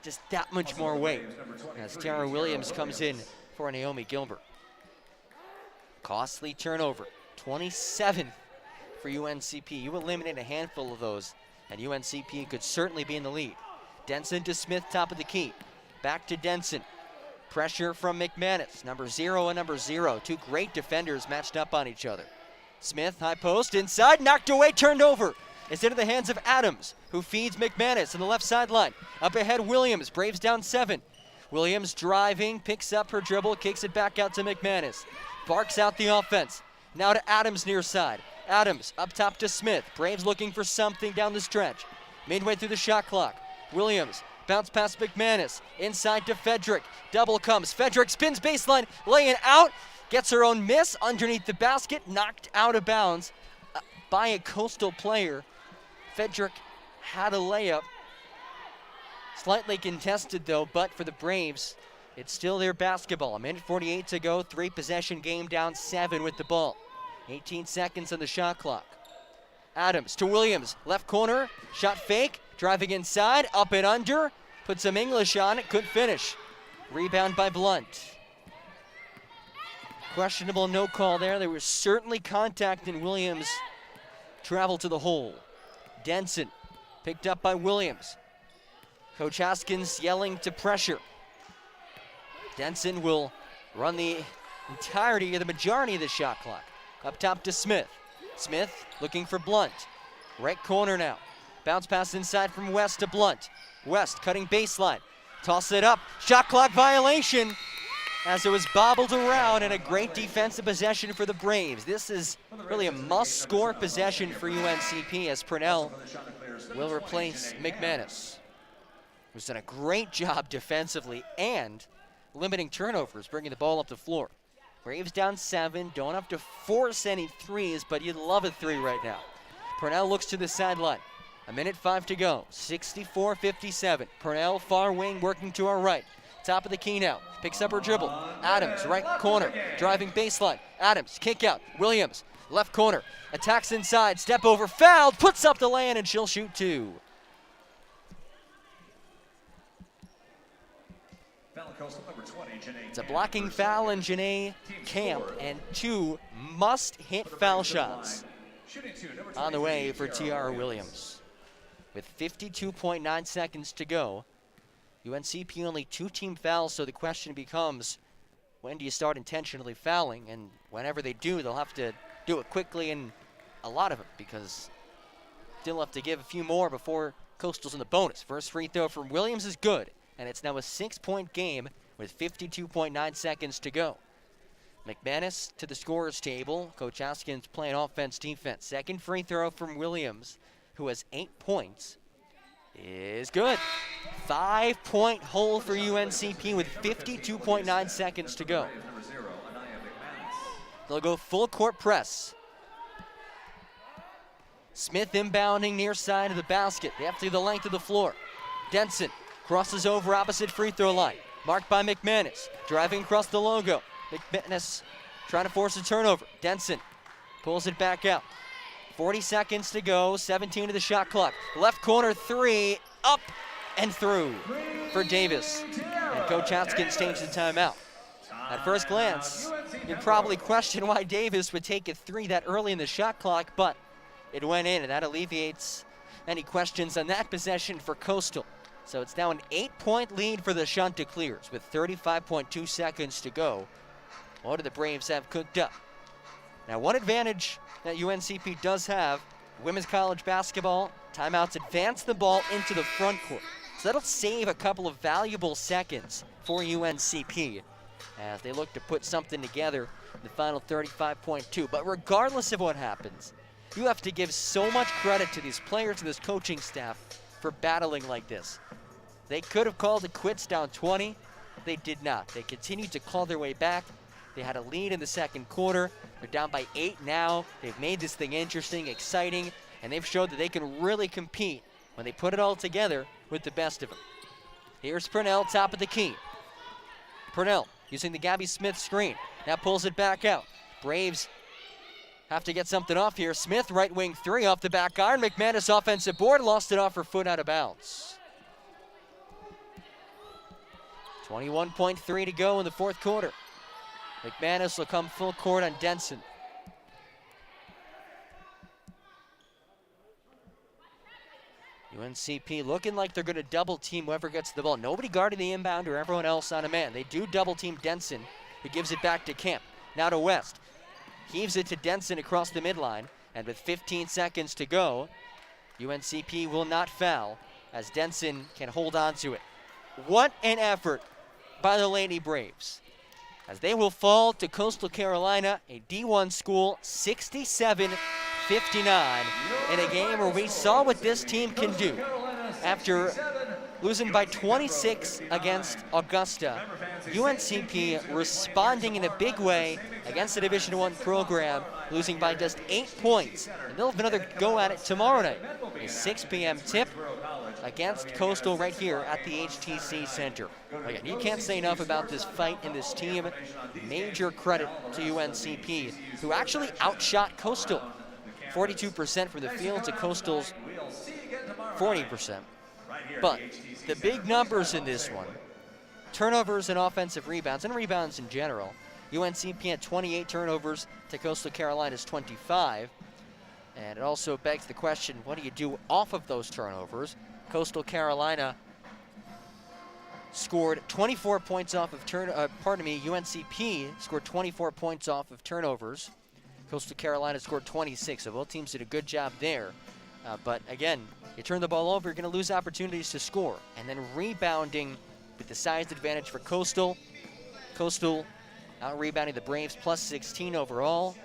just that much more weight as Tara Williams comes in for Naomi Gilbert. Costly turnover, 27th for UNCP. You eliminate a handful of those, and UNCP could certainly be in the lead. Denson to Smith, top of the key. Back to Denson. Pressure from McManus, number 0 and number 0. 2 great defenders matched up on each other. Smith, high post, inside, knocked away, turned over. It's into the hands of Adams, who feeds McManus on the left sideline. Up ahead, Williams, Braves down 7. Williams driving, picks up her dribble, kicks it back out to McManus. Barks out the offense. Now to Adams near side. Adams up top to Smith. Braves looking for something down the stretch. Midway through the shot clock. Williams bounce past McManus. Inside to Fedrick. Double comes. Fedrick spins baseline, laying out. Gets her own miss underneath the basket. Knocked out of bounds by a Coastal player. Fedrick had a layup. Slightly contested though, but for the Braves, it's still their basketball. 1:48 to go, 3-possession game, down 7 with the ball. 18 seconds on the shot clock. Adams to Williams, left corner, shot fake, driving inside, up and under, put some English on it, couldn't finish. Rebound by Blunt. Questionable no call there. There was certainly contact in Williams' travel to the hole. Denson picked up by Williams. Coach Haskins yelling to pressure. Denson will run the entirety of the majority of the shot clock. Up top to Smith. Smith looking for Blunt. Right corner now. Bounce pass inside from West to Blunt. West cutting baseline. Toss it up. Shot clock violation as it was bobbled around, and a great defensive possession for the Braves. This is really a must-score possession for UNCP as Purnell will replace McManus, who's done a great job defensively and limiting turnovers, bringing the ball up the floor. Braves down 7, don't have to force any threes, but you'd love a 3 right now. Purnell looks to the sideline. 1:05 to go, 64-57. Purnell, far wing, working to our right. Top of the key now, picks up her dribble. Adams, right corner, driving baseline. Adams, kick out. Williams, left corner, attacks inside, step over, fouled, puts up the lay-in, and she'll shoot 2. It's a blocking foul in Janae Camp, and 2 must-hit foul shots on the way for Tiara Williams. With 52.9 seconds to go, UNCP only 2 team fouls, so the question becomes, when do you start intentionally fouling? And whenever they do, they'll have to do it quickly, and a lot of it, because they'll have to give a few more before Coastal's in the bonus. First free throw from Williams is good, and it's now a 6-point game with 52.9 seconds to go. McManus to the scorer's table. Coach Haskins playing offense-defense. Second free throw from Williams, who has 8 points, is good. 5-point hole for UNCP with 52.9 seconds to go. They'll go full court press. Smith inbounding near side of the basket. They have to do the length of the floor. Denson crosses over opposite free throw line. Marked by McManus. Driving across the logo. McManus trying to force a turnover. Denson pulls it back out. 40 seconds to go. 17 to the shot clock. Left corner three. Up and through for Davis. And Coach Haskins takes the timeout. At first glance, you'd probably question why Davis would take a three that early in the shot clock, but it went in, and that alleviates any questions on that possession for Coastal. So it's now an 8-point lead for the Chanticleers with 35.2 seconds to go. What do the Braves have cooked up? Now, one advantage that UNCP does have, women's college basketball, timeouts advance the ball into the front court. So that'll save a couple of valuable seconds for UNCP as they look to put something together in the final 35.2. But regardless of what happens, you have to give so much credit to these players and this coaching staff for battling like this. They could have called it quits down 20. They did not. They continued to claw their way back. They had a lead in the second quarter. They're down by 8 now. They've made this thing interesting, exciting, and they've showed that they can really compete when they put it all together with the best of them. Here's Purnell, top of the key. Purnell using the Gabby Smith screen. Now pulls it back out. Braves have to get something off here. Smith, right wing three off the back iron. McManus offensive board, lost it off her foot out of bounds. 21.3 to go in the fourth quarter. McManus will come full court on Denson. UNCP looking like they're going to double team whoever gets the ball. Nobody guarding the inbound or everyone else on a man. They do double team Denson, who gives it back to Kemp. Now to West. Heaves it to Denson across the midline. And with 15 seconds to go, UNCP will not foul as Denson can hold on to it. What an effort by the Lady Braves, as they will fall to Coastal Carolina, a D1 school, 67-59 in a game where we saw what this team can do. After losing by 26 against Augusta, UNCP responding in a big way against the Division I program, losing by just 8 points. And they'll have another go at it tomorrow night, a 6 p.m. tip against Coastal right here at the HTC Center. Again, you can't say enough about this fight and this team. Major credit to UNCP, who actually outshot Coastal. 42% from the field to Coastal's 40%. But the big numbers in this one, turnovers and offensive rebounds, and rebounds in general. UNCP had 28 turnovers to Coastal Carolina's 25. And it also begs the question, what do you do off of those turnovers? Coastal Carolina scored 24 points off of UNCP scored 24 points off of turnovers. Coastal Carolina scored 26, so both teams did a good job there. But again, you turn the ball over, you're going to lose opportunities to score. And then rebounding with the size advantage for Coastal. Coastal out-rebounding the Braves, plus 16 overall,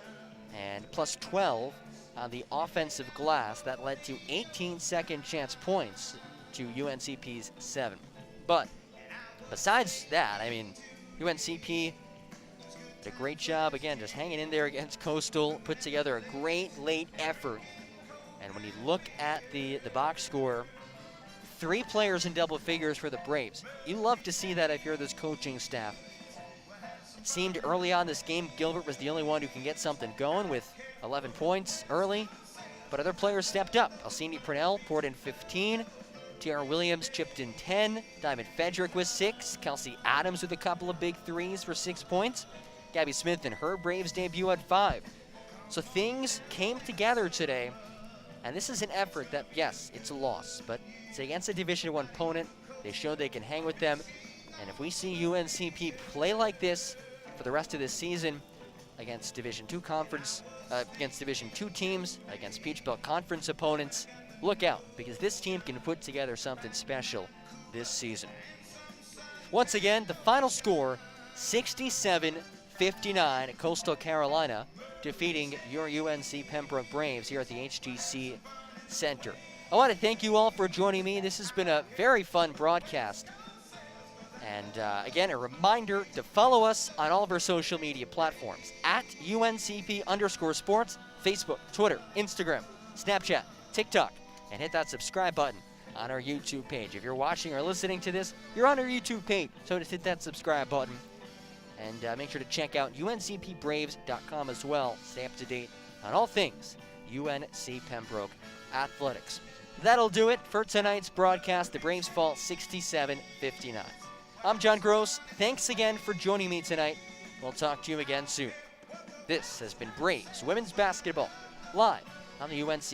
and plus 12 on the offensive glass. That led to 18 second chance points to UNCP's 7. But besides that, I mean, UNCP did a great job, again, just hanging in there against Coastal, put together a great late effort. And when you look at the box score, 3 players in double figures for the Braves. You love to see that if you're this coaching staff. It seemed early on this game, Gilbert was the only one who can get something going with 11 points early, but other players stepped up. Alcini Purnell poured in 15. Tiara Williams chipped in 10. Diamond Fedrick with 6. Kelsey Adams with a couple of big threes for 6 points. Gabby Smith in her Braves debut at 5. So things came together today, and this is an effort that, yes, it's a loss, but it's against a Division I opponent. They showed they can hang with them, and if we see UNCP play like this for the rest of this season against Division II conference, against Division II teams, against Peach Belt Conference opponents, look out, because this team can put together something special this season. Once again, the final score, 67-59, Coastal Carolina defeating your UNC Pembroke Braves here at the HTC Center. I want to thank you all for joining me. This has been a very fun broadcast. And again, a reminder to follow us on all of our social media platforms at UNCP_sports, Facebook, Twitter, Instagram, Snapchat, TikTok, and hit that subscribe button on our YouTube page. If you're watching or listening to this, you're on our YouTube page, so just hit that subscribe button. And make sure to check out UNCPBraves.com as well. Stay up to date on all things UNC Pembroke athletics. That'll do it for tonight's broadcast. The Braves fall 67-59. I'm Jon Gross. Thanks again for joining me tonight. We'll talk to you again soon. This has been Braves Women's Basketball, live on the UNC